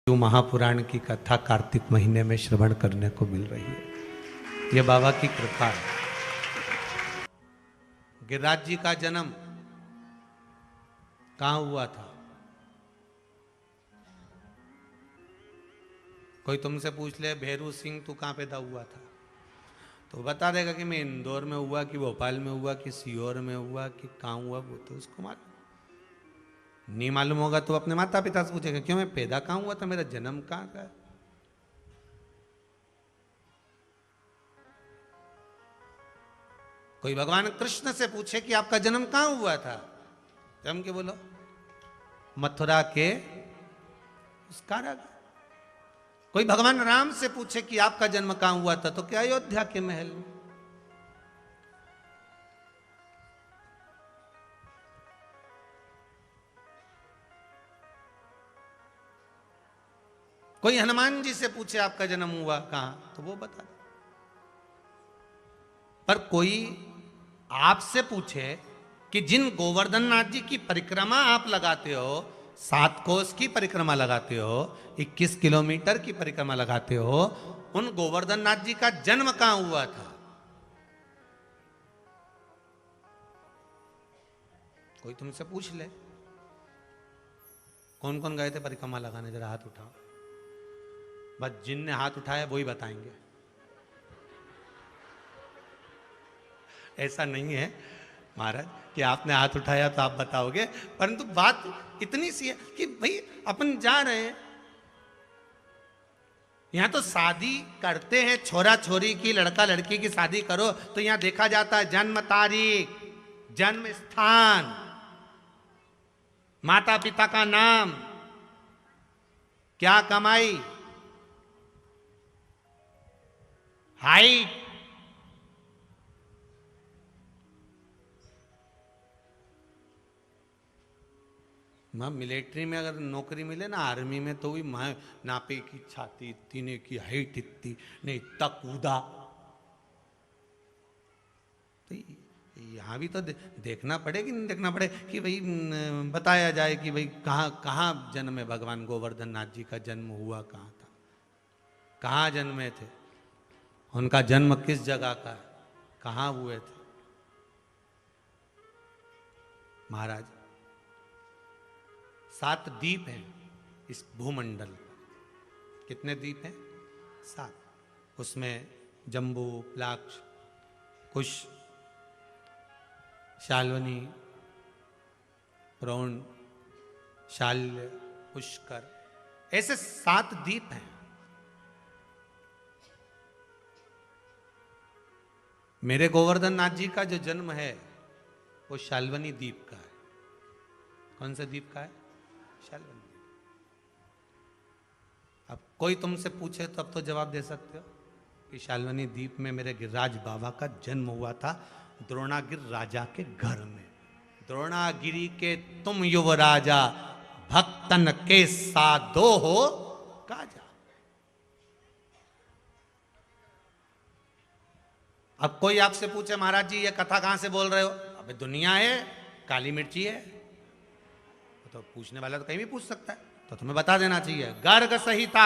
जो महापुराण की कथा कार्तिक महीने में श्रवण करने को मिल रही है, ये बाबा की कृपा है। गिरिराज जी का जन्म कहाँ हुआ था? कोई तुमसे पूछ ले भैरू सिंह तू कहाँ पैदा हुआ था, तो बता देगा कि मैं इंदौर में हुआ, कि भोपाल में हुआ, कि सीहोर में हुआ, कि कहाँ हुआ, वो तो उसको मालूम नहीं। मालूम होगा तो अपने माता पिता से पूछेगा क्यों मैं पैदा कहाँ हुआ था, मेरा जन्म कहाँ का है। कोई भगवान कृष्ण से पूछे कि आपका जन्म कहाँ हुआ था, तो हम क्या बोलो? मथुरा के उस कारागार। कोई भगवान राम से पूछे कि आपका जन्म कहाँ हुआ था, तो क्या अयोध्या के महल में। कोई हनुमान जी से पूछे आपका जन्म हुआ कहां, तो वो बता। पर कोई आपसे पूछे कि जिन गोवर्धन नाथ जी की परिक्रमा आप लगाते हो, 7 कोस की परिक्रमा लगाते हो, 21 किलोमीटर की परिक्रमा लगाते हो, उन गोवर्धन नाथ जी का जन्म कहां हुआ था? कोई तुमसे पूछ ले कौन कौन गए थे परिक्रमा लगाने, जरा हाथ उठाओ। बस जिनने हाथ उठाया वही बताएंगे। ऐसा नहीं है महाराज कि आपने हाथ उठाया तो आप बताओगे, परंतु बात इतनी सी है कि भाई अपन जा रहे हैं, यहां तो शादी करते हैं, छोरा छोरी की, लड़का लड़की की शादी करो तो यहां देखा जाता है जन्म तारीख, जन्म स्थान, माता पिता का नाम, क्या कमाई, हाइट, मां मिलिट्री में अगर नौकरी मिले ना, आर्मी में, तो भी मां नापे की छाती इतनी की, हाइट इतनी, नहीं तक कूदा। तो यहां भी तो देखना पड़े कि नहीं देखना पड़े कि भाई बताया जाए कि भाई कहाँ कहाँ जन्म है भगवान गोवर्धन नाथ जी का जन्म हुआ कहाँ था, कहाँ जन्मे थे, उनका जन्म किस जगह का है, कहाँ हुए थे। महाराज 7 द्वीप हैं इस भूमंडल पर। कितने द्वीप हैं? 7। उसमें जम्बू, प्लाक्ष, कुश, शाल्वनी, प्रोण, शाल्य, पुष्कर, ऐसे 7 द्वीप हैं। मेरे गोवर्धन नाथ जी का जो जन्म है वो शाल्वनी द्वीप का है। कौन से द्वीप का है? शाल्वनी। अब कोई तुमसे पूछे तो अब तो जवाब दे सकते हो कि शाल्वनी द्वीप में मेरे गिरिराज बाबा का जन्म हुआ था, द्रोणागिर राजा के घर में। द्रोणागिरी के तुम युवराजा, भक्तन के साधो हो काजा। अब कोई आपसे पूछे महाराज जी ये कथा कहां से बोल रहे हो, अबे दुनिया है, काली मिर्ची है, तो पूछने वाला तो कहीं भी पूछ सकता है, तो तुम्हें बता देना चाहिए। गर्ग संहिता,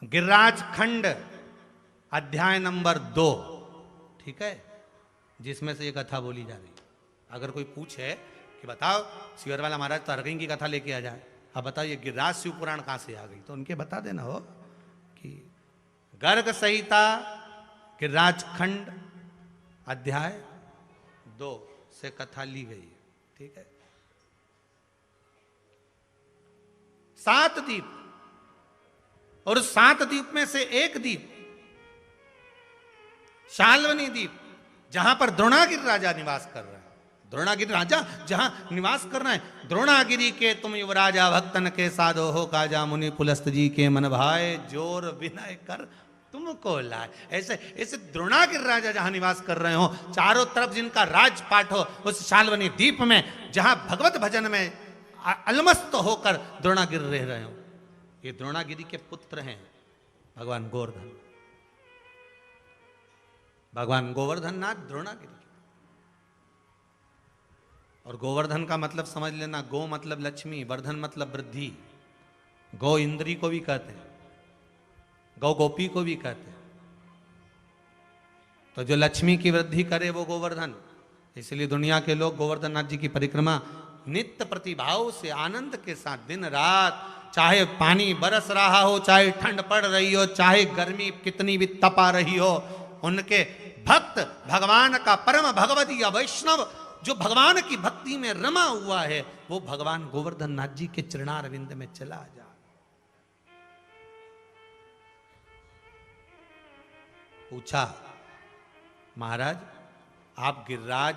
गिरिराज खंड, अध्याय नंबर 2, ठीक है, जिसमें से ये कथा बोली जा रही है। अगर कोई पूछे कि बताओ शिवर वाला महाराज तो हरगई की कथा लेके आ जाए, अब बताओ ये गिरिराज शिव पुराण कहां से आ गई, तो उनके बता देना हो कि गर्ग संहिता, गिरिराज खंड, अध्याय 2 से कथा ली गई है, ठीक है। 7 द्वीप, और उस 7 द्वीप में से एक द्वीप शाल्वनी द्वीप, जहां पर द्रोणागिर राजा निवास कर रहा है। द्रोणागिर राजा जहां निवास कर रहा है, द्रोणागिरी के तुम युवराजा, भक्तन के साधो हो काजा, मुनि पुलस्त जी के मन भाए, जोर विनय कर तुमको लाए। ऐसे ऐसे द्रोणागिर राजा जहां निवास कर रहे हो, चारों तरफ जिनका राजपाट हो, उस शाल्वनी द्वीप में जहां भगवत भजन में अलमस्त होकर द्रोणागिर रह रहे हो। ये द्रोणागिरी के पुत्र हैं भगवान गोवर्धन, भगवान गोवर्धन नाथ द्रोणागिरी। और गोवर्धन का मतलब समझ लेना, गो मतलब लक्ष्मी, वर्धन मतलब वृद्धि। गौ इंद्री को भी कहते हैं, गौ गोपी को भी कहते हैं। तो जो लक्ष्मी की वृद्धि करे वो गोवर्धन। इसलिए दुनिया के लोग गोवर्धन नाथ जी की परिक्रमा नित्य प्रतिभाव से आनंद के साथ दिन रात, चाहे पानी बरस रहा हो, चाहे ठंड पड़ रही हो, चाहे गर्मी कितनी भी तपा रही हो, उनके भक्त भगवान का परम भगवती वैष्णव जो भगवान की भक्ति में रमा हुआ है, वो भगवान गोवर्धन नाथ जी के चरणारविंद में चला जा। पूछा, महाराज आप गिरिराज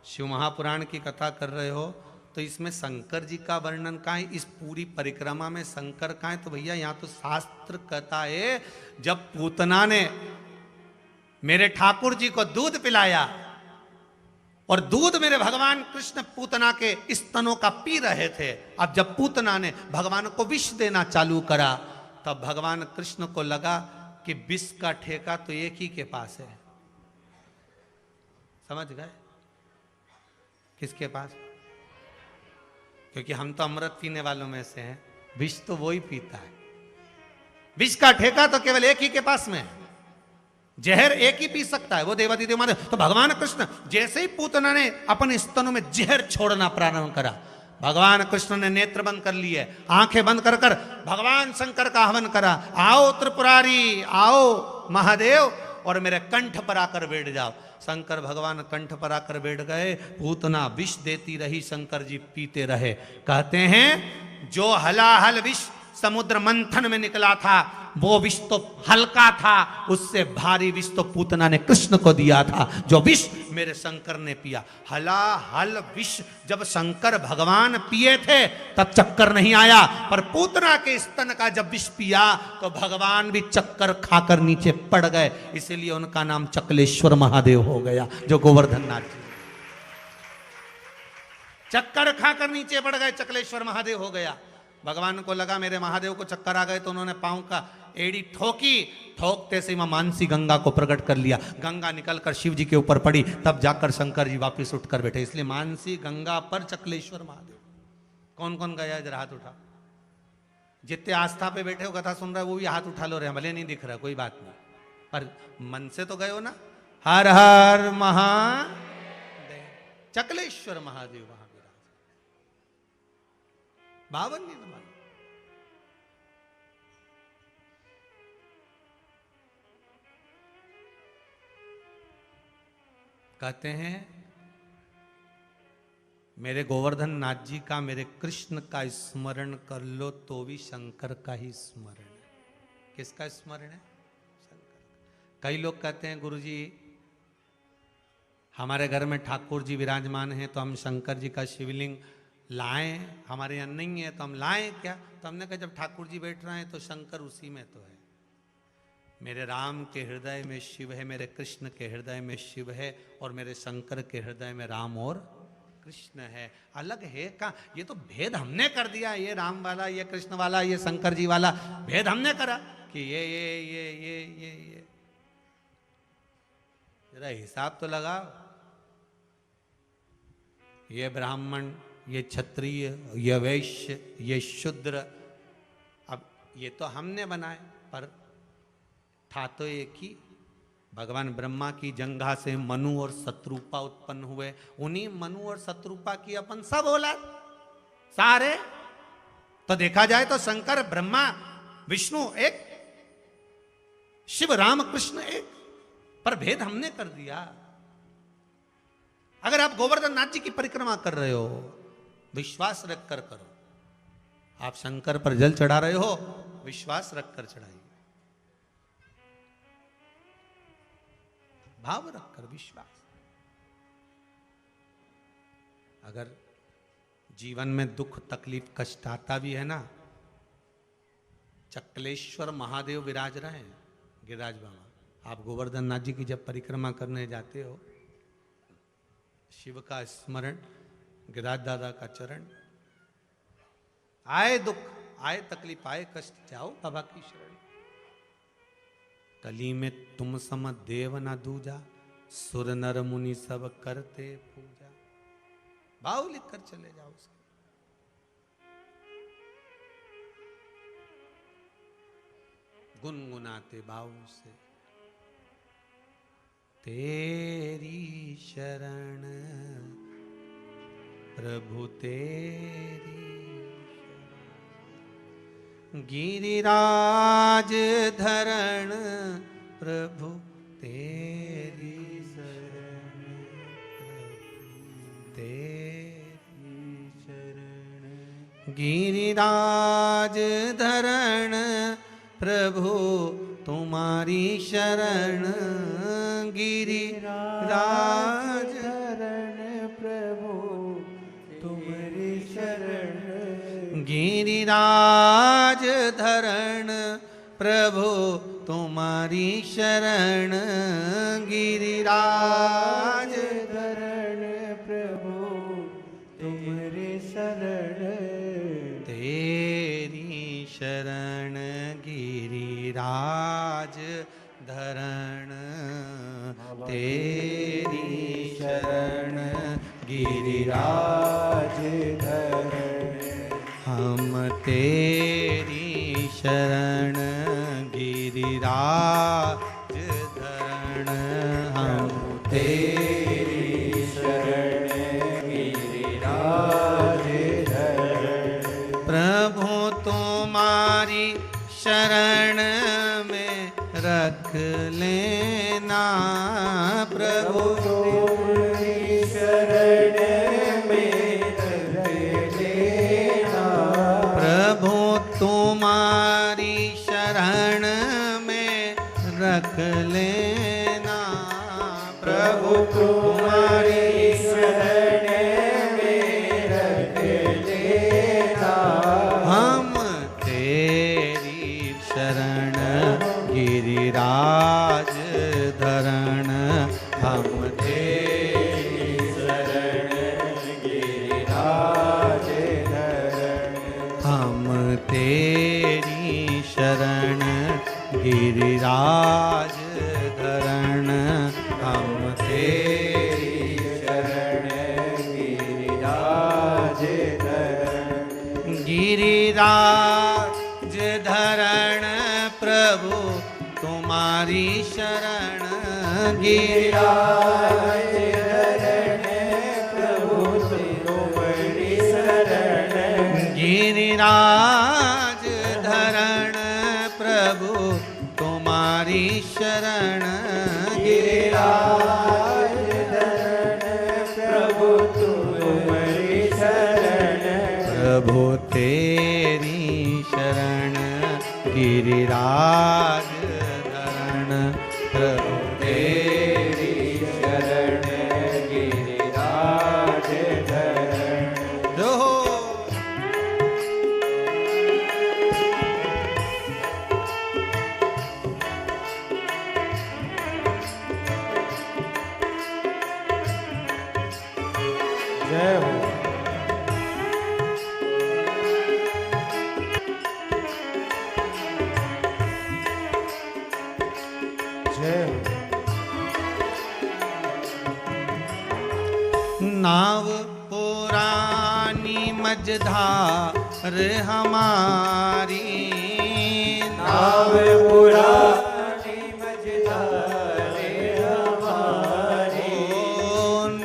शिव महापुराण की कथा कर रहे हो, तो इसमें शंकर जी का वर्णन कहाँ है? इस पूरी परिक्रमा में शंकर कहाँ है? तो भैया यहाँ तो शास्त्र कहता है, जब पूतना ने मेरे ठाकुर जी को दूध पिलाया और दूध मेरे भगवान कृष्ण पूतना के स्तनों का पी रहे थे, अब जब पूतना ने भगवान को विष देना चालू करा, तब भगवान कृष्ण को लगा कि विष का ठेका तो एक ही के पास है। समझ गए? किसके पास? क्योंकि हम तो अमृत पीने वालों में से हैं, विष तो वो ही पीता है। विष का ठेका तो केवल एक ही के पास में है, जहर एक ही पी सकता है, वो देवादी देव महादेव। तो भगवान कृष्ण जैसे ही पूतना ने अपने स्तनों में जहर छोड़ना प्रारंभ करा, भगवान कृष्ण ने नेत्र बंद कर लिए, आंखें बंद कर कर भगवान शंकर का हवन करा, आओ त्रिपुरारी, आओ महादेव और मेरे कंठ पर आकर बैठ जाओ। शंकर भगवान कंठ पर आकर बैठ गए, पूतना विष देती रही, शंकर जी पीते रहे। कहते हैं जो हलाहल विष समुद्र मंथन में निकला था, वो विष तो हल्का था, उससे भारी विष तो पूतना ने कृष्ण को दिया था, जो विष मेरे शंकर ने पिया। हलाहल विष जब शंकर भगवान पिए थे तब चक्कर नहीं आया, पर पूतना के स्तन का जब विष पिया तो भगवान भी चक्कर खाकर नीचे पड़ गए। इसीलिए उनका नाम चकलेश्वर महादेव हो गया, जो गोवर्धन नाथ जी चक्कर खाकर नीचे पड़ गए, चकलेश्वर महादेव हो गया। भगवान को लगा मेरे महादेव को चक्कर आ गए, तो उन्होंने पांव का एड़ी ठोकी, ठोकते से मानसी गंगा को प्रकट कर लिया। गंगा निकलकर शिव जी के ऊपर पड़ी, तब जाकर शंकर जी वापिस उठकर बैठे। इसलिए मानसी गंगा पर चकलेश्वर महादेव। कौन कौन गया इधर? हाथ उठा। जितने आस्था पे बैठे हो, कथा सुन रहे हो, वो भी हाथ उठा लो। रहे भले नहीं दिख रहा, कोई बात नहीं, पर मन से तो गए हो ना। हर हर महादेव, चकलेश्वर महादेव वहां विराज, बावन निर्मल। कहते हैं मेरे गोवर्धन नाथ जी का, मेरे कृष्ण का स्मरण कर लो तो भी शंकर का ही स्मरण है। किसका स्मरण है? शंकर। कई लोग कहते हैं गुरुजी हमारे घर में ठाकुर जी विराजमान हैं, तो हम शंकर जी का शिवलिंग लाएं, हमारे यहाँ नहीं है तो हम लाएं क्या? तो हमने कहा जब ठाकुर जी बैठ रहे हैं तो शंकर उसी में तो है। मेरे राम के हृदय में शिव है, मेरे कृष्ण के हृदय में शिव है, और मेरे शंकर के हृदय में राम और कृष्ण है। अलग है का? ये तो भेद हमने कर दिया, ये राम वाला, ये कृष्ण वाला, ये शंकर जी वाला भेद हमने करा कि ये जरा हिसाब तो लगाओ। ये ब्राह्मण, ये क्षत्रिय, ये वैश्य, ये शूद्र, अब ये तो हमने बनाए, पर था तो एक ही। भगवान ब्रह्मा की जंघा से मनु और शत्रुपा उत्पन्न हुए, उन्हीं मनु और शत्रुपा की अपन सब औलाद सारे। तो देखा जाए तो शंकर ब्रह्मा विष्णु एक, शिव राम कृष्ण एक, पर भेद हमने कर दिया। अगर आप गोवर्धन नाथ जी की परिक्रमा कर रहे हो, विश्वास रखकर करो। आप शंकर पर जल चढ़ा रहे हो, विश्वास रखकर चढ़ाइए, भाव रखकर, विश्वास। अगर जीवन में दुख तकलीफ कष्ट आता भी है ना, चकलेश्वर महादेव विराज रहे हैं, गिरिराज बाबा। आप गोवर्धन नाथ जी की जब परिक्रमा करने जाते हो, शिव का स्मरण, गिरिराज दादा का चरण, आए दुख, आए तकलीफ, आए कष्ट, जाओ बाबा की शरण। कली में तुम सम देव न दूजा, सुर नर मुनि सब करते पूजा। भाव लिख कर चले जाओ उसके। गुनगुनाते भाव से, तेरी शरण प्रभु तेरी शरण, गिरिराज धरण प्रभु तेरी शरण, तेरी शरण, गिरिराज धरण प्रभु तुम्हारी शरण, गिरिराज धरण प्रभु तुम्हारी शरण, गिरिराज धरण प्रभु तुम्हारी शरण, गिरिराज धरण प्रभु तुम्हारी शरण, तेरी शरण गिरिराज धरण, तेरी शरण गिरिराज धरण, हम तेरी शरण गिरिराज धरण, हम तेरी शरण गिरिराज धरण, प्रभु तुम्हारी शरण में रख लेना, प्रभु तुम्हारी शरण में रख लेना, प्रभु तुम्हारी शरण में रख लेना, प्रभु तुम्हारी शरण में रख लेना, हम तेरी शरण गिरिराज धरण, हम तेरी शरण गिरिराज धरण, हम तेरी शरण गिरिराज धरण, हम तेरी शरण गिरिराज धरण, गिरिराज धरण प्रभु तुम्हारी शरण, गिरिराज धरण प्रभु तुम्हारी शरण, गिरिराज धरण प्रभु तुम्हारी शरण, गिरिराज धरण प्रभु तुम्हारी शरण, प्रभु तेरी शरण गिरिराज धरण, प्रभु तेरी शरण गिरिराज धरण, जो जय हो। नाव पुरानी मझधार हमारी, नाव पुरानी मझधार हमारी,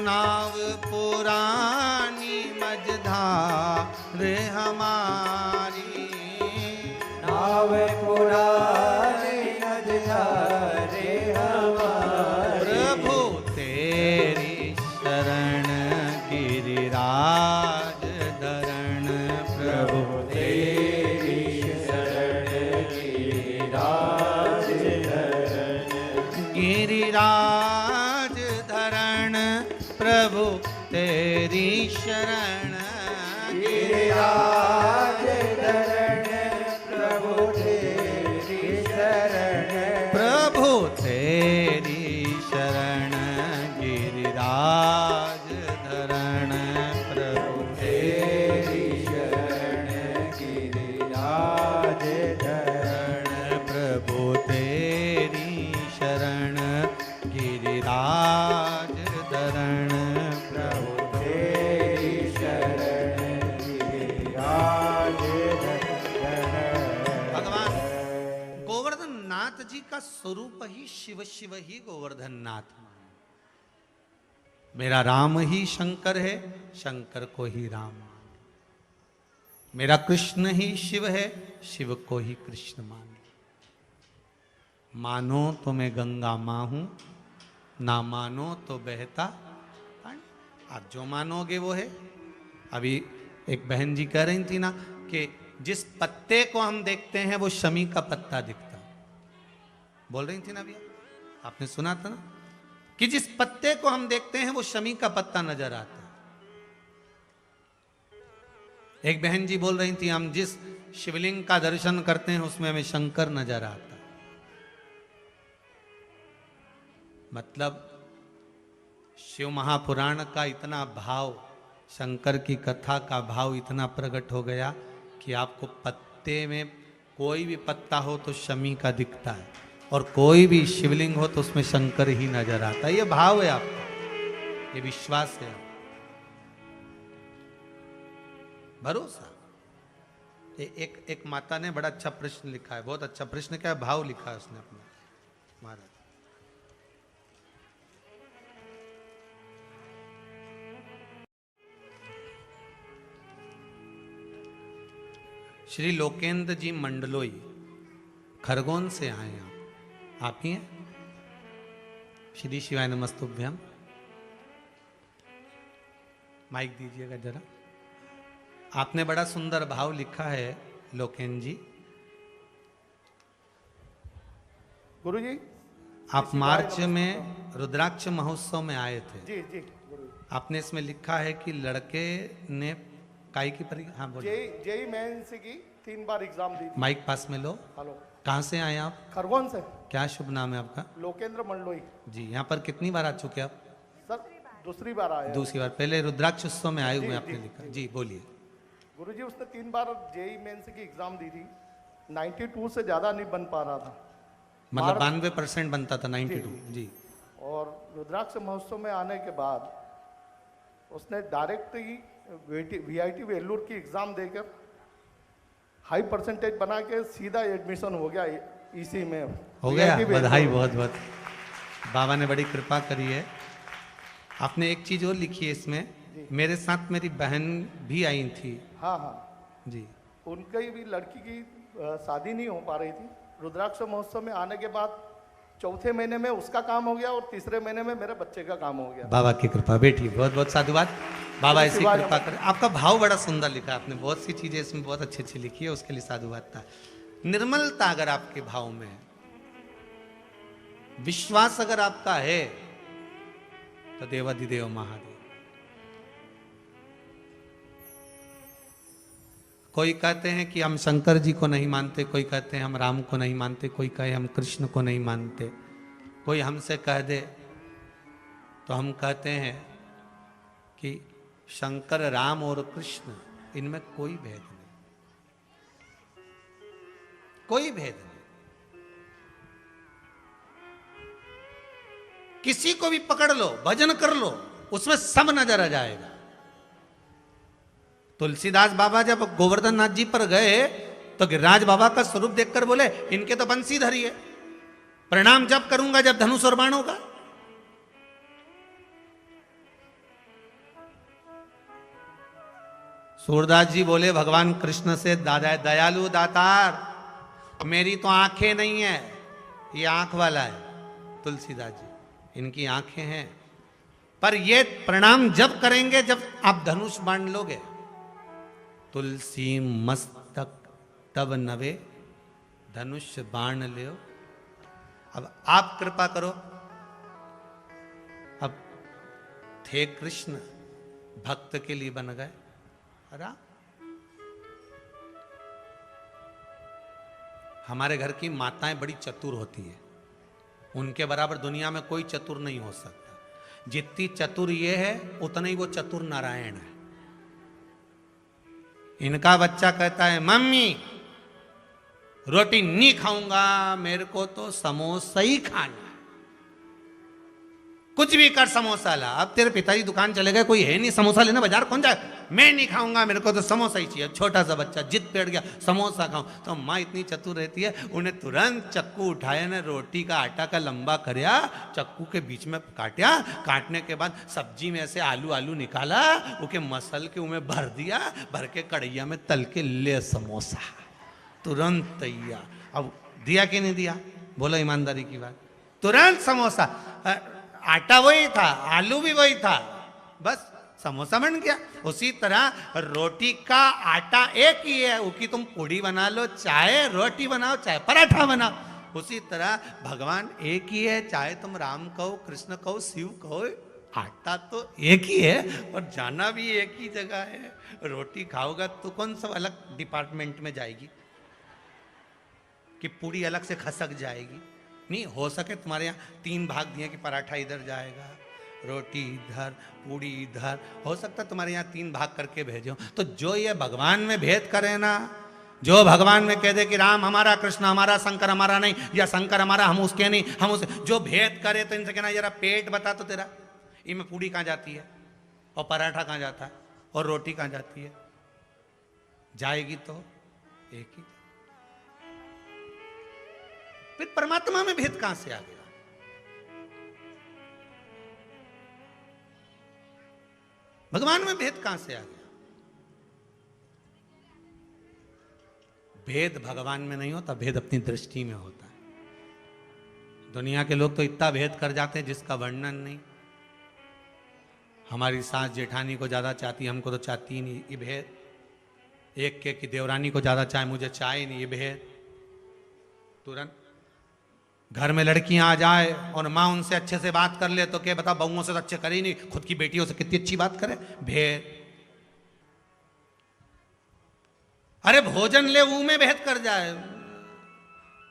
नाव पुरानी मझधार हमारी, नाव पुरानी मझधार हमारी, प्रभु तेरी शरण गिरिराज धरण, प्रभु तेरी शरण गिरिराज धरण, गिरिराज धरण प्रभु तेरी शरण, गिरिराज धरण प्रभु तेरी नाथ जी का स्वरूप ही शिव शिव ही गोवर्धन नाथ। मेरा राम ही शंकर है, शंकर को ही राम। मेरा कृष्ण ही शिव है, शिव को ही कृष्ण मान। मानो तो मैं गंगा मां हूं, ना मानो तो बहता पानी। आप जो मानोगे वो है। अभी एक बहन जी कह रही थी ना कि जिस पत्ते को हम देखते हैं वो शमी का पत्ता दिखता, बोल रही थी ना अभी, आपने सुना था ना कि जिस पत्ते को हम देखते हैं वो शमी का पत्ता नजर आता है। एक बहन जी बोल रही थी हम जिस शिवलिंग का दर्शन करते हैं उसमें हमें शंकर नजर आता है। मतलब शिव महापुराण का इतना भाव, शंकर की कथा का भाव इतना प्रकट हो गया कि आपको पत्ते में कोई भी पत्ता हो तो शमी का दिखता है, और कोई भी शिवलिंग हो तो उसमें शंकर ही नजर आता है। ये भाव है आपका, ये विश्वास है, भरोसा। एक माता ने बड़ा अच्छा प्रश्न लिखा है, बहुत अच्छा प्रश्न, क्या भाव लिखा है उसने अपना महाराज। श्री लोकेंद्र जी मंडलोई खरगोन से आए हैं, आप ही हैं? श्री शिवाय नमस्तुभ्यम। माइक दीजिएगा जरा। आपने बड़ा सुंदर भाव लिखा है लोकेंद्र जी। गुरु जी, आप मार्च में रुद्राक्ष महोत्सव में आए थे। जी जी गुरु। आपने इसमें लिखा है कि लड़के ने काई की परीक्षा, हाँ बोलिए। जेई मेंस की 3 बार एग्जाम दी थी। माइक पास में लो। हेलो, कहाँ से आए आप? खरगोन से। क्या शुभ नाम है आपका? लोकेंद्र मंडलोई। जी, यहाँ पर कितनी बार आ चुके आप? सर दूसरी बार आया। दूसरी बार। पहले रुद्राक्ष उत्सव में आए हुए आपने लिखा। जी बोलिए। गुरु जी, उसने 3 बार जेई मेंस की एग्जाम दी थी, 92 से ज्यादा नहीं बन पा रहा था। मतलब 92% बनता था, 92। जी। और रुद्राक्ष महोत्सव में आने के बाद उसने डायरेक्ट ही VIT वेल्लूर की एग्जाम देकर हाई परसेंटेज बना के सीधा एडमिशन हो गया इसी में। हो गया, बधाई बहुत बहुत। बाबा ने बड़ी कृपा करी है। आपने एक चीज और लिखी है इसमें, मेरे साथ मेरी बहन भी आई थी। हाँ हाँ जी। उनकी भी लड़की की शादी नहीं हो पा रही थी। रुद्राक्ष महोत्सव में आने के बाद चौथे महीने में उसका काम हो गया और तीसरे महीने में मेरे बच्चे का काम हो गया। बाबा की कृपा बेटी, बहुत बहुत साधुवाद। बाबा ऐसी कृपा करे। आपका भाव बड़ा सुंदर लिखा है आपने, बहुत सी चीजें इसमें बहुत अच्छी अच्छी लिखी है, उसके लिए साधुवाद था। निर्मलता अगर आपके भाव में, विश्वास अगर आपका है तो देवाधिदेव महादेव। कोई कहते हैं कि हम शंकर जी को नहीं मानते, कोई कहते हैं हम राम को नहीं मानते, कोई कहे हम कृष्ण को नहीं मानते। कोई हमसे कह दे तो हम कहते हैं कि शंकर, राम और कृष्ण, इनमें कोई भेद नहीं, कोई भेद नहीं। किसी को भी पकड़ लो, भजन कर लो, उसमें सब नजर आ जाएगा। तुलसीदास बाबा जब गोवर्धन नाथ जी पर गए तो गिरिराज बाबा का स्वरूप देखकर बोले, इनके तो बंसीधरी है, प्रणाम जब करूंगा जब धनुष और बाण होगा। सूरदास जी बोले भगवान कृष्ण से, दादा दयालु दातार, मेरी तो आंखें नहीं है, ये आंख वाला है। तुलसीदास जी, इनकी आंखें हैं, पर ये प्रणाम जब करेंगे जब आप धनुष बाण लोगे। तुलसी मस्तक तब नवे, धनुष बाण ले। अब आप कृपा करो, अब थे कृष्ण, भक्त के लिए बन गए राम। हमारे घर की माताएं बड़ी चतुर होती हैं, उनके बराबर दुनिया में कोई चतुर नहीं हो सकता। जितनी चतुर ये है उतना ही वो चतुर नारायण है। इनका बच्चा कहता है, मम्मी रोटी नहीं खाऊंगा, मेरे को तो समोसा ही खाना है। कुछ भी कर समोसा ला। अब तेरे पिताजी दुकान चले गए, कोई है नहीं समोसा लेना, बाजार कौन जाए? मैं नहीं खाऊंगा, मेरे को तो समोसा ही चाहिए। छोटा सा बच्चा जिद पेड़ गया समोसा खाऊं, तो माँ इतनी चतुर रहती है, उन्हें तुरंत चक्कू उठाया ने रोटी का आटा का लंबा करया, चक्कू के बीच में काटा, काटने के बाद सब्जी में से आलू आलू निकाला, उके मसल के उमें भर दिया, भर के कढ़ैया में तल के ले समोसा, तुरंत तैयार। अब दिया कि नहीं दिया? बोलो ईमानदारी की बात। तुरंत समोसा, आटा वही था, आलू भी वही था, बस समोसा बन गया। उसी तरह रोटी का आटा एक ही है, उसकी तुम पूड़ी बना लो, चाहे रोटी बनाओ, चाहे पराठा बनाओ। उसी तरह भगवान एक ही है, चाहे तुम राम कहो, कृष्ण कहो, शिव कहो, आटा तो एक ही है और जाना भी एक ही जगह है। रोटी खाओगा तो कौन सा अलग डिपार्टमेंट में जाएगी कि पूड़ी अलग से खसक जाएगी? नहीं हो सके तुम्हारे यहाँ 3 भाग दिए कि पराठा इधर जाएगा, रोटी इधर, पूड़ी इधर, हो सकता है तुम्हारे यहाँ 3 भाग करके भेजो। तो जो ये भगवान में भेद करे ना, जो भगवान में कह दे कि राम हमारा, कृष्ण हमारा, शंकर हमारा नहीं, या शंकर हमारा हम उसके नहीं, हम उसे, जो भेद करे तो इनसे कहना जरा पेट बता तो तेरा, इनमें पूड़ी कहाँ जाती है और पराठा कहाँ जाता है और रोटी कहाँ जाती है? जाएगी तो एक ही। फिर परमात्मा में भेद कहां से आ गया? भगवान में भेद कहां से आ गया? भेद भगवान में नहीं होता, भेद अपनी दृष्टि में होता है। दुनिया के लोग तो इतना भेद कर जाते हैं जिसका वर्णन नहीं। हमारी सास जेठानी को ज्यादा चाहती, हमको तो चाहती ही नहीं, ये भेद। एक के की देवरानी को ज्यादा चाहे, मुझे चाहे नहीं, ये भेद। तुरंत घर में लड़कियां आ जाए और माँ उनसे अच्छे से बात कर ले तो क्या बता, बहुओं से तो अच्छे करे ही नहीं, खुद की बेटियों से कितनी अच्छी बात करे, भेद। अरे भोजन ले, मुंह में भेद कर जाए,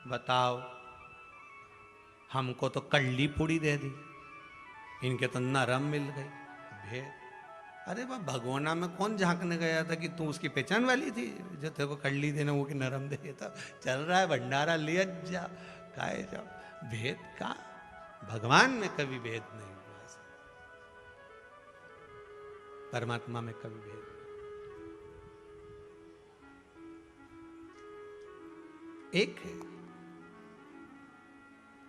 बताओ। हमको तो कड़ली पूड़ी दे दी, इनके तो नरम मिल गई, भेद। अरे वाह, भगोना में कौन झांकने गया था कि तू उसकी पहचान वाली थी जो तेरे को कड़ली देना, वो की नरम दे देता? चल रहा है भंडारा, ले जा, खाए जाओ। भेद का भगवान में कभी भेद नहीं हुआ, परमात्मा में कभी भेद नहीं। एक है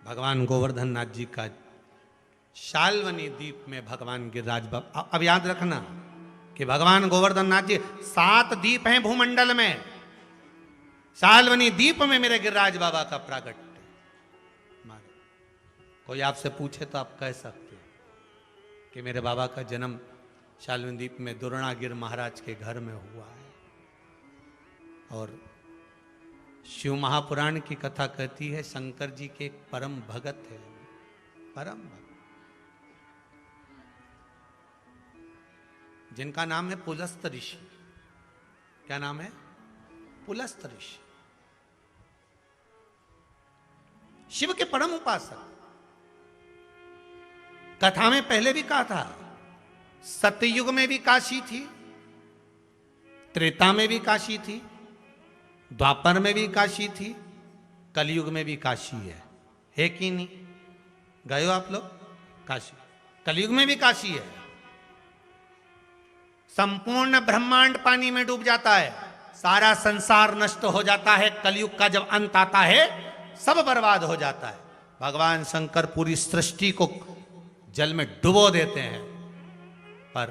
भगवान गोवर्धन नाथ जी का शाल्वनी द्वीप में भगवान गिरिराज बाबा। अब याद रखना कि भगवान गोवर्धन नाथ जी 7 द्वीप हैं भूमंडल में, शाल्वनी द्वीप में मेरे गिरिराज बाबा का प्रागट्य। कोई आपसे पूछे तो आप कह सकते हो कि मेरे बाबा का जन्म शाल्वनी द्वीप में दुर्णागिर महाराज के घर में हुआ है। और शिव महापुराण की कथा कहती है शंकर जी के एक परम भगत है, परम भगत, जिनका नाम है पुलस्त ऋषि। क्या नाम है? पुलस्त ऋषि। शिव के परम उपासक। कथा में पहले भी कहा था, सतयुग में भी काशी थी, त्रेता में भी काशी थी, द्वापर में भी काशी थी, कलयुग में भी काशी है कि नहीं? गए हो आप लोग काशी? कलयुग में भी काशी है। संपूर्ण ब्रह्मांड पानी में डूब जाता है, सारा संसार नष्ट हो जाता है, कलयुग का जब अंत आता है सब बर्बाद हो जाता है। भगवान शंकर पूरी सृष्टि को जल में डुबो देते हैं, पर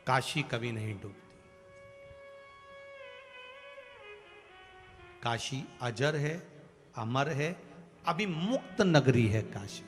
काशी कभी नहीं डूबती। काशी अजर है, अमर है, अभिमुक्त नगरी है काशी।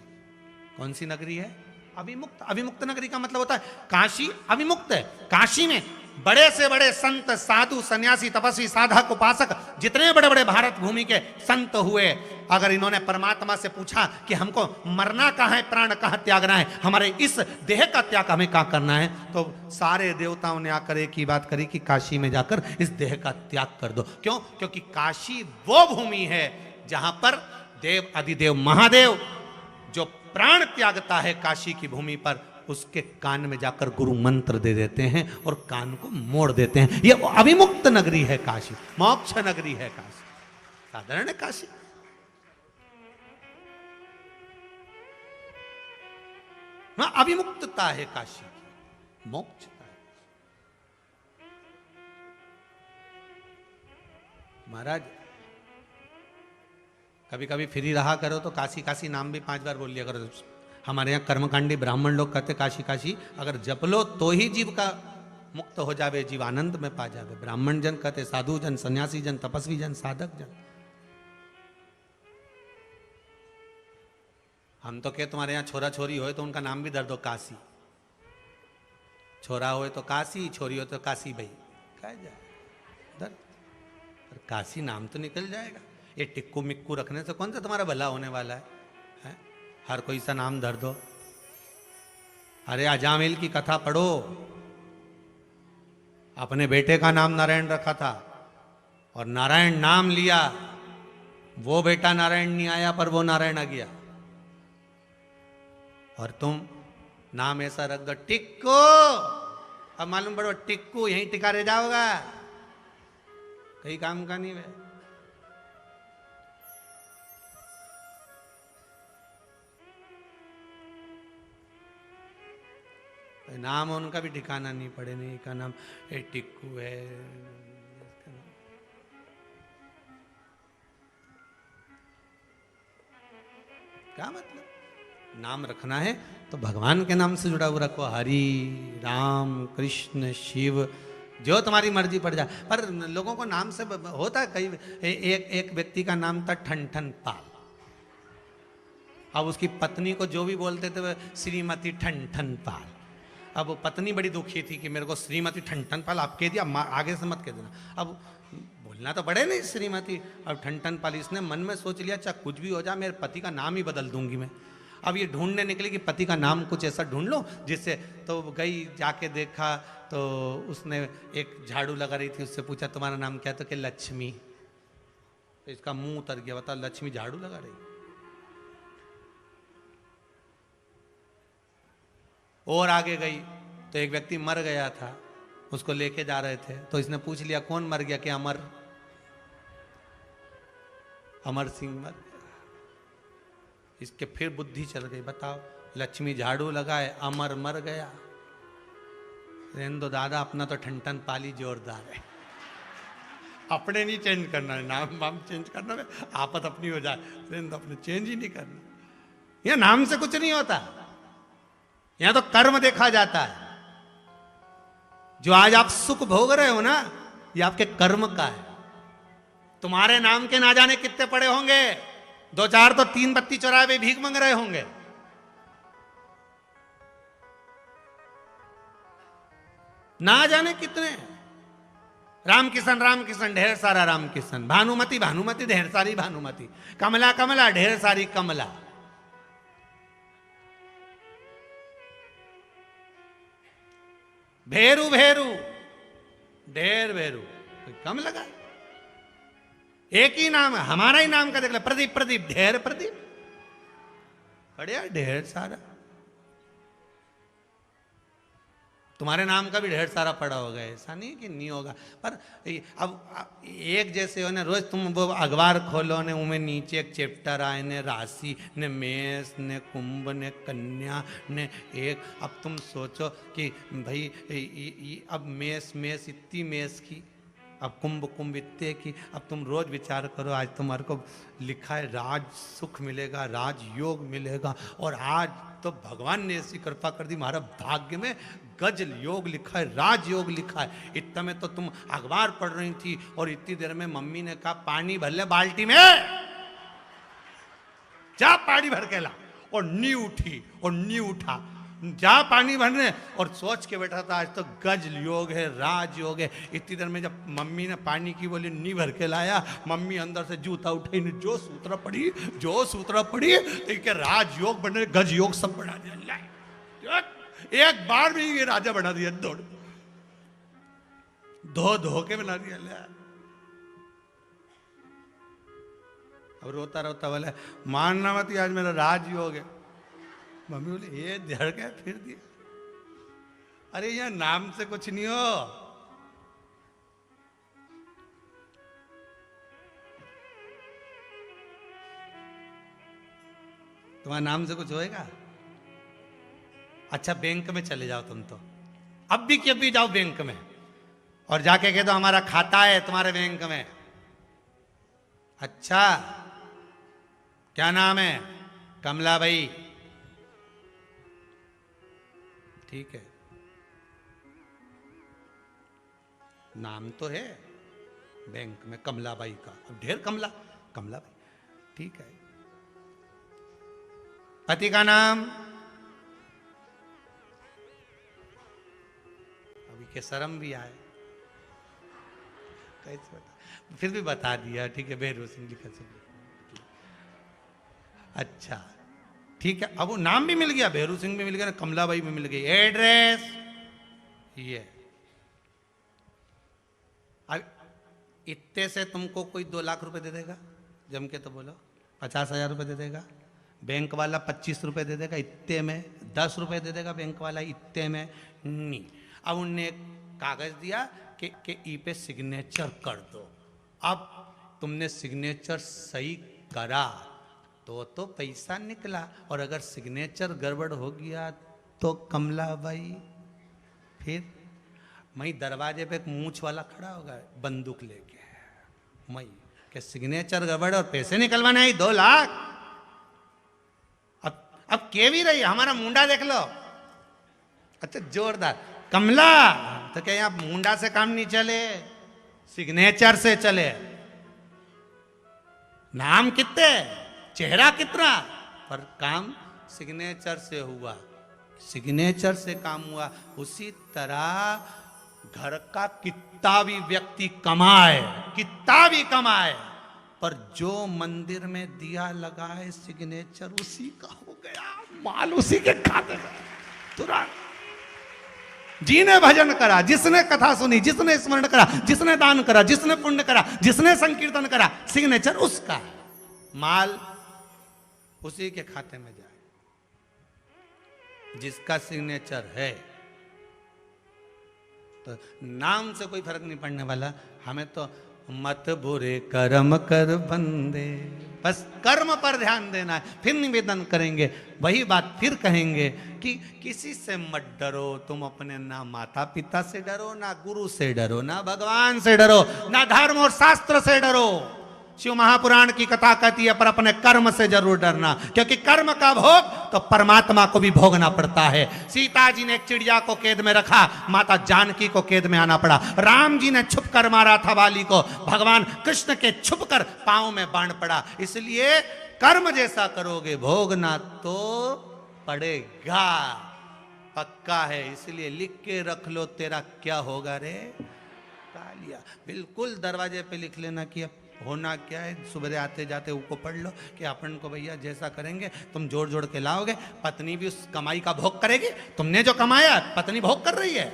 कौन सी नगरी है? अभिमुक्त। अभिमुक्त नगरी का मतलब होता है काशी अभिमुक्त है। काशी में बड़े से बड़े संत, साधु, सन्यासी, तपस्वी, साधक, उपासक, जितने बड़े बड़े भारत भूमि के संत हुए, अगर इन्होंने परमात्मा से पूछा कि हमको मरना कहाँ है, प्राण कहाँ त्यागना है, हमारे इस देह का त्याग हमें कहाँ करना है, तो सारे देवताओं ने आकर एक ही बात करी कि काशी में जाकर इस देह का त्याग कर दो। क्यों? क्योंकि काशी वो भूमि है जहां पर देव अधिदेव महादेव जो प्राण त्यागता है काशी की भूमि पर, उसके कान में जाकर गुरु मंत्र दे देते हैं और कान को मोड़ देते हैं। ये अभिमुक्त नगरी है काशी, मोक्ष नगरी है काशी, साधारण है काशी। वहां अभिमुक्तता है काशी की, मोक्षता है। महाराज कभी कभी फ्री रहा करो तो काशी काशी नाम भी 5 बार बोल लिया करो। हमारे यहाँ कर्मकांडी ब्राह्मण लोग कहते काशी काशी, अगर जप लो तो ही जीव का मुक्त हो जावे, जीव आनंद में पा जावे। ब्राह्मण जन कहते साधु जन, सन्यासी जन, तपस्वी जन, साधक जन। हम तो क्या, तुम्हारे यहाँ छोरा छोरी हो तो उनका नाम भी धर दो काशी। छोरा हो तो काशी, छोरी हो तो काशी भाई, कह जाए धर। पर काशी नाम तो निकल जाएगा। ये टिक्कू मिक्कू रखने से कौन सा तुम्हारा भला होने वाला है? हर कोई सा नाम धर दो। अरे अजामिल की कथा पढ़ो, अपने बेटे का नाम नारायण रखा था और नारायण नाम लिया, वो बेटा नारायण नहीं आया पर वो नारायण आ गया। और तुम नाम ऐसा रख दो टिक्कू, अब मालूम पड़ो टिक्कू यहीं टिका रह जाओगा, कहीं काम का नहीं है। नाम उनका भी ठिकाना नहीं पड़े, नहीं का नाम टिक्कू है। क्या मतलब? नाम रखना है तो भगवान के नाम से जुड़ा हुआ रखो, हरि राम कृष्ण शिव, जो तुम्हारी मर्जी पड़ जाए। पर लोगों को नाम से होता है कई, एक व्यक्ति का नाम था ठन ठन पाल। अब उसकी पत्नी को जो भी बोलते थे वह श्रीमती ठन ठन पाल। अब वो पत्नी बड़ी दुखी थी कि मेरे को श्रीमती ठन ठन पाल आप कह दिया, आगे से मत कह देना। अब बोलना तो पड़े नहीं श्रीमती। अब ठन ठन पाल, इसने मन में सोच लिया चाहे कुछ भी हो जाए मेरे पति का नाम ही बदल दूंगी मैं। अब ये ढूंढने निकली कि पति का नाम कुछ ऐसा ढूंढ लो जिससे, तो गई जाके देखा तो उसने एक झाड़ू लगा रही थी, उससे पूछा तुम्हारा नाम क्या? तो कि लक्ष्मी। तो इसका मुंह उतर गया, बता लक्ष्मी झाड़ू लगा रही। और आगे गई तो एक व्यक्ति मर गया था, उसको लेके जा रहे थे, तो इसने पूछ लिया कौन मर गया? कि अमर, अमर सिंह मर गया। इसके फिर बुद्धि चल गई, बताओ लक्ष्मी झाड़ू लगाए, अमर मर गया। रहने दो दादा, अपना तो ठन पाली जोरदार है, अपने नहीं चेंज करना है, नाम वाम चेंज करना है, आपत अपनी हो जाए। रहने दो, अपने चेंज ही नहीं करना। यह नाम से कुछ नहीं होता, यहां तो कर्म देखा जाता है। जो आज आप सुख भोग रहे हो ना, ये आपके कर्म का है। तुम्हारे नाम के ना जाने कितने पड़े होंगे, 2-4 तो 3 बत्ती चौराहे पे भीख मांग रहे होंगे। ना जाने कितने। राम किशन ढेर सारा राम किशन, भानुमति भानुमति ढेर सारी भानुमति, कमला कमला ढेर सारी कमला। भेरू भेरू ढेर भेरू, कोई कम लगा? एक ही नाम है, हमारा ही नाम का देख ले, प्रदीप प्रदीप ढेर प्रदीप, बढ़िया ढेर सारा। तुम्हारे नाम का भी ढेर सारा पड़ा होगा, ऐसा नहीं कि नहीं होगा। पर अब एक जैसे हो ना, रोज तुम वो अखबार खोलो ने, उनमें नीचे एक चैप्टर आए ने राशि ने मेष ने कुंभ ने कन्या ने एक। अब तुम सोचो कि भाई अब मेष इतनी मेष की, अब कुंभ कुंभ इतने की। अब तुम रोज विचार करो, आज तुम्हारे को लिखा है राज सुख मिलेगा, राज योग मिलेगा, और आज तो भगवान ने ऐसी कृपा कर दी, हमारा भाग्य में गज योग लिखा है, राज योग लिखा है। इतना में तो तुम अखबार पढ़ रही थी और इतनी देर में मम्मी ने कहा पानी भर ले बाल्टी में, जा पानी भर के ला। और नी उठी और नी उठा, जा पानी भरने, और सोच के बैठा था आज तो गज योग है, राज योग है। इतनी देर में जब मम्मी ने पानी की बोली नी भर के लाया, मम्मी अंदर से जूता उठाई ने जो सूत्र पड़ी तो क्या राज योग बने, गज योग सब बना दिया। एक बार में ये राजा बना दिया, दौड़ धो के बना दिया। अब रोता रोता बोले मानना मत, आज मेरा राज योग है। मम्मी बोले ये धड़ के फिर दिया। अरे यह नाम से कुछ नहीं हो, तुम्हारे नाम से कुछ होएगा? अच्छा बैंक में चले जाओ तुम तो, अब भी कि अब भी जाओ बैंक में और जाके कह दो हमारा खाता है तुम्हारे बैंक में। अच्छा क्या नाम है? कमलाबाई। ठीक है, नाम तो है बैंक में कमलाबाई का, अब ढेर कमलाबाई। ठीक है, पति का नाम? अभी के शर्म भी आए, कैसे बता, फिर भी बता दिया। ठीक है, बेहरू सिंह लिखा सब। अच्छा ठीक है, अब वो नाम भी मिल गया, बेहरू सिंह भी मिल गया, कमलाबाई भी मिल गई। एड्रेस ये। अब इतने से तुमको कोई 2 लाख रुपए दे देगा? जम के तो बोलो। 50,000 रुपए दे देगा? बैंक वाला 25 रुपए दे देगा इतने में? 10 रुपए दे देगा बैंक वाला इतने में? नहीं। अब उनने एक कागज दिया कि ई पे सिग्नेचर कर दो। अब तुमने सिग्नेचर सही करा तो पैसा निकला, और अगर सिग्नेचर गड़बड़ हो गया तो कमलाबाई फिर मई दरवाजे पे एक मूछ वाला खड़ा होगा बंदूक लेके, मई के सिग्नेचर गड़बड़ और पैसे निकलवाने आई 2 लाख। अब के भी रही, हमारा मुंडा देख लो। अच्छा जोरदार, कमला तो क्या यहाँ मुंडा से काम नहीं चले, सिग्नेचर से चले। नाम कितने, चेहरा कितना, पर काम सिग्नेचर से हुआ, सिग्नेचर से काम हुआ। उसी तरह घर का कितना भी व्यक्ति कमाए, कितना भी कमाए, पर जो मंदिर में दिया लगाए सिग्नेचर उसी का हो गया, माल उसी के खाते में तुरंत। जिसने भजन करा, जिसने कथा सुनी, जिसने स्मरण करा, जिसने दान करा, जिसने पुण्य करा, जिसने संकीर्तन करा, सिग्नेचर उसका, माल उसी के खाते में जाए। जिसका सिग्नेचर है तो नाम से कोई फर्क नहीं पड़ने वाला। हमें तो मत बुरे कर्म कर बंदे, बस कर्म पर ध्यान देना है। फिर निवेदन करेंगे, वही बात फिर कहेंगे कि किसी से मत डरो। तुम अपने ना माता पिता से डरो, ना गुरु से डरो, ना भगवान से डरो, ना धर्म और शास्त्र से डरो। शिव महापुराण की कथा कहती है पर अपने कर्म से जरूर डरना, क्योंकि कर्म का भोग तो परमात्मा को भी भोगना पड़ता है। सीता जी ने एक चिड़िया को कैद में रखा, माता जानकी को कैद में आना पड़ा। राम जी ने छुप कर मारा था बाली को, भगवान कृष्ण के छुप कर पांव में बाण पड़ा। इसलिए कर्म जैसा करोगे भोगना तो पड़ेगा, पक्का है। इसलिए लिख के रख लो, तेरा क्या होगा रे कालिया। बिल्कुल दरवाजे पे लिख लेना कि होना क्या है। सुबह आते जाते उसको पढ़ लो कि अपन को भैया जैसा करेंगे तुम जोड़ जोड़ के लाओगे, पत्नी भी उस कमाई का भोग करेगी। तुमने जो कमाया पत्नी भोग कर रही है,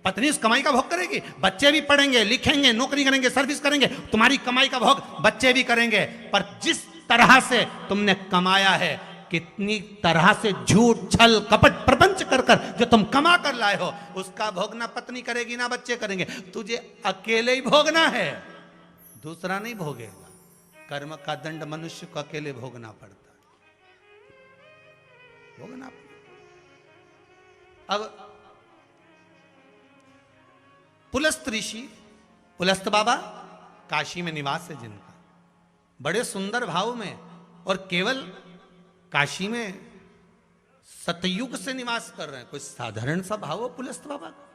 पत्नी उस कमाई का भोग करेगी। बच्चे भी पढ़ेंगे, लिखेंगे, नौकरी करेंगे, सर्विस करेंगे, तुम्हारी कमाई का भोग बच्चे भी करेंगे। पर जिस तरह से तुमने कमाया है, कितनी तरह से झूठ छल कपट प्रपंच कर कर जो तुम कमा कर लाए हो, उसका भोग ना पत्नी करेगी ना बच्चे करेंगे, तुझे अकेले ही भोगना है, दूसरा नहीं भोगेगा। कर्म का दंड मनुष्य को अकेले भोगना पड़ता है, भोगना पड़ता। अब पुलस्त ऋषि, पुलस्त बाबा काशी में निवास है जिनका, बड़े सुंदर भाव में, और केवल काशी में सतयुग से निवास कर रहे हैं। कोई साधारण सा भाव हो पुलस्त बाबा का।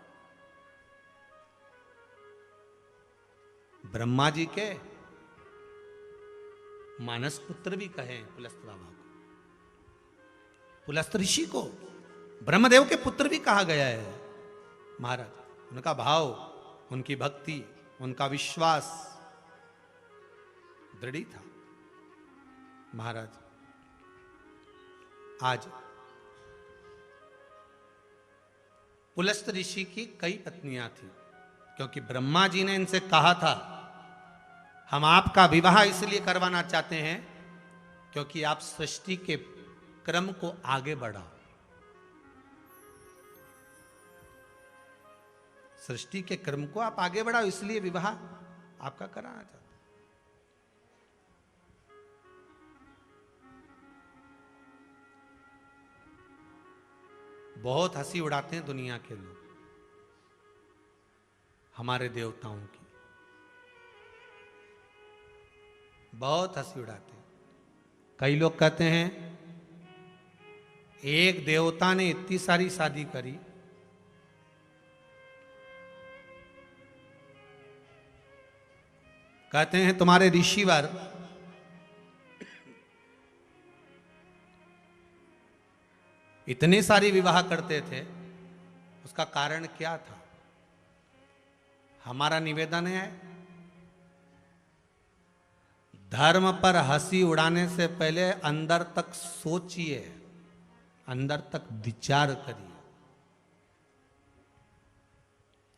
ब्रह्मा जी के मानस पुत्र भी कहे पुलस्त बाबा को, पुलस्त ऋषि को ब्रह्मदेव के पुत्र भी कहा गया है। महाराज उनका भाव, उनकी भक्ति, उनका विश्वास दृढ़ था। महाराज आज पुलस्त ऋषि की कई पत्नियां थी, क्योंकि ब्रह्मा जी ने इनसे कहा था हम आपका विवाह इसलिए करवाना चाहते हैं क्योंकि आप सृष्टि के क्रम को आगे बढ़ाओ, सृष्टि के क्रम को आप आगे बढ़ाओ, इसलिए विवाह आपका कराना चाहते हैं। बहुत हंसी उड़ाते हैं दुनिया के लोग हमारे देवताओं की, बहुत हंसी उड़ाते हैं। कई लोग कहते हैं एक देवता ने इतनी सारी शादी करी, कहते हैं तुम्हारे ऋषिवर इतने सारे विवाह करते थे, उसका कारण क्या था? हमारा निवेदन है, धर्म पर हंसी उड़ाने से पहले अंदर तक सोचिए, अंदर तक विचार करिए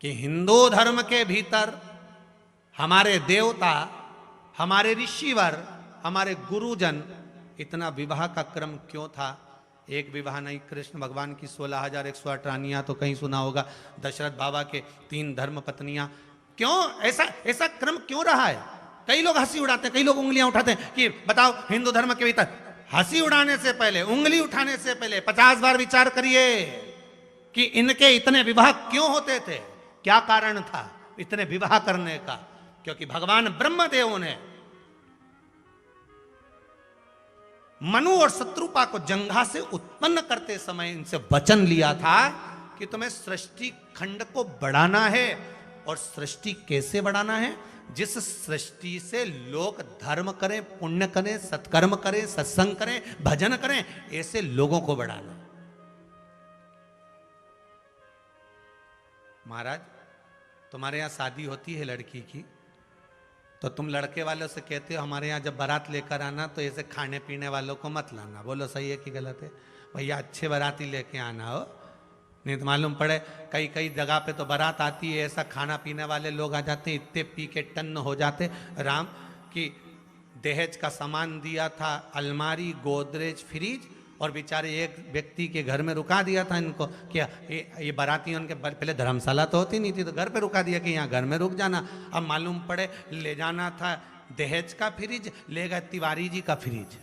कि हिंदू धर्म के भीतर हमारे देवता, हमारे ऋषिवर, हमारे गुरुजन इतना विवाह का क्रम क्यों था? एक विवाह नहीं, कृष्ण भगवान की 16,108 रानियां तो कहीं सुना होगा, दशरथ बाबा के 3 धर्म पत्नियां, क्यों ऐसा क्रम क्यों रहा है? कई लोग हंसी उड़ाते हैं, कई लोग उंगलियां उठाते हैं कि बताओ हिंदू धर्म के भीतर हंसी उड़ाने से पहले, उंगली उठाने से पहले 50 बार विचार करिए कि इनके इतने विवाह क्यों होते थे, क्या कारण था इतने विवाह करने का? क्योंकि भगवान ब्रह्मदेव ने मनु और शत्रुपा को जंघा से उत्पन्न करते समय इनसे वचन लिया था कि तुम्हें सृष्टि खंड को बढ़ाना है। और सृष्टि कैसे बढ़ाना है? जिस सृष्टि से लोग धर्म करें, पुण्य करें, सत्कर्म करें, सत्संग करें, भजन करें, ऐसे लोगों को बढ़ाना। महाराज, तुम्हारे यहां शादी होती है लड़की की, तो तुम लड़के वालों से कहते हो हमारे यहाँ जब बारात लेकर आना तो ऐसे खाने पीने वालों को मत लाना। बोलो सही है कि गलत है? भैया अच्छे बाराती लेके आना हो, नहीं तो मालूम पड़े कई कई जगह पे तो बारात आती है, ऐसा खाना पीने वाले लोग आ जाते हैं, इतने पी के टन्न हो जाते राम कि दहेज का सामान दिया था, अलमारी, गोदरेज, फ्रिज, और बेचारे एक व्यक्ति के घर में रुका दिया था इनको कि ये बारातियों के पहले धर्मशाला तो होती नहीं थी, तो घर पे रुका दिया कि यहाँ घर में रुक जाना। अब मालूम पड़े ले जाना था दहेज का फ्रिज, ले गए तिवारी जी का फ्रिज।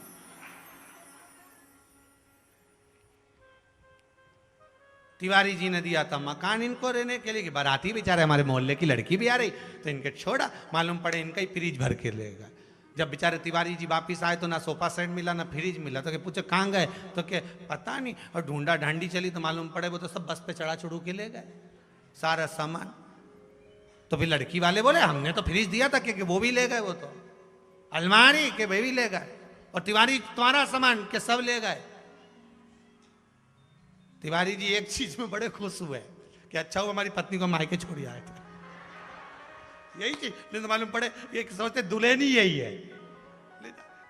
तिवारी जी ने दिया था मकान इनको रहने के लिए कि बाराती बेचारे हमारे मोहल्ले की लड़की भी आ रही, तो इनके छोड़ा, मालूम पड़े इनका ही फ्रिज भर के ले गए। जब बेचारे तिवारी जी वापिस आए तो ना सोफा सेट मिला ना फ्रिज मिला, तो पूछे कहाँ गए, तो क्या पता नहीं, और ढूंढा ढांडी चली तो मालूम पड़े वो तो सब बस पे चढ़ा चढ़ू के ले गए सारा सामान। तो फिर लड़की वाले बोले हमने तो फ्रिज दिया था क्योंकि वो भी ले गए, वो तो अलमारी के वे भी ले गए, और तिवारी तुम्हारा सामान के सब ले गए। तिवारी जी एक चीज में बड़े खुश हुए कि अच्छा वो हमारी पत्नी को मायके छोड़ी आए थे, यही चीज। नहीं तो मालूम पड़े ये सोचते दुल्हन ही यही है,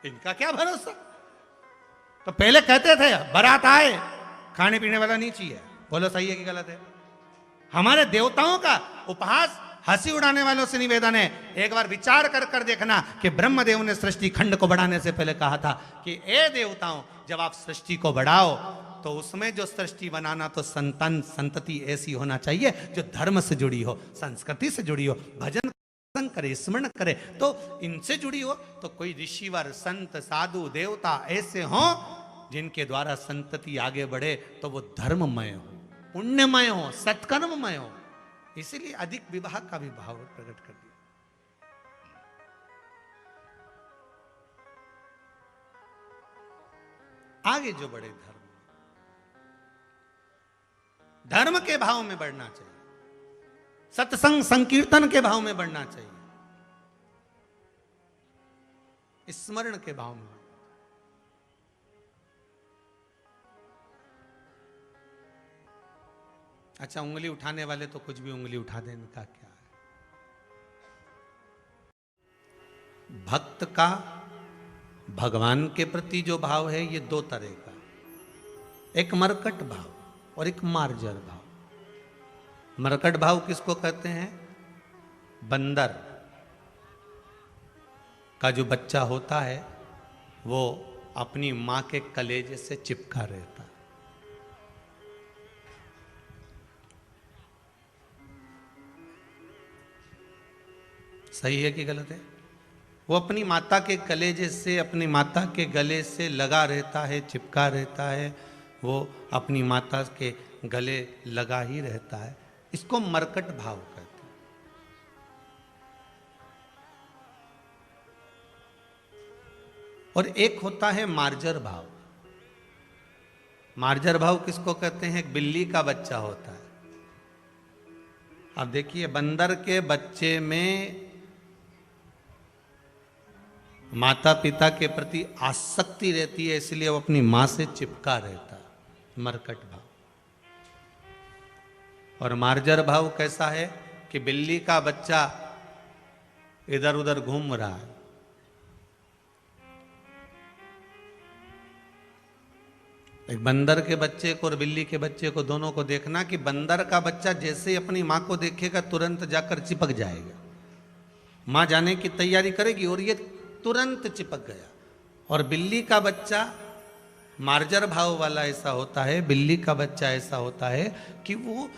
इनका क्या भरोसा। तो पहले कहते थे बारात आए खाने पीने वाला नहीं चाहिए। बोलो सही है कि गलत है? हमारे देवताओं का उपहास हंसी उड़ाने वालों से निवेदन है, एक बार विचार कर कर देखना कि ब्रह्मदेव ने सृष्टि खंड को बढ़ाने से पहले कहा था कि ए देवताओं, जब आप सृष्टि को बढ़ाओ तो उसमें जो सृष्टि बनाना तो संतान संतति ऐसी होना चाहिए जो धर्म से जुड़ी हो, संस्कृति से जुड़ी हो, भजन करे, स्मरण करे, तो इनसे जुड़ी हो। तो कोई ऋषिवर, संत, साधु, देवता ऐसे हों जिनके द्वारा संतति आगे बढ़े, तो वो धर्ममय हो, पुण्यमय हो, सत्कर्ममय हो। इसीलिए अधिक विवाह का भी भाव प्रकट कर दिया। आगे जो बड़े धर्म के भाव में बढ़ना चाहिए, सत्संग संकीर्तन के भाव में बढ़ना चाहिए, स्मरण के भाव में। अच्छा, उंगली उठाने वाले तो कुछ भी उंगली उठा दें, इनका क्या है? भक्त का भगवान के प्रति जो भाव है ये दो तरह का, एक मरकट भाव और एक मार्जर भाव। मरकट भाव किसको कहते हैं? बंदर का जो बच्चा होता है वो अपनी मां के कलेजे से चिपका रहता है। सही है कि गलत है? वो अपनी माता के कलेजे से, अपनी माता के गले से लगा रहता है, चिपका रहता है। वो अपनी माता के गले लगा ही रहता है। इसको मरकट भाव कहते हैं। और एक होता है मार्जर भाव। मार्जर भाव किसको कहते हैं? एक बिल्ली का बच्चा होता है। अब देखिए, बंदर के बच्चे में माता पिता के प्रति आसक्ति रहती है, इसलिए वो अपनी मां से चिपका रहता है, मरकट भाव। और मार्जर भाव कैसा है कि बिल्ली का बच्चा इधर उधर घूम रहा है, एक बंदर के बच्चे को और बिल्ली के बच्चे को, दोनों को देखना कि बंदर का बच्चा जैसे ही अपनी मां को देखेगा तुरंत जाकर चिपक जाएगा, मां जाने की तैयारी करेगी और ये तुरंत चिपक गया। और बिल्ली का बच्चा मार्जर भाव वाला ऐसा होता है, बिल्ली का बच्चा ऐसा होता है कि वो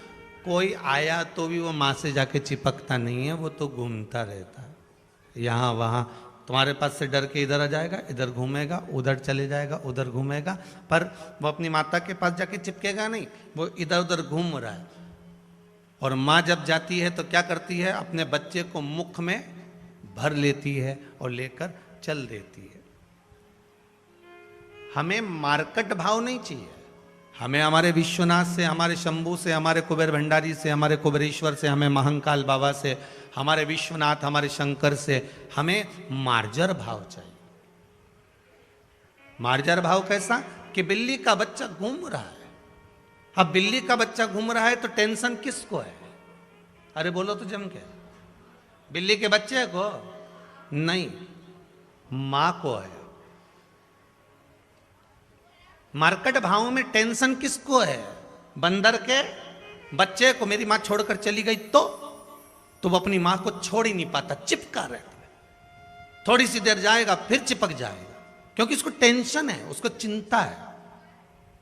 कोई आया तो भी वो मां से जाके चिपकता नहीं है, वो तो घूमता रहता है यहाँ वहाँ। तुम्हारे पास से डर के इधर आ जाएगा, इधर घूमेगा, उधर चले जाएगा, उधर घूमेगा, पर वो अपनी माता के पास जाके चिपकेगा नहीं, वो इधर उधर घूम रहा है। और माँ जब जाती है तो क्या करती है? अपने बच्चे को मुख में भर लेती है और लेकर चल देती है। हमें मार्कट भाव नहीं चाहिए, हमें हमारे विश्वनाथ से, हमारे शंभू से, हमारे कुबेर भंडारी से, हमारे कुबेरेश्वर से, हमें महंकाल बाबा से, हमारे विश्वनाथ, हमारे शंकर से हमें मार्जर भाव चाहिए। मार्जर भाव कैसा? कि बिल्ली का बच्चा घूम रहा है। अब बिल्ली का बच्चा घूम रहा है तो टेंशन किसको है? अरे बोलो तो जम के। बिल्ली के बच्चे को नहीं, मां को है। मार्कट भाव में टेंशन किसको है? बंदर के बच्चे को। मेरी मां छोड़कर चली गई तो वो अपनी मां को छोड़ ही नहीं पाता, चिपका रहता है। थोड़ी सी देर जाएगा फिर चिपक जाएगा, क्योंकि उसको टेंशन है, उसको चिंता है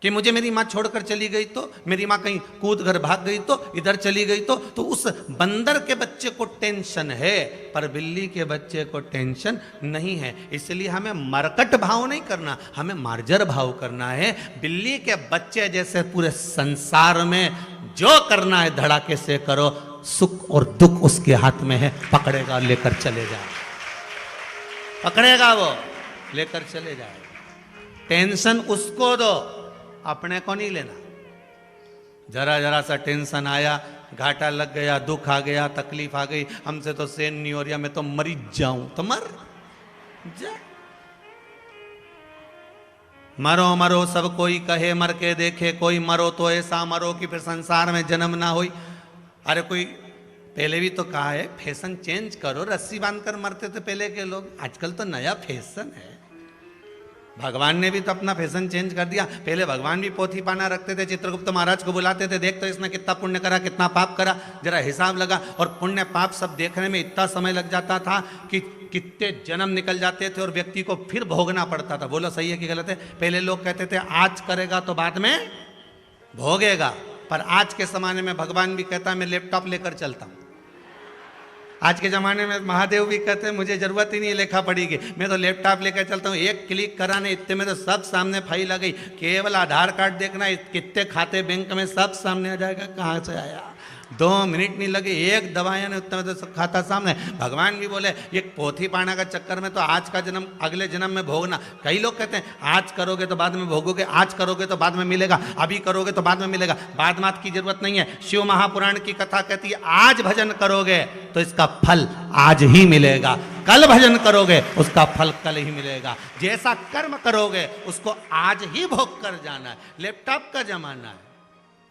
कि मुझे मेरी मां छोड़कर चली गई तो, मेरी मां कहीं कूद घर भाग गई तो, इधर चली गई तो उस बंदर के बच्चे को टेंशन है, पर बिल्ली के बच्चे को टेंशन नहीं है। इसलिए हमें मरकट भाव नहीं करना, हमें मार्जर भाव करना है। बिल्ली के बच्चे जैसे पूरे संसार में जो करना है धड़ाके से करो, सुख और दुख उसके हाथ में है, पकड़ेगा लेकर चले जाए, पकड़ेगा वो लेकर चले जाएगा। टेंशन उसको दो, अपने को नहीं लेना। जरा जरा सा टेंशन आया, घाटा लग गया, दुख आ गया, तकलीफ आ गई, हमसे तो सहन नहीं हो रहा, मैं तो मरी जाऊं, तो मर जा। मरो मरो सब कोई कहे, मर के देखे कोई, मरो तो ऐसा मरो कि फिर संसार में जन्म ना होई। अरे कोई पहले भी तो कहा है, फैशन चेंज करो। रस्सी बांधकर मरते थे पहले के लोग, आजकल तो नया फैशन है। भगवान ने भी तो अपना फैशन चेंज कर दिया। पहले भगवान भी पोथी पाना रखते थे, चित्रगुप्त महाराज को बुलाते थे, देख तो इसने कितना पुण्य करा, कितना पाप करा, जरा हिसाब लगा। और पुण्य पाप सब देखने में इतना समय लग जाता था कि कितने जन्म निकल जाते थे और व्यक्ति को फिर भोगना पड़ता था। बोलो सही है कि गलत है? पहले लोग कहते थे आज करेगा तो बाद में भोगेगा, पर आज के जमाने में भगवान भी कहता है मैं लैपटॉप लेकर चलता हूं। आज के ज़माने में महादेव भी कहते हैं मुझे ज़रूरत ही नहीं लेखा पड़ी की, मैं तो लैपटॉप लेकर चलता हूँ, एक क्लिक कराने इतने में तो सब सामने फाइल आ गई, केवल आधार कार्ड देखना, कितने खाते बैंक में सब सामने आ जाएगा, कहाँ से आया, 2 मिनट नहीं लगे, एक दबाया ने उतने में तो सब खाता सामने। भगवान भी बोले ये पोथी पाना का चक्कर में तो आज का जन्म अगले जन्म में भोगना। कई लोग कहते हैं आज करोगे तो बाद में भोगोगे, आज करोगे तो बाद में मिलेगा, अभी करोगे तो बाद में मिलेगा। बाद मात की जरूरत नहीं है। शिव महापुराण की कथा कहती है आज भजन करोगे तो इसका फल आज ही मिलेगा, कल भजन करोगे उसका फल कल ही मिलेगा। जैसा कर्म करोगे उसको आज ही भोग कर जाना है। लैपटॉप का जमाना है,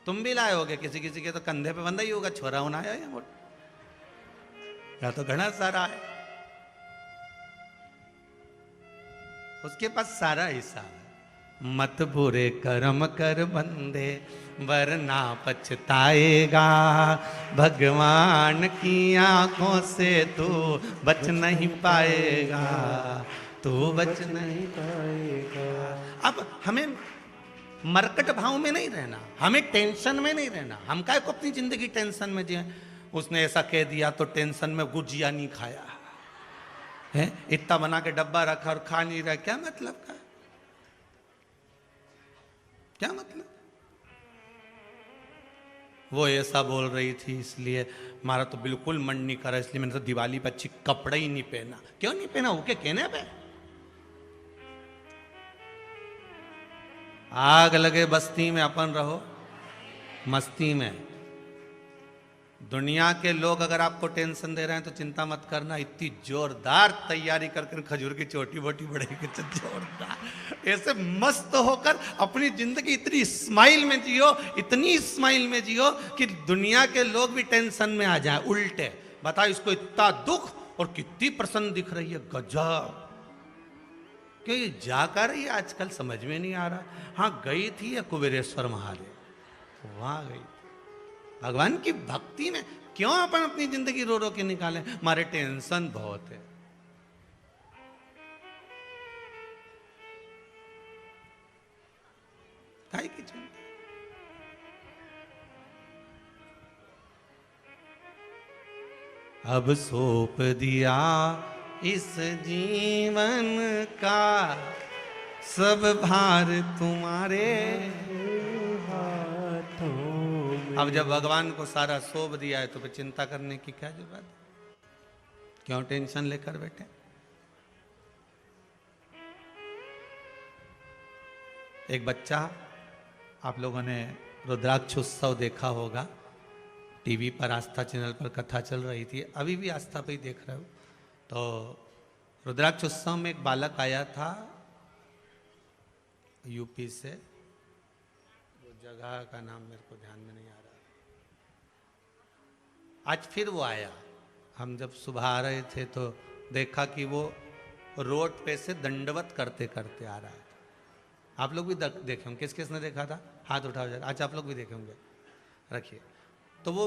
तुम भी लाए होगे, किसी किसी के तो कंधे पे बंधा ही होगा, छोरा होना आया या तो घना सारा है, उसके पास सारा हिसाब है। मत बुरे कर्म कर बंदे वरना पछताएगा, भगवान की आंखों से तू बच नहीं पाएगा, तू बच नहीं पाएगा। अब हमें मरकट भाव में नहीं रहना, हमें टेंशन में नहीं रहना। हम काय को अपनी जिंदगी टेंशन में जिए। उसने ऐसा कह दिया तो टेंशन में गुजिया नहीं खाया है, इतना बना के डब्बा रखा और खा नहीं रहा, क्या मतलब का, क्या मतलब? वो ऐसा बोल रही थी इसलिए हमारा तो बिल्कुल मन नहीं करा, इसलिए मैंने तो दिवाली पर अच्छी कपड़ा ही नहीं पहना। क्यों नहीं पहना? वो क्या कहने पे आग लगे बस्ती में अपन रहो मस्ती में। दुनिया के लोग अगर आपको टेंशन दे रहे हैं तो चिंता मत करना, इतनी जोरदार तैयारी करके खजूर की चोटी वोटी बढ़ेगी तो जोरदार ऐसे मस्त होकर अपनी जिंदगी इतनी स्माइल में जियो, इतनी स्माइल में जियो कि दुनिया के लोग भी टेंशन में आ जाए। उल्टे बताओ, इसको इतना दुख और कितनी प्रसन्न दिख रही है, गजब। क्यों ये जा कर रही है आजकल समझ में नहीं आ रहा। हाँ गई थी या कुबेरेश्वर महादेव, वहां गई। भगवान की भक्ति में क्यों अपन अपनी जिंदगी रो रो के निकालें? हमारे टेंशन बहुत है। काहे की चिंता? अब सौंप दिया इस जीवन का सब भार तुम्हारे हाथों में। अब जब भगवान को सारा सौंप दिया है तो फिर चिंता करने की क्या जरूरत है? क्यों टेंशन लेकर बैठे? एक बच्चा, आप लोगों ने रुद्राक्ष उत्सव देखा होगा, टीवी पर आस्था चैनल पर कथा चल रही थी, अभी भी आस्था पे ही देख रहे हो। तो रुद्राक्ष उत्सव में एक बालक आया था यूपी से, वो जगह का नाम मेरे को ध्यान में नहीं आ रहा। आज फिर वो आया। हम जब सुबह आ रहे थे तो देखा कि वो रोड पे से दंडवत करते करते आ रहा है। आप लोग भी देखे होंगे, किस किसने देखा था? हाथ उठाओ जरा। आज आप लोग भी देखे होंगे, रखिए। तो वो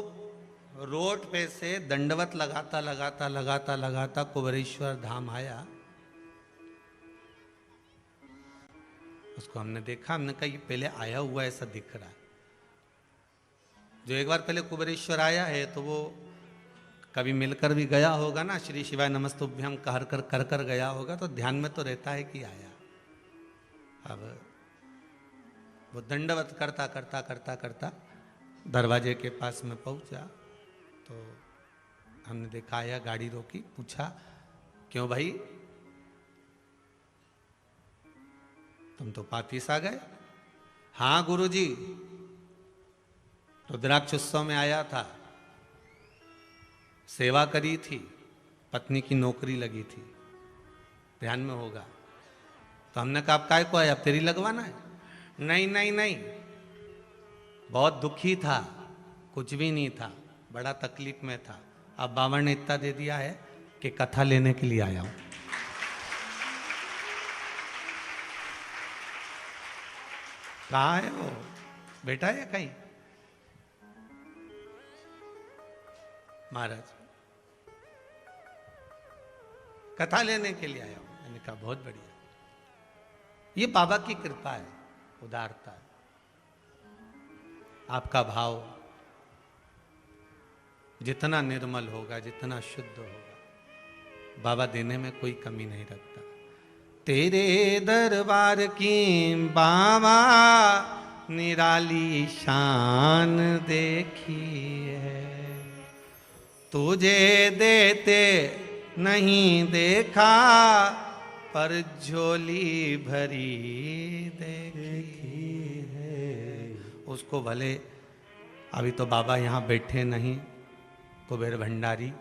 रोड पे से दंडवत लगाता लगाता लगाता लगाता कुबेरेश्वर धाम आया। उसको हमने देखा, हमने कहा ये पहले आया हुआ ऐसा दिख रहा है। जो एक बार पहले कुबेरेश्वर आया है तो वो कभी मिलकर भी गया होगा ना, श्री शिवाय नमस्तुभ्यम कर कर गया होगा, तो ध्यान में तो रहता है कि आया। अब वो दंडवत करता करता करता करता दरवाजे के पास में पहुंचा तो हमने देखा, आया, गाड़ी रोकी, पूछा क्यों भाई तुम तो पापीस आ गए? हाँ गुरुजी, रुद्राक्ष उत्सव में आया था, सेवा करी थी, पत्नी की नौकरी लगी थी, ध्यान में होगा। तो हमने कहा आप काय को आए, अब तेरी लगवाना है? नहीं नहीं नहीं, बहुत दुखी था, कुछ भी नहीं था, बड़ा तकलीफ में था। अब बाबा ने इतना दे दिया है कि कथा लेने के लिए आया हूं। कहाँ है वो? बेटा है कहीं? महाराज कथा लेने के लिए आया हूं। मैंने कहा बहुत बढ़िया, ये बाबा की कृपा है, उदारता है। आपका भाव जितना निर्मल होगा, जितना शुद्ध होगा, बाबा देने में कोई कमी नहीं रखता। तेरे दरबार की बाबा निराली शान देखी है, तुझे देते नहीं देखा पर झोली भरी देखी है। उसको भले अभी तो बाबा यहाँ बैठे नहीं, कुबेर भंडारी,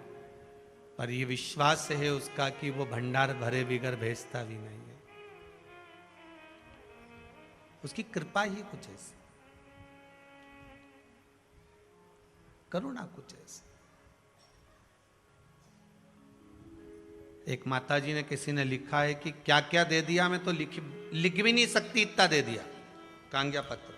पर ये विश्वास है उसका कि वो भंडार भरे बिगर भेजता भी नहीं है। उसकी कृपा ही कुछ ऐसी, करुणा कुछ ऐसी। एक माता जी ने, किसी ने लिखा है कि क्या क्या दे दिया, मैं तो लिख भी नहीं सकती, इतना दे दिया। कांग्या पत्र।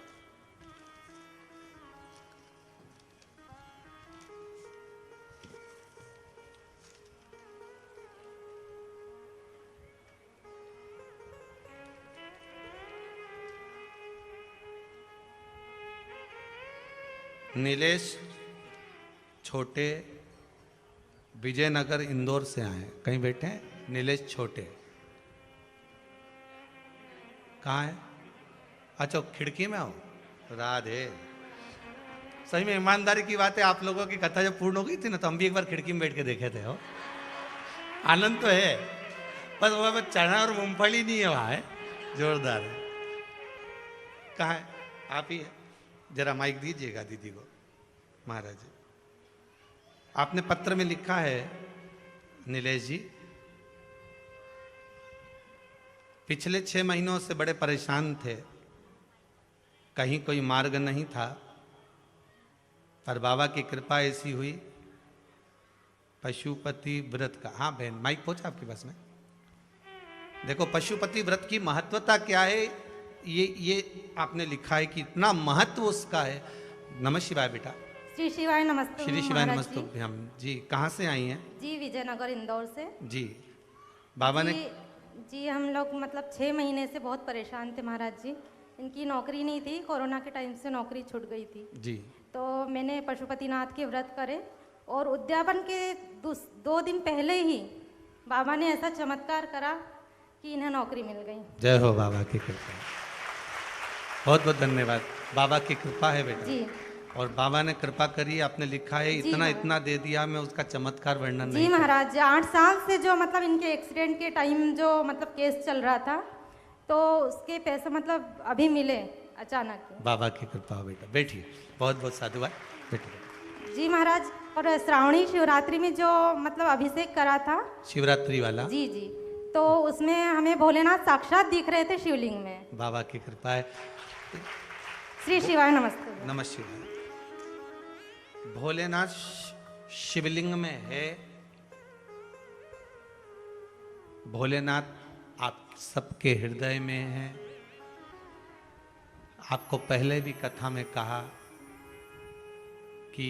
नीलेश छोटे विजयनगर इंदौर से आए, कहीं बैठे हैं? नीलेश छोटे कहाँ है? अच्छा खिड़की में हो? राधे। सही में ईमानदारी की बात है, आप लोगों की कथा जब पूर्ण हो गई थी ना तो हम भी एक बार खिड़की में बैठ के देखे थे। हो आनंद तो है, बस वो चना और मूंगफली नहीं है वहाँ है, जोरदार है। कहाँ है? आप ही है, जरा माइक दीजिएगा दीदी को। महाराज जी, आपने पत्र में लिखा है नीलेश जी, पिछले 6 महीनों से बड़े परेशान थे, कहीं कोई मार्ग नहीं था, पर बाबा की कृपा ऐसी हुई, पशुपति व्रत का। हाँ बहन, माइक पहुंचा आपके पास में। देखो पशुपति व्रत की महत्वता क्या है, ये आपने लिखा है कि इतना महत्व उसका है। नमः शिवाय बेटा। श्री शिवाय नमस्ते। श्री शिवाय नमस्तुभ्यम जी। कहाँ से आई हैं? जी विजयनगर इंदौर से। जी बाबा ने जी हम लोग मतलब 6 महीने से बहुत परेशान थे महाराज जी। इनकी नौकरी नहीं थी, कोरोना के टाइम से नौकरी छूट गई थी जी। तो मैंने पशुपतिनाथ के व्रत करे और उद्यापन के 2 दिन पहले ही बाबा ने ऐसा चमत्कार करा कि इन्हें नौकरी मिल गई। जय हो बाबा की कृपा। बहुत बहुत धन्यवाद, बाबा की कृपा है बेटा जी। और बाबा ने कृपा करी, आपने लिखा है इतना इतना दे दिया, मैं उसका चमत्कार वर्णन नहीं। जी महाराज, 8 साल से जो मतलब इनके एक्सीडेंट के टाइम जो मतलब केस चल रहा था तो उसके पैसे मतलब अभी मिले अचानक। बाबा की कृपा बेटा। बैठिए, बहुत बहुत साधुवाद, बैठिए। जी महाराज, और श्रावणी शिवरात्रि में जो मतलब अभिषेक करा था शिवरात्रि वाला, जी जी, तो उसमें हमें भोलेनाथ साक्षात दिख रहे थे शिवलिंग में। बाबा की कृपा है। श्री शिवाय नमस्ते। नमः शिवाय। भोलेनाथ शिवलिंग में है। भोलेनाथ आप सबके हृदय में है। आपको पहले भी कथा में कहा कि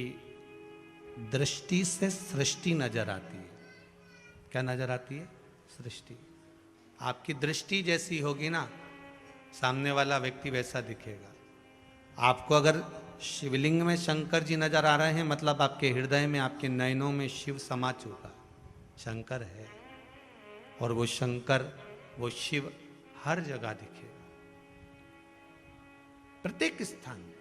दृष्टि से सृष्टि नजर आती है। क्या नजर आती है? सृष्टि। आपकी दृष्टि जैसी होगी ना, सामने वाला व्यक्ति वैसा दिखेगा। आपको अगर शिवलिंग में शंकर जी नजर आ रहे हैं, मतलब आपके हृदय में, आपके नयनों में शिव समा चुका, शंकर है। और वो शंकर, वो शिव हर जगह दिखेगा, प्रत्येक स्थान पर।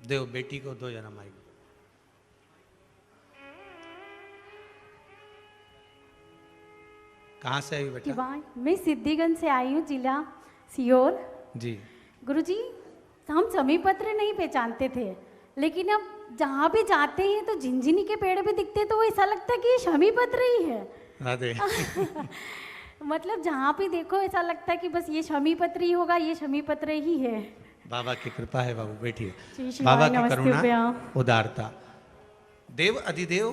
देव बेटी को दो जरा माइक। कहाँ से आई बेटा? मैं सिद्धिगंज से आई हूँ, जिला सीहोर। जी गुरुजी, हम शमी पत्र नहीं पहचानते थे, लेकिन अब जहाँ भी जाते हैं तो झिंझिनी के पेड़ पे दिखते तो ऐसा लगता है कि ये शमी पत्र ही है। मतलब जहाँ भी देखो ऐसा लगता है कि बस ये शमी पत्र ही होगा, ये शमी पत्र ही है। बाबा की कृपा है बाबू, बैठिए। बाबा की करुणा, उदारता, देव अधिदेव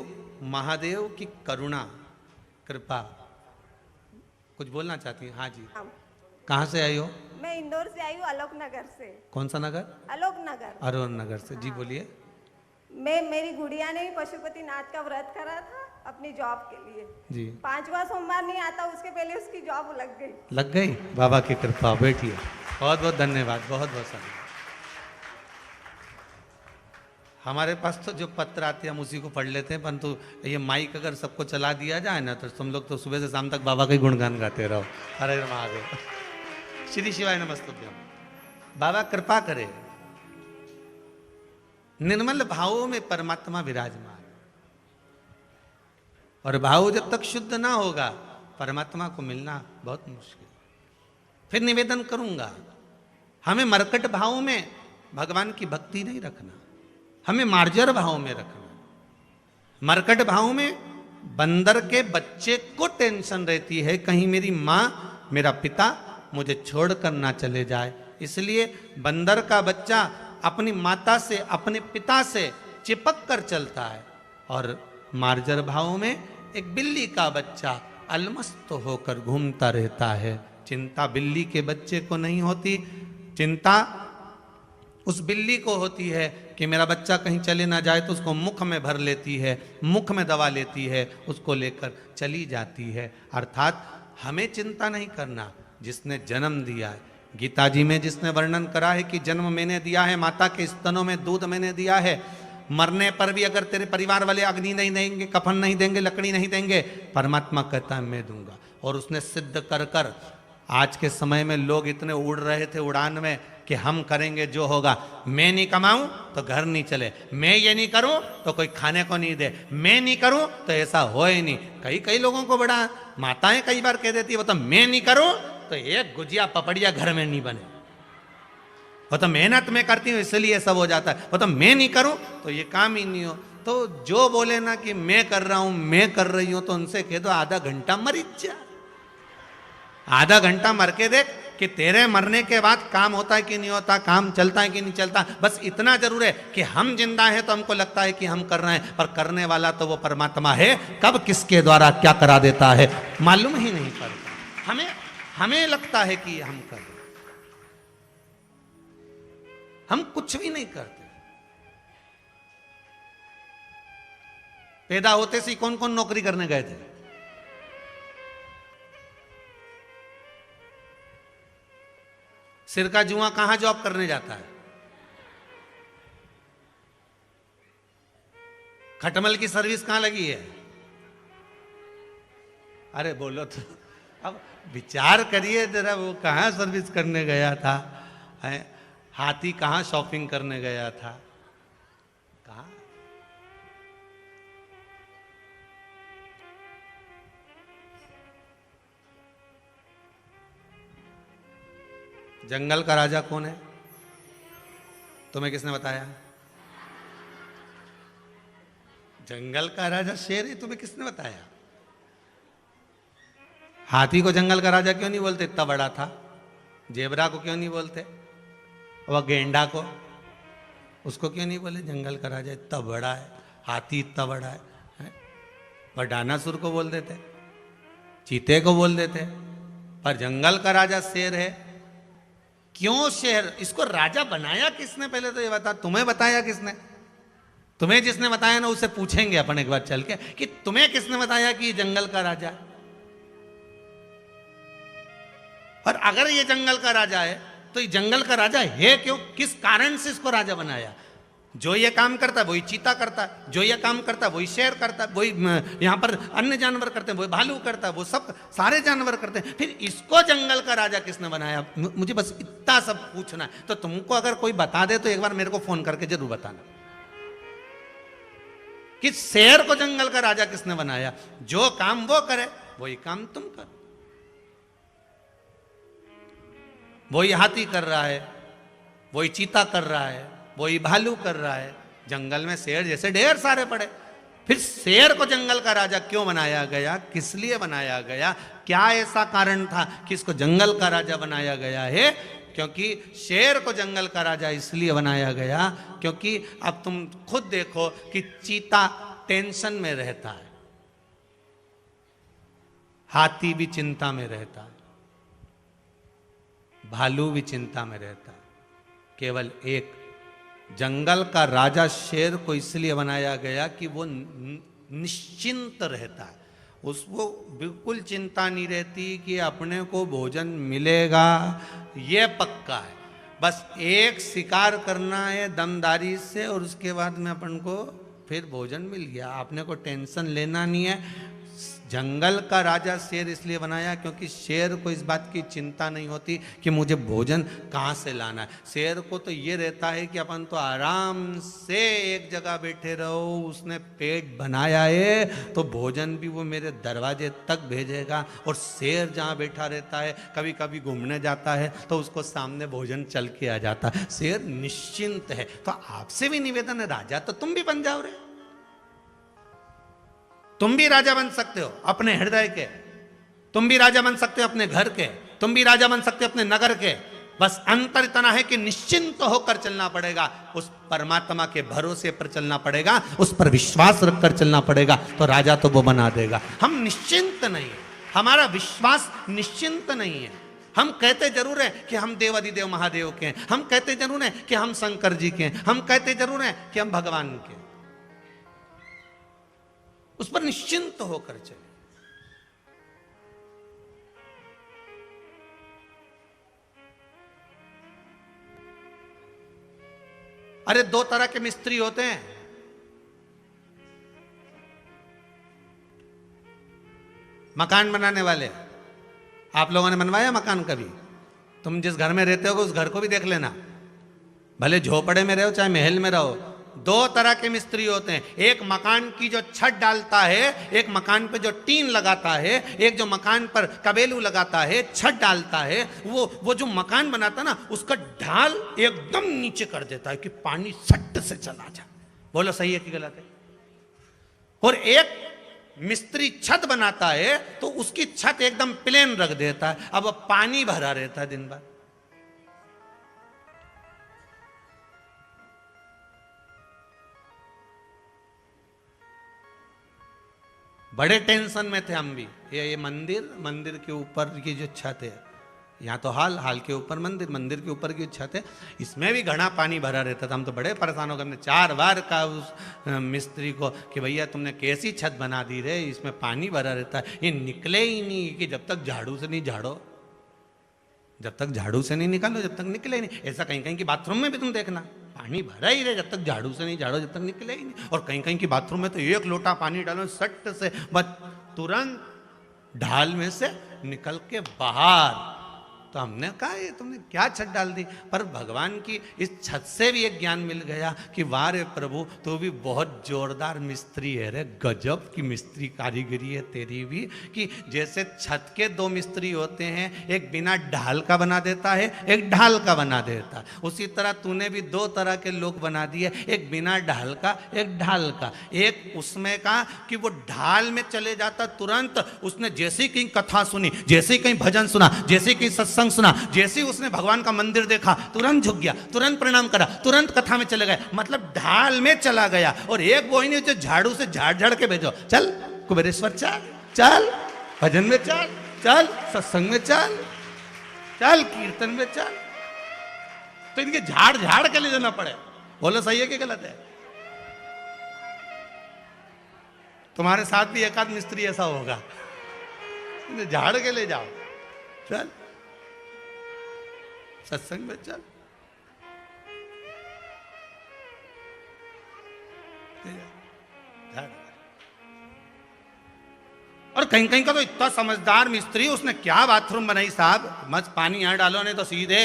महादेव की करुणा कृपा। कुछ बोलना चाहती हैं? हाँ जी। कहाँ से आई हो? मैं इंदौर से आई हूँ, आलोक नगर से। कौन सा नगर? आलोक नगर। अरुण नगर से। जी बोलिए। मेरी गुड़िया ने पशुपतिनाथ का व्रत करा था अपनी जॉब के लिए जी। 5वां सोमवार नहीं आता उसके पहले उसकी जॉब लग गई। लग गई? बाबा की कृपा। बैठिए। बहुत बहुत धन्यवाद, बहुत बहुत सारा। हमारे पास तो जो पत्र आते हैं हम उसी को पढ़ लेते हैं, परंतु ये माइक अगर सबको चला दिया जाए ना तो तुम लोग तो सुबह से शाम तक बाबा का ही गुणगान गाते रहो। हरे हर महादेव। श्री शिवाय नमस्तुभ्यम। बाबा कृपा करे, निर्मल भावों में परमात्मा विराजमान, और भाव जब तक शुद्ध ना होगा परमात्मा को मिलना बहुत मुश्किल। फिर निवेदन करूंगा, हमें मरकट भाव में भगवान की भक्ति नहीं रखना, हमें मार्जर भाव में रखना। मरकट भाव में बंदर के बच्चे को टेंशन रहती है कहीं मेरी माँ मेरा पिता मुझे छोड़कर ना चले जाए, इसलिए बंदर का बच्चा अपनी माता से अपने पिता से चिपक कर चलता है। और मार्जर भाव में एक बिल्ली का बच्चा अलमस्त होकर घूमता रहता है। चिंता बिल्ली के बच्चे को नहीं होती, चिंता उस बिल्ली को होती है कि मेरा बच्चा कहीं चले ना जाए, तो उसको मुख में भर लेती है, मुख में दबा लेती है, उसको लेकर चली जाती है। अर्थात हमें चिंता नहीं करना, जिसने जन्म दिया है। गीता जी में जिसने वर्णन करा है कि जन्म मैंने दिया है, माता के स्तनों में दूध मैंने दिया है, मरने पर भी अगर तेरे परिवार वाले अग्नि नहीं देंगे, कफन नहीं देंगे, लकड़ी नहीं देंगे, परमात्मा कहता है मैं दूंगा। और उसने सिद्ध कर कर आज के समय में लोग इतने उड़ रहे थे उड़ान में कि हम करेंगे जो होगा, मैं नहीं कमाऊं तो घर नहीं चले, मैं ये नहीं करूं तो कोई खाने को नहीं दे, मैं नहीं करूं तो ऐसा हो ही नहीं। कई लोगों को बड़ा माताएं कई बार कह देती है, वो तो मैं नहीं करूं तो एक गुजिया पपड़िया घर में नहीं बने, वो तो मेहनत में करती हूँ इसलिए सब हो जाता है, वो तो मैं नहीं करूं तो ये काम ही नहीं हो। तो जो बोले ना कि मैं कर रहा हूं, मैं कर रही हूं, तो उनसे कह दो आधा घंटा मर जा, आधा घंटा मर के देख कि तेरे मरने के बाद काम होता है कि नहीं होता, काम चलता है कि नहीं चलता। बस इतना जरूर है कि हम जिंदा हैं तो हमको लगता है कि हम कर रहे हैं, पर करने वाला तो वो परमात्मा है, कब किसके द्वारा क्या करा देता है मालूम ही नहीं पड़ता। हमें लगता है कि हम कर रहे हैं, हम कुछ भी नहीं करते। पैदा होते से कौन कौन नौकरी करने गए थे? सिर का जुआ कहां जॉब करने जाता है? खटमल की सर्विस कहां लगी है? अरे बोलो तो, अब विचार करिए जरा, वो कहां सर्विस करने गया था? हाथी कहां शॉपिंग करने गया था? कहां? जंगल का राजा कौन है? तुम्हें किसने बताया? जंगल का राजा शेर है, तुम्हें किसने बताया? हाथी को जंगल का राजा क्यों नहीं बोलते? इतना बड़ा था। जेबरा को क्यों नहीं बोलते? वह गेंडा को, उसको क्यों नहीं बोले जंगल का राजा? इतना बड़ा है, हाथी इतना बड़ा है। वह डानासुर को बोल देते, चीते को बोल देते, पर जंगल का राजा शेर है। क्यों शेर? इसको राजा बनाया किसने? पहले तो ये बता, तुम्हें बताया किसने? तुम्हें जिसने बताया ना उससे पूछेंगे अपन एक बार चल के कि तुम्हें किसने बताया कि ये जंगल का राजा है। और अगर ये जंगल का राजा है तो ये जंगल का राजा है क्यों? किस कारण से इसको राजा बनाया? जो ये काम करता है वही चीता करता है, जो ये काम करता है वही शेर करता है, वही यहाँ पर अन्य जानवर करते हैं, वही भालू करता है, वो सब सारे जानवर करते हैं। फिर इसको जंगल का राजा किसने बनाया? मुझे बस इतना सब पूछना है। तो तुमको अगर कोई बता दे तो एक बार मेरे को फोन करके जरूर बताना कि शेर को जंगल का राजा किसने बनाया। जो काम वो करे वही काम तुम करो। वही हाथी कर रहा है, वही चीता कर रहा है, वही भालू कर रहा है। जंगल में शेर जैसे ढेर सारे पड़े। फिर शेर को जंगल का राजा क्यों बनाया गया? किस लिए बनाया गया? क्या ऐसा कारण था कि इसको जंगल का राजा बनाया गया है? क्योंकि शेर को जंगल का राजा इसलिए बनाया गया क्योंकि अब तुम खुद देखो कि चीता टेंशन में रहता है, हाथी भी चिंता में रहता है, भालू भी चिंता में रहता है। केवल एक जंगल का राजा शेर को इसलिए बनाया गया कि वो निश्चिंत रहता है, उसको बिल्कुल चिंता नहीं रहती कि अपने को भोजन मिलेगा, ये पक्का है। बस एक शिकार करना है दमदारी से और उसके बाद में अपन को फिर भोजन मिल गया, अपने को टेंशन लेना नहीं है। जंगल का राजा शेर इसलिए बनाया क्योंकि शेर को इस बात की चिंता नहीं होती कि मुझे भोजन कहाँ से लाना है। शेर को तो ये रहता है कि अपन तो आराम से एक जगह बैठे रहो, उसने पेट बनाया है तो भोजन भी वो मेरे दरवाजे तक भेजेगा। और शेर जहाँ बैठा रहता है, कभी कभी घूमने जाता है तो उसको सामने भोजन चल के आ जाता है। शेर निश्चिंत है। तो आपसे भी निवेदन है, राजा तो तुम भी बन जाओ रे। तुम भी राजा बन सकते हो अपने हृदय के, तुम भी राजा बन सकते हो अपने घर के, तुम भी राजा बन सकते हो अपने नगर के। बस अंतर इतना है कि निश्चिंत होकर चलना पड़ेगा, उस परमात्मा के भरोसे पर चलना पड़ेगा, उस पर विश्वास रखकर चलना पड़ेगा, तो राजा तो वो बना देगा। हम निश्चिंत नहीं, हमारा विश्वास निश्चिंत नहीं है। हम कहते जरूर हैं कि हम देवाधिदेव महादेव के हैं, हम कहते जरूर हैं कि हम शंकर जी के हैं, हम कहते जरूर हैं कि हम भगवान के हैं। उस पर निश्चिंत होकर चले। अरे दो तरह के मिस्त्री होते हैं, मकान बनाने वाले। आप लोगों ने बनवाया मकान कभी? तुम जिस घर में रहते हो उस घर को भी देख लेना, भले झोपड़े में रहो चाहे महल में रहो। दो तरह के मिस्त्री होते हैं, एक मकान की जो छत डालता है, एक मकान पे जो टीन लगाता है, एक जो मकान पर कबेलू लगाता है, छत डालता है। वो जो मकान बनाता ना उसका ढाल एकदम नीचे कर देता है कि पानी सट से चला जाए। बोलो सही है कि गलत है? और एक मिस्त्री छत बनाता है तो उसकी छत एकदम प्लेन रख देता है, अब पानी भरा रहता है दिन भर। बड़े टेंशन में थे हम भी। ये मंदिर के ऊपर की जो छत है, यहाँ तो हाल के ऊपर मंदिर के ऊपर की छत है, इसमें भी घना पानी भरा रहता था। हम तो बड़े परेशान हो गए। हमने 4 बार कहा उस मिस्त्री को कि भैया तुमने कैसी छत बना दी रे, इसमें पानी भरा रहता है, ये निकले ही नहीं। कि जब तक झाड़ू से नहीं झाड़ो, जब तक झाड़ू से नहीं निकालो, जब तक निकले ही नहीं। ऐसा कहीं कहीं की बाथरूम में भी तुम देखना, पानी भरा ही रहे, जब तक झाड़ू से नहीं झाड़ो, जब तक निकले ही नहीं। और कहीं कहीं की बाथरूम में तो 1 लोटा पानी डालो, सट से बस तुरंत ढाल में से निकल के बाहर। तो हमने कहा ये तुमने क्या छत डाल दी? पर भगवान की इस छत से भी एक ज्ञान मिल गया कि वाह रे प्रभु, तो भी बहुत जोरदार मिस्त्री है रे, गजब की मिस्त्री कारीगरी है तेरी भी। कि जैसे छत के 2 मिस्त्री होते हैं, एक बिना ढाल का बना देता है, एक ढाल का बना देता है, उसी तरह तूने भी 2 तरह के लोग बना दिए, एक बिना ढाल का, एक ढाल का। एक उसमें का कि वो ढाल में चले जाता तुरंत, उसने जैसे ही कहीं कथा सुनी, जैसे ही कहीं भजन सुना, जैसे ही कहीं सत्संग सुना, जैसे ही उसने भगवान का मंदिर देखा तुरंत झुक गया, तुरंत प्रणाम करा, तुरंत कथा में चले गए, मतलब ढाल में चला गया। और एक वो ही नहीं जो झाड़ू से झाड़ के भेजो, चल कुबेरेश्वर चल, चल भजन में चल, चल सत्संग में चल, चल कीर्तन में चल। तो इनके झाड़ के ले जाना पड़े। बोलो सही है कि गलत है? तुम्हारे साथ भी एकाध मिस्त्री ऐसा होगा, झाड़ के ले जाओ, चल सत्संग में चल। और कहीं कहीं का तो इतना समझदार मिस्त्री, उसने क्या बाथरूम बनाई साहब, मत पानी यहां डालो नहीं तो सीधे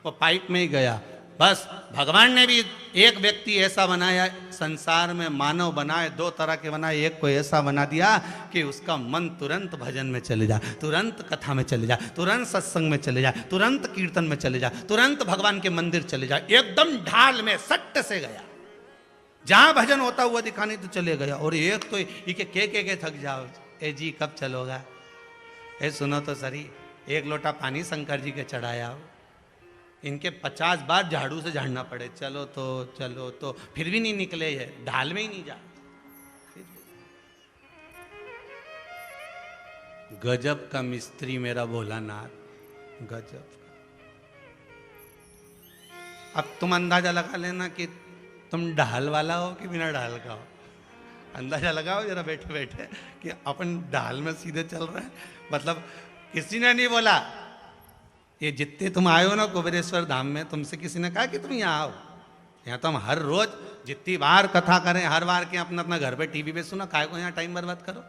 वो पाइप में ही गया। बस भगवान ने भी एक व्यक्ति ऐसा बनाया, संसार में मानव बनाए 2 तरह के बनाए, एक को ऐसा बना दिया कि उसका मन तुरंत भजन में चले जाए, तुरंत कथा में चले जाए, तुरंत सत्संग में चले जाए, तुरंत कीर्तन में चले जाए, तुरंत भगवान के मंदिर चले जाए, एकदम ढाल में सट्ट से गया, जहां भजन होता हुआ दिखाने तो चले गया। और एक तो ये के थक जाओ, ए जी कब चलोगा, ए सुनो तो सरी, 1 लोटा पानी शंकर जी के चढ़ाया, इनके 50 बार झाड़ू से झाड़ना पड़े, चलो तो फिर भी नहीं निकले, है ढाल में ही नहीं जा। गजब का मिस्त्री मेरा भोलानाथ, गजब। अब तुम अंदाजा लगा लेना कि तुम ढाल वाला हो कि बिना ढाल का हो। अंदाजा लगाओ जरा बैठे बैठे कि अपन ढाल में सीधे चल रहे हैं। मतलब किसी ने नहीं बोला, ये जितने तुम आए हो ना कुबेरेश्वर धाम में, तुमसे किसी ने कहा कि तुम यहाँ आओ। यहाँ तो हम हर रोज जितनी बार कथा करें, हर बार के अपना अपना घर पे टीवी पे सुनो, काय को यहाँ टाइम बर्बाद करो,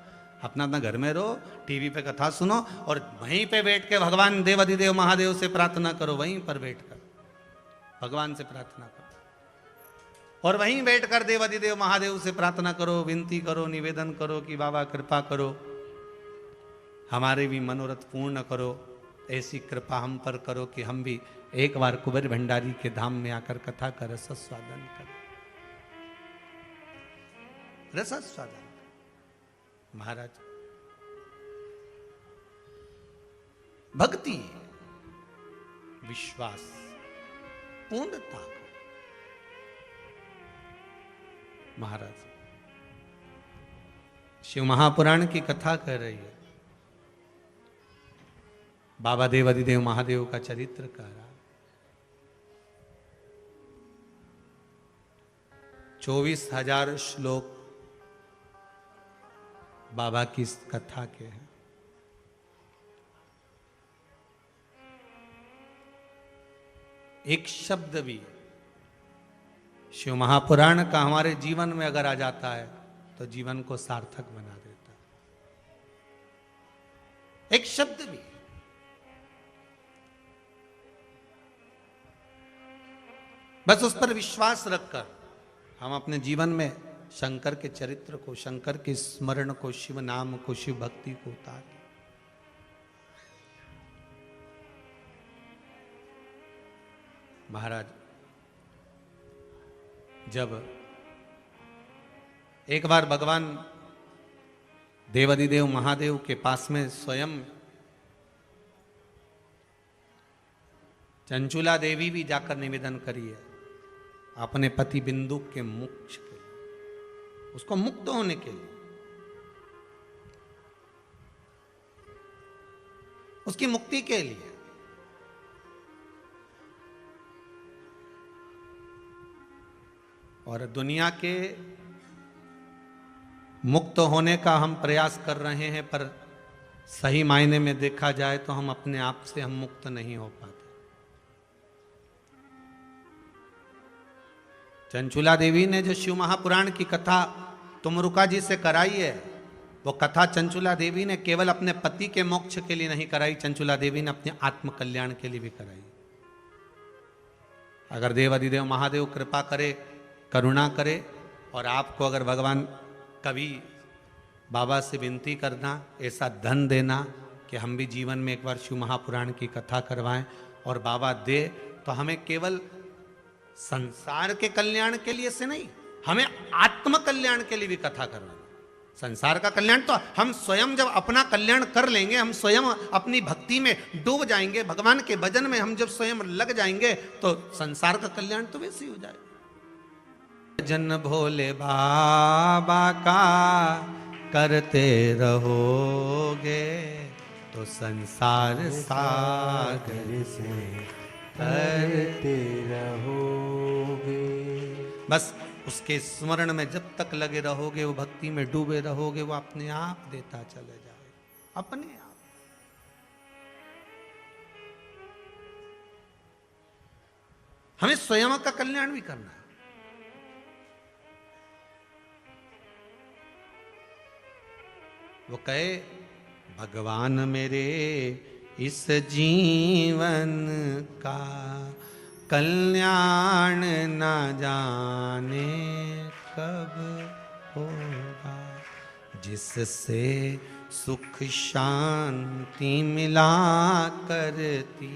अपना अपना घर में रहो, टीवी पे कथा सुनो और वहीं पे बैठ के भगवान देवाधिदेव महादेव से प्रार्थना करो, वहीं पर बैठ कर भगवान से प्रार्थना करो और वहीं बैठकर देवाधिदेव महादेव से प्रार्थना करो, विनती करो, निवेदन करो कि बाबा कृपा करो, हमारे भी मनोरथ पूर्ण करो, ऐसी कृपा हम पर करो कि हम भी एक बार कुबेर भंडारी के धाम में आकर कथा का रसस्वादन करें, रसस्वादन। महाराज भक्ति, विश्वास, पूर्णता को महाराज शिव महापुराण की कथा कर रही है, बाबा देवाधिदेव महादेव का चरित्र कह रहा, 24,000 श्लोक बाबा की इस कथा के हैं। एक शब्द भी शिव महापुराण का हमारे जीवन में अगर आ जाता है तो जीवन को सार्थक बना देता है। एक शब्द भी। बस उस पर विश्वास रखकर हम अपने जीवन में शंकर के चरित्र को, शंकर के स्मरण को, शिव नाम को, शिव भक्ति को उतार। महाराज जब एक बार भगवान देवाधिदेव महादेव के पास में स्वयं चंचुला देवी भी जाकर निवेदन करी है अपने पति बिंदु के मोक्ष के लिए, उसको मुक्त होने के लिए, उसकी मुक्ति के लिए। और दुनिया के मुक्त होने का हम प्रयास कर रहे हैं, पर सही मायने में देखा जाए तो हम अपने आप से हम मुक्त नहीं हो पाते। चंचुला देवी ने जो शिव महापुराण की कथा तुमरुका जी से कराई है, वो कथा चंचुला देवी ने केवल अपने पति के मोक्ष के लिए नहीं कराई, चंचुला देवी ने अपने आत्म कल्याण के लिए भी कराई। अगर देवाधिदेव महादेव कृपा करे, करुणा करे, और आपको अगर भगवान कभी बाबा से विनती करना, ऐसा धन देना कि हम भी जीवन में एक बार शिव महापुराण की कथा करवाएं, और बाबा दे तो हमें केवल संसार के कल्याण के लिए से नहीं, हमें आत्म कल्याण के लिए भी कथा करवाना। संसार का कल्याण तो हम स्वयं जब अपना कल्याण कर लेंगे, हम स्वयं अपनी भक्ति में डूब जाएंगे, भगवान के भजन में हम जब स्वयं लग जाएंगे, तो संसार का कल्याण तो वैसे ही हो जाएगा। भजन भोले बाबा का करते रहोगे तो संसार सागर से तरते रहोगे। बस उसके स्मरण में जब तक लगे रहोगे, वो भक्ति में डूबे रहोगे, वो अपने आप देता चले जाएगा, अपने आप। हमें स्वयं का कल्याण भी करना है। वो कहे भगवान मेरे इस जीवन का कल्याण न जाने कब होगा, जिससे सुख शांति मिला करती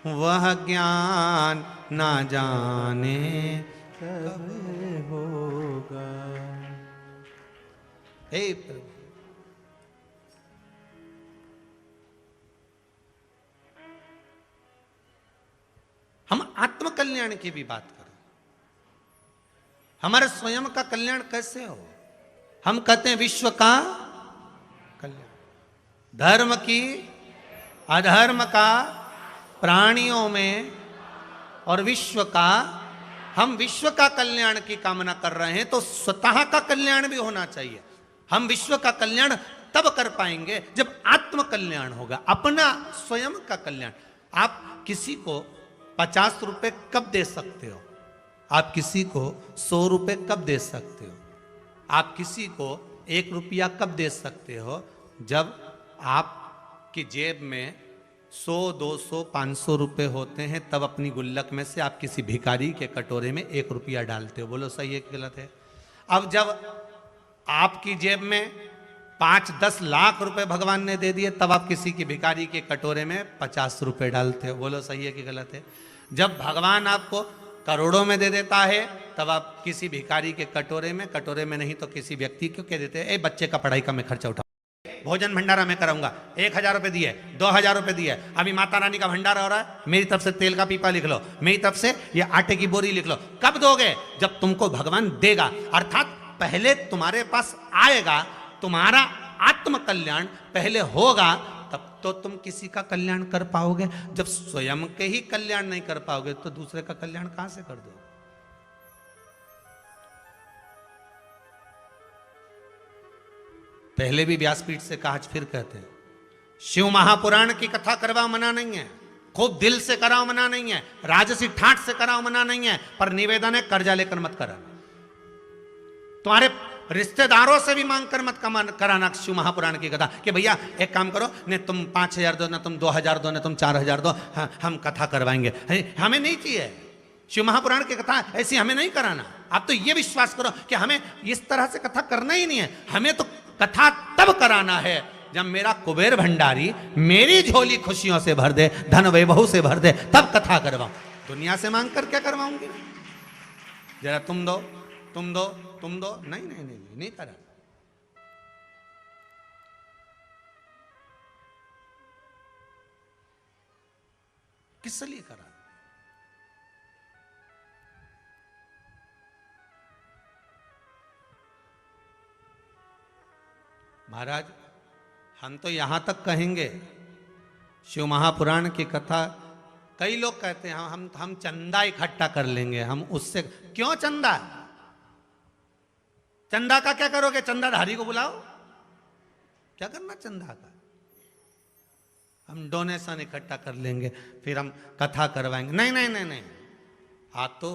वह ज्ञान न जाने कब होगा। हे प्रभु, हम आत्म कल्याण की भी बात करें, हमारे स्वयं का कल्याण कैसे हो। हम कहते हैं विश्व का कल्याण, धर्म की, अधर्म का, प्राणियों में और विश्व का। हम विश्व का कल्याण की कामना कर रहे हैं तो स्वतः का कल्याण भी होना चाहिए। हम विश्व का कल्याण तब कर पाएंगे जब आत्म कल्याण होगा, अपना स्वयं का कल्याण। आप किसी को 50 रुपए कब दे सकते हो? आप किसी को 100 रुपए कब दे सकते हो? आप किसी को 1 रुपया कब दे सकते हो? जब आपकी जेब में 100, 200, 500 रुपए होते हैं, तब अपनी गुल्लक में से आप किसी भिखारी के कटोरे में 1 रुपया डालते हो। बोलो सही है कि गलत है? अब जब आपकी जेब में 5-10 लाख रुपए भगवान ने दे दिए, तब आप किसी की भिखारी के कटोरे में 50 रुपए डालते हो। बोलो सही है कि गलत है? जब भगवान आपको करोड़ों में दे देता है, तब आप किसी भिखारी के कटोरे में नहीं तो किसी व्यक्ति को कह देते हैं, ए बच्चे का पढ़ाई का मैं खर्चा उठा, भोजन भंडारा मैं कराऊंगा, 1000 रुपए दिए, 2000 रुपए दिए, अभी माता रानी का भंडारा हो रहा है, मेरी तरफ से तेल का पीपा लिख लो, मेरी तरफ से ये आटे की बोरी लिख लो। कब दोगे? जब तुमको भगवान देगा, अर्थात पहले तुम्हारे पास आएगा, तुम्हारा आत्म कल्याण पहले होगा, तब तो तुम किसी का कल्याण कर पाओगे। जब स्वयं के ही कल्याण नहीं कर पाओगे तो दूसरे का कल्याण कहां से कर दो? पहले भी व्यासपीठ से कहा, आज फिर कहते हैं, शिव महापुराण की कथा करवाओ मना नहीं है, खूब दिल से कराओ मना नहीं है, राजसी ठाठ से कराओ मना नहीं है, पर निवेदन है कर्जा लेकर मत करा। तुम्हारे रिश्तेदारों से भी मांग कर मत कराना शिव महापुराण की कथा कि भैया एक काम करो, ने तुम 5,000 दो, ना तुम 2,000 दो, ना तुम 4,000 दो, हम कथा करवाएंगे। हमें नहीं चाहिए शिव महापुराण की कथा, ऐसी हमें नहीं कराना। आप तो ये विश्वास करो कि हमें इस तरह से कथा करना ही नहीं है। हमें तो कथा तब कराना है जब मेरा कुबेर भंडारी मेरी झोली खुशियों से भर दे, धन वैभव से भर दे, तब कथा करवाऊं। दुनिया से मांग कर क्या करवाऊंगी? जरा तुम दो, तुम दो, तुम दो, नहीं नहीं नहीं नहीं, नहीं करा। किस लिए करा? महाराज हम तो यहां तक कहेंगे शिव महापुराण की कथा, कई लोग कहते हैं हम चंदा इकट्ठा कर लेंगे, हम उससे क्यों चंदा? चंदा का क्या करोगे? चंदाधारी को बुलाओ, क्या करना चंदा का? हम डोनेशन इकट्ठा कर लेंगे फिर हम कथा करवाएंगे। नहीं नहीं नहीं नहीं, आ तो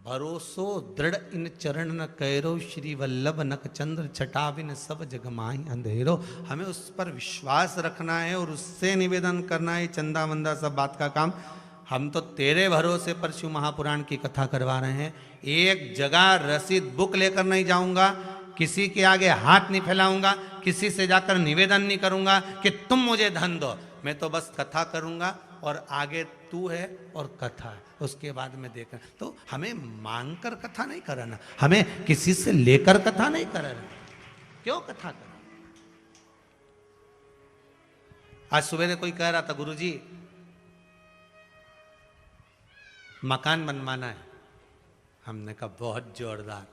भरोसो दृढ़ इन चरण न कैरो, श्री वल्लभ नक चंद्र छटाविन सब जग माही अंधेरो। हमें उस पर विश्वास रखना है और उससे निवेदन करना है। चंदा मंदा सब बात का काम, हम तो तेरे भरोसे पर शिव महापुराण की कथा करवा रहे हैं। एक जगह रसीद बुक लेकर नहीं जाऊंगा, किसी के आगे हाथ नहीं फैलाऊंगा, किसी से जाकर निवेदन नहीं करूंगा कि तुम मुझे धन दो। मैं तो बस कथा करूंगा और आगे तू है और कथा है, उसके बाद में देखना। तो हमें मांग कर कथा नहीं कराना, हमें किसी से लेकर कथा नहीं कराना। क्यों कथा करना? आज सवेरे कोई कह रहा था गुरुजी मकान बनवाना है। हमने कहा बहुत जोरदार,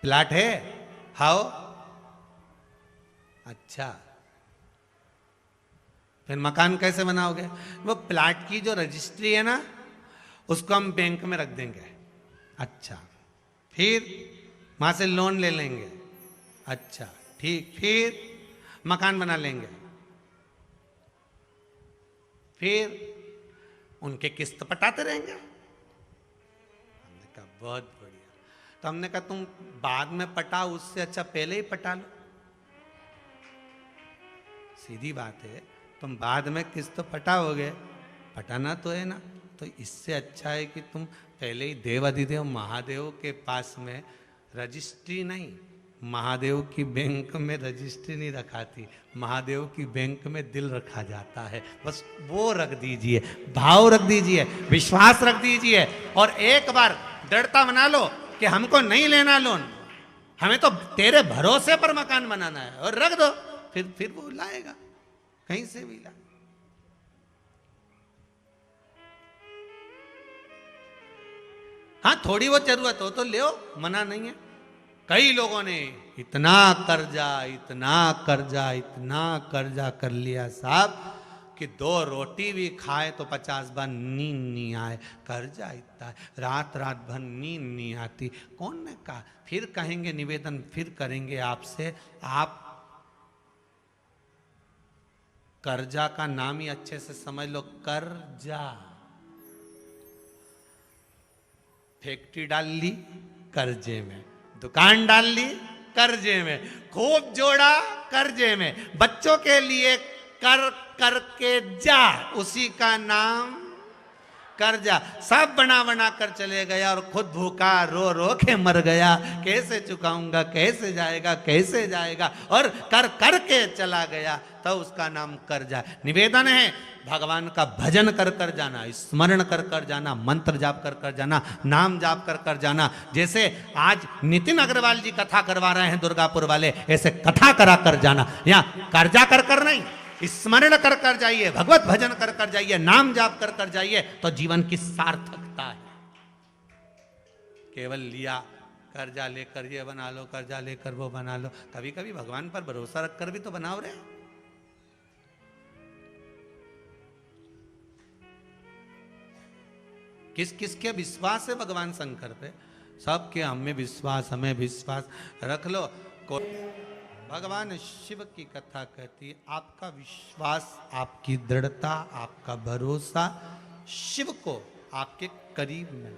प्लाट है? हाओ। अच्छा, फिर मकान कैसे बनाओगे? वो प्लाट की जो रजिस्ट्री है ना, उसको हम बैंक में रख देंगे। अच्छा, फिर वहां से लोन ले लेंगे। अच्छा ठीक, फिर मकान बना लेंगे, फिर उनके किस्त पटाते रहेंगे। हमने कहा बहुत बढ़िया। तो हमने कहा तुम बाद में पटाओ, उससे अच्छा पहले ही पटा लो। सीधी बात है, तुम बाद में किस्त पटाओगे, पटाना तो है ना। तो इससे अच्छा है कि तुम पहले ही देव अधिदेव महादेव के पास में रजिस्ट्री नहीं, महादेव की बैंक में रजिस्ट्री नहीं रखाती, महादेव की बैंक में दिल रखा जाता है। बस वो रख दीजिए, भाव रख दीजिए, विश्वास रख दीजिए और एक बार दृढ़ता बना लो कि हमको नहीं लेना लोन, हमें तो तेरे भरोसे पर मकान बनाना है, और रख दो। फिर वो लाएगा, कहीं से भी ला। हाँ थोड़ी बहुत जरूरत हो तो ले, मना नहीं है। कई लोगों ने इतना कर्जा इतना कर्जा इतना कर्जा कर लिया साहब कि 2 रोटी भी खाए तो 50 बार नींद नहीं आए। कर्जा इतना है, रात रात भर नींद नहीं आती। कौन ने कहा? फिर कहेंगे निवेदन, फिर करेंगे आपसे। आप कर्जा का नाम ही अच्छे से समझ लो, कर्जा। फैक्ट्री डाल ली कर्जे में, दुकान डाल ली कर्जे में, खूब जोड़ा कर्जे में, बच्चों के लिए कर करके जा, उसी का नाम कर्जा। सब बना बना कर चले गया और खुद भूखा रो रो के मर गया। कैसे चुकाऊंगा, कैसे जाएगा, कैसे जाएगा, और कर करके चला गया, तो उसका नाम कर्जा। निवेदन है भगवान का भजन कर कर जाना, स्मरण कर कर जाना, मंत्र जाप कर कर जाना, नाम जाप कर कर जाना। जैसे आज नितिन अग्रवाल जी कथा करवा रहे हैं दुर्गापुर वाले, ऐसे कथा करा कर जाना। यहाँ कर्जा कर कर नहीं, स्मरण कर कर जाइए, भगवत भजन कर कर जाइए, नाम जाप कर कर जाइए, तो जीवन की सार्थकता है। केवल लिया कर्जा लेकर ये बना लो, कर्जा लेकर वो बना लो। कभी कभी भगवान पर भरोसा रखकर भी तो बनाओ रे। किस किस के विश्वास है भगवान शंकर पे? सबके हमें विश्वास, हमें विश्वास रख लो। भगवान शिव की कथा कहती है आपका विश्वास, आपकी दृढ़ता, आपका भरोसा शिव को आपके करीब में।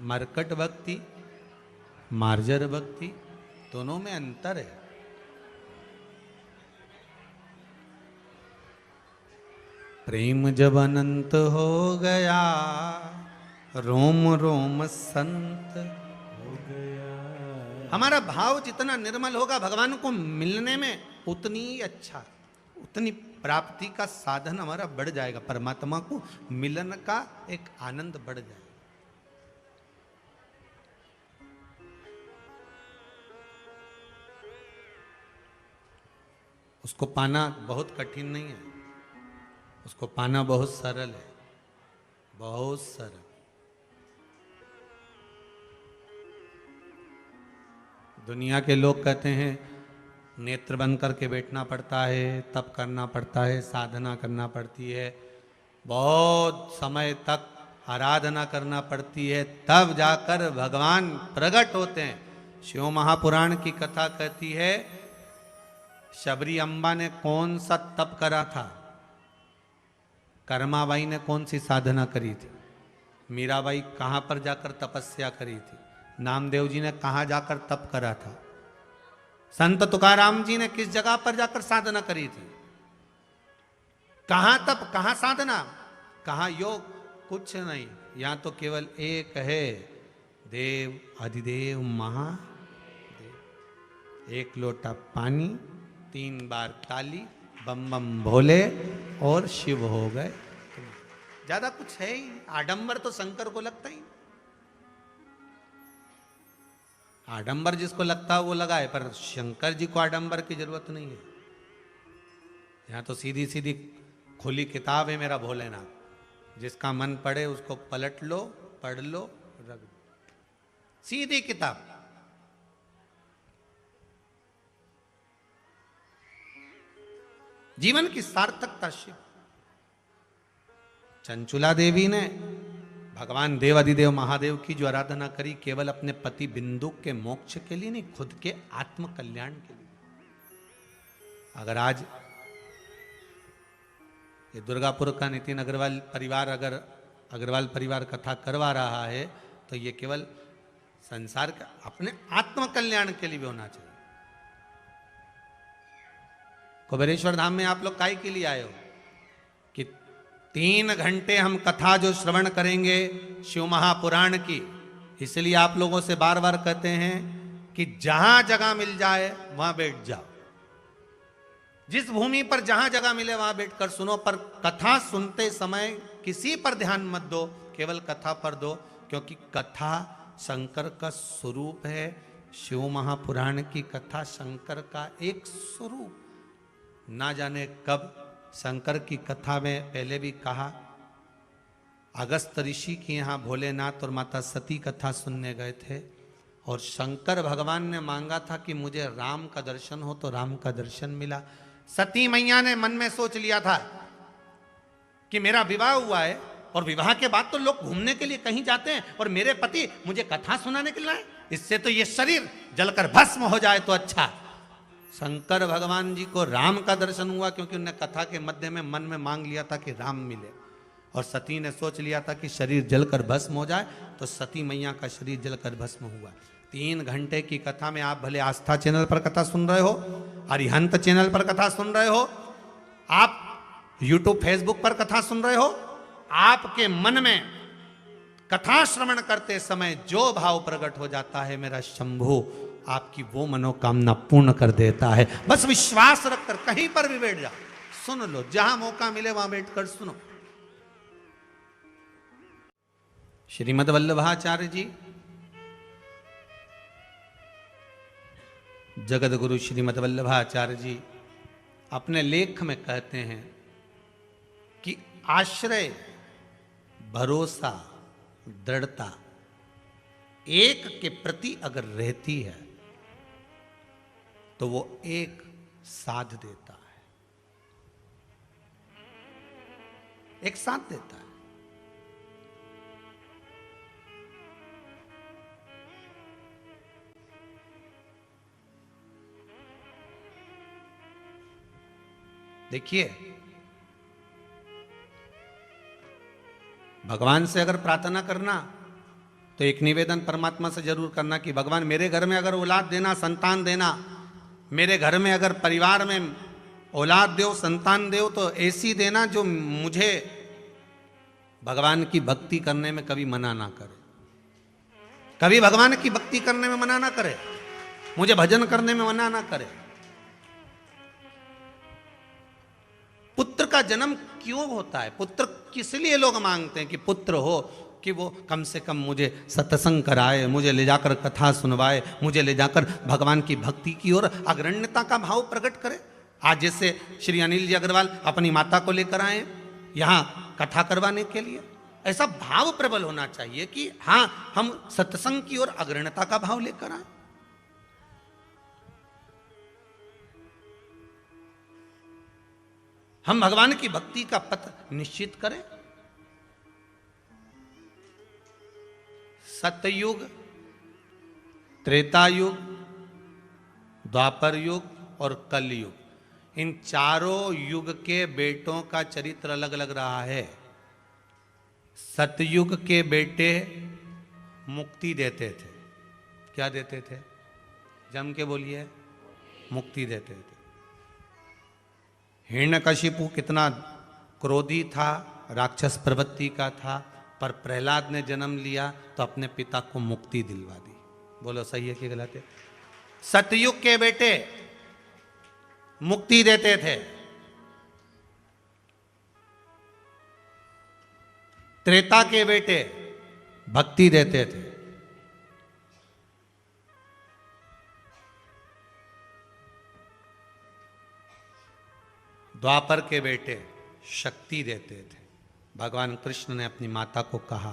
मरकट भक्ति, मार्जर भक्ति, दोनों में अंतर है। प्रेम जब अनंत हो गया, रोम रोम संत हो गया। हमारा भाव जितना निर्मल होगा भगवान को मिलने में उतनी अच्छा, उतनी प्राप्ति का साधन हमारा बढ़ जाएगा, परमात्मा को मिलन का एक आनंद बढ़ जाएगा। उसको पाना बहुत कठिन नहीं है, उसको पाना बहुत सरल है, बहुत सरल। दुनिया के लोग कहते हैं नेत्र बंद करके बैठना पड़ता है, तप करना पड़ता है, साधना करना पड़ती है, बहुत समय तक आराधना करना पड़ती है, तब जाकर भगवान प्रकट होते हैं। शिव महापुराण की कथा कहती है शबरी अम्बा ने कौन सा तप करा था, कर्माबाई ने कौन सी साधना करी थी, मीराबाई कहाँ पर जाकर तपस्या करी थी, नामदेव जी ने कहाँ जाकर तप करा था, संत तुकाराम जी ने किस जगह पर जाकर साधना करी थी, कहाँ तप, कहाँ साधना, कहाँ योग, कुछ नहीं। यहाँ तो केवल एक है, देव अधिदेव महादेव। एक लोटा पानी, 3 बार ताली, बम बम भोले और शिव हो गए। ज्यादा कुछ है ही, आडंबर तो शंकर को लगता ही। आडंबर जिसको लगता है वो लगाए, पर शंकर जी को आडंबर की जरूरत नहीं है। यहां तो सीधी सीधी खुली किताब है मेरा भोलेनाथ, जिसका मन पड़े उसको पलट लो, पढ़ लो, रख दो, सीधी किताब। जीवन की सार्थकता शिव। चंचुला देवी ने भगवान देवाधिदेव महादेव की जो आराधना करी, केवल अपने पति बिंदु के मोक्ष के लिए नहीं, खुद के आत्म कल्याण के लिए। अगर आज ये दुर्गापुर का नितिन अग्रवाल परिवार, अगर अग्रवाल परिवार कथा करवा रहा है तो ये केवल संसार का, अपने आत्म कल्याण के लिए भी होना चाहिए। कुबेरेश्वर धाम में आप लोग काय के लिए आए हो कि 3 घंटे हम कथा जो श्रवण करेंगे शिव महापुराण की, इसलिए आप लोगों से बार बार कहते हैं कि जहां जगह मिल जाए वहां बैठ जाओ, जिस भूमि पर जहां जगह मिले वहां बैठकर सुनो, पर कथा सुनते समय किसी पर ध्यान मत दो, केवल कथा पर दो, क्योंकि कथा शंकर का स्वरूप है। शिव महापुराण की कथा शंकर का एक स्वरूप। ना जाने कब शंकर की कथा में पहले भी कहा, अगस्त ऋषि के यहाँ भोलेनाथ और माता सती कथा सुनने गए थे और शंकर भगवान ने मांगा था कि मुझे राम का दर्शन हो, तो राम का दर्शन मिला। सती मैया ने मन में सोच लिया था कि मेरा विवाह हुआ है और विवाह के बाद तो लोग घूमने के लिए कहीं जाते हैं और मेरे पति मुझे कथा सुनाने के लिए आए, इससे तो ये शरीर जलकर भस्म हो जाए तो अच्छा। शंकर भगवान जी को राम का दर्शन हुआ क्योंकि उन्होंने कथा के मध्य में मन में मांग लिया था कि राम मिले, और सती ने सोच लिया था कि शरीर जलकर भस्म हो जाए, तो सती मैया का शरीर जलकर भस्म हुआ। 3 घंटे की कथा में आप भले आस्था चैनल पर कथा सुन रहे हो, अरिहंत चैनल पर कथा सुन रहे हो, आप यूट्यूब फेसबुक पर कथा सुन रहे हो, आपके मन में कथा श्रवण करते समय जो भाव प्रकट हो जाता है, मेरा शंभु आपकी वो मनोकामना पूर्ण कर देता है। बस विश्वास रखकर कहीं पर भी बैठ जाओ, सुन लो, जहां मौका मिले वहां बैठकर सुनो। श्रीमद् वल्लभाचार्य जी, जगत गुरु श्रीमद् वल्लभाचार्य जी अपने लेख में कहते हैं कि आश्रय, भरोसा, दृढ़ता एक के प्रति अगर रहती है तो वो एक साथ देता है, एक साथ देता है। देखिए, भगवान से अगर प्रार्थना करना तो तो एक निवेदन परमात्मा से जरूर करना कि भगवान मेरे घर में अगर औलाद देना, संतान देना, मेरे घर में अगर परिवार में औलाद दो, संतान दो, तो ऐसी देना जो मुझे भगवान की भक्ति करने में कभी मना ना करे, कभी भगवान की भक्ति करने में मना ना करे, मुझे भजन करने में मना ना करे। पुत्र का जन्म क्यों होता है? पुत्र किस लिए लोग मांगते हैं कि पुत्र हो, कि वो कम से कम मुझे सत्संग कराए, मुझे ले जाकर कथा सुनवाए, मुझे ले जाकर भगवान की भक्ति की ओर अग्रण्यता का भाव प्रकट करे। आज जैसे श्री अनिल जी अग्रवाल अपनी माता को लेकर आए यहाँ कथा करवाने के लिए, ऐसा भाव प्रबल होना चाहिए कि हाँ, हम सत्संग की ओर अग्रण्यता का भाव लेकर आए। हम भगवान की भक्ति का पथ निश्चित करें। सतयुग, त्रेता युग, द्वापर युग और कलयुग, इन चारों युग के बेटों का चरित्र अलग अलग रहा है। सतयुग के बेटे मुक्ति देते थे। क्या देते थे? जम के बोलिए। मुक्ति देते थे। हिरण्यकशिपु कितना क्रोधी था, राक्षस प्रवृत्ति का था, पर प्रहलाद ने जन्म लिया तो अपने पिता को मुक्ति दिलवा दी। बोलो सही है कि गलत है? सतयुग के बेटे मुक्ति देते थे, त्रेता के बेटे भक्ति देते थे, द्वापर के बेटे शक्ति देते थे। भगवान कृष्ण ने अपनी माता को कहा,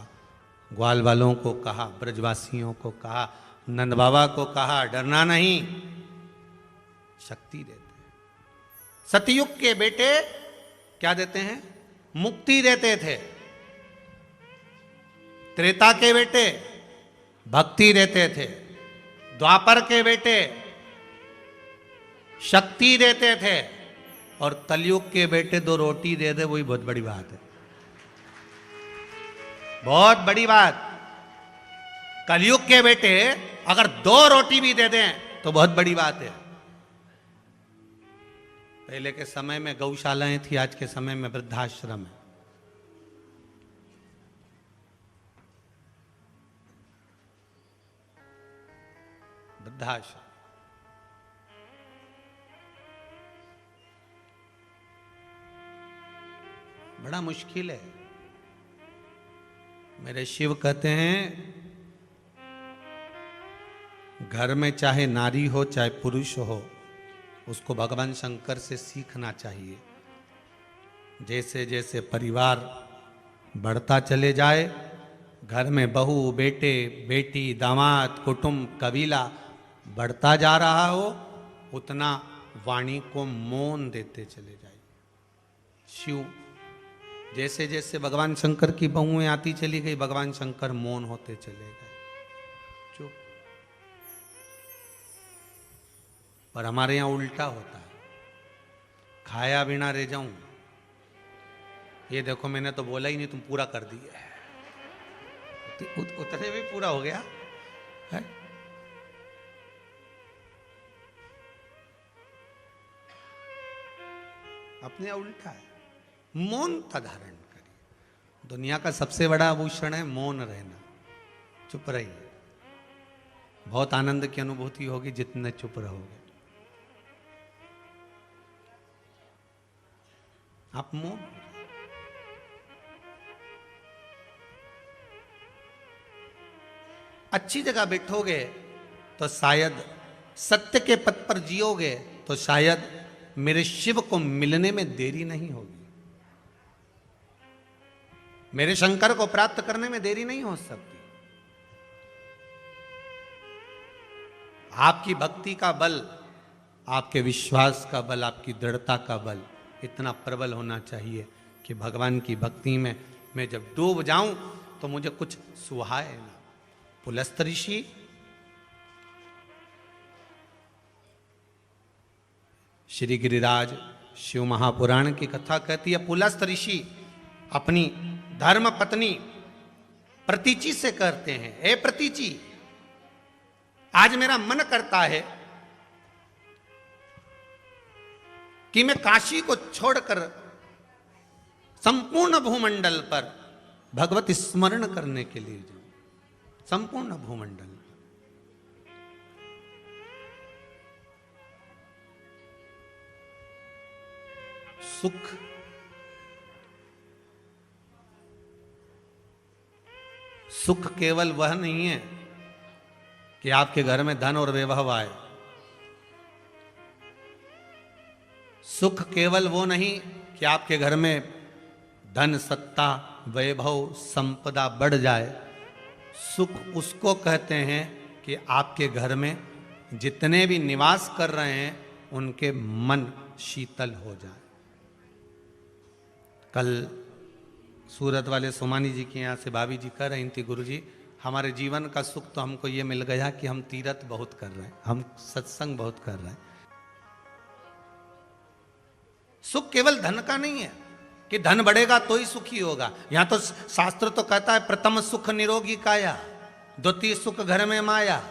ग्वाल वालों को कहा, ब्रजवासियों को कहा, नंद बाबा को कहा, डरना नहीं, शक्ति देते। सतयुग के बेटे क्या देते हैं? मुक्ति देते थे। त्रेता के बेटे भक्ति देते थे। द्वापर के बेटे शक्ति देते थे। और कलयुग के बेटे दो रोटी दे दे, वही बहुत बड़ी बात है, बहुत बड़ी बात। कलयुग के बेटे अगर दो रोटी भी दे दें तो बहुत बड़ी बात है। पहले के समय में गौशालाएं थी, आज के समय में वृद्धाश्रम है। वृद्धाश्रम बड़ा मुश्किल है। मेरे शिव कहते हैं, घर में चाहे नारी हो चाहे पुरुष हो, उसको भगवान शंकर से सीखना चाहिए। जैसे जैसे परिवार बढ़ता चले जाए, घर में बहू, बेटे, बेटी, दामाद, कुटुंब, कबीला बढ़ता जा रहा हो, उतना वाणी को मौन देते चले जाए। शिव जैसे जैसे भगवान शंकर की बहुएं आती चली गई, भगवान शंकर मौन होते चले गए, चुप। पर हमारे यहां उल्टा होता है, खाया बिना रह जाऊं, ये देखो मैंने तो बोला ही नहीं, तुम पूरा कर दिया। उतने भी पूरा हो गया है? अपने उल्टा है। मौनता धारण करिए। दुनिया का सबसे बड़ा आभूषण है मौन रहना। चुप रहिए, बहुत आनंद की अनुभूति होगी जितने चुप रहोगे। आप मौन, अच्छी जगह बैठोगे तो शायद सत्य के पथ पर जियोगे तो शायद मेरे शिव को मिलने में देरी नहीं होगी, मेरे शंकर को प्राप्त करने में देरी नहीं हो सकती। आपकी भक्ति का बल, आपके विश्वास का बल, आपकी दृढ़ता का बल इतना प्रबल होना चाहिए कि भगवान की भक्ति में मैं जब डूब जाऊं तो मुझे कुछ सुहाए ना। पुलस्त ऋषि श्री गिरिराज शिव महापुराण की कथा कहती है, पुलस्त ऋषि अपनी धर्म पत्नी प्रतीची से करते हैं। ए प्रतीची, आज मेरा मन करता है कि मैं काशी को छोड़कर संपूर्ण भूमंडल पर भगवत स्मरण करने के लिए जाऊं, संपूर्ण भूमंडल। सुख सुख केवल वह नहीं है कि आपके घर में धन और वैभव आए। सुख केवल वो नहीं कि आपके घर में धन, सत्ता, वैभव, संपदा बढ़ जाए। सुख उसको कहते हैं कि आपके घर में जितने भी निवास कर रहे हैं उनके मन शीतल हो जाए। कल सूरत वाले सोमानी जी के यहाँ से भाभी जी कह रही थी, गुरुजी हमारे जीवन का सुख तो हमको ये मिल गया कि हम तीर्थ बहुत कर रहे हैं, हम सत्संग बहुत कर रहे हैं। सुख केवल धन का नहीं है कि धन बढ़ेगा तो ही सुखी होगा। यहां तो शास्त्र तो कहता है प्रथम सुख निरोगी काया, द्वितीय सुख घर में माया।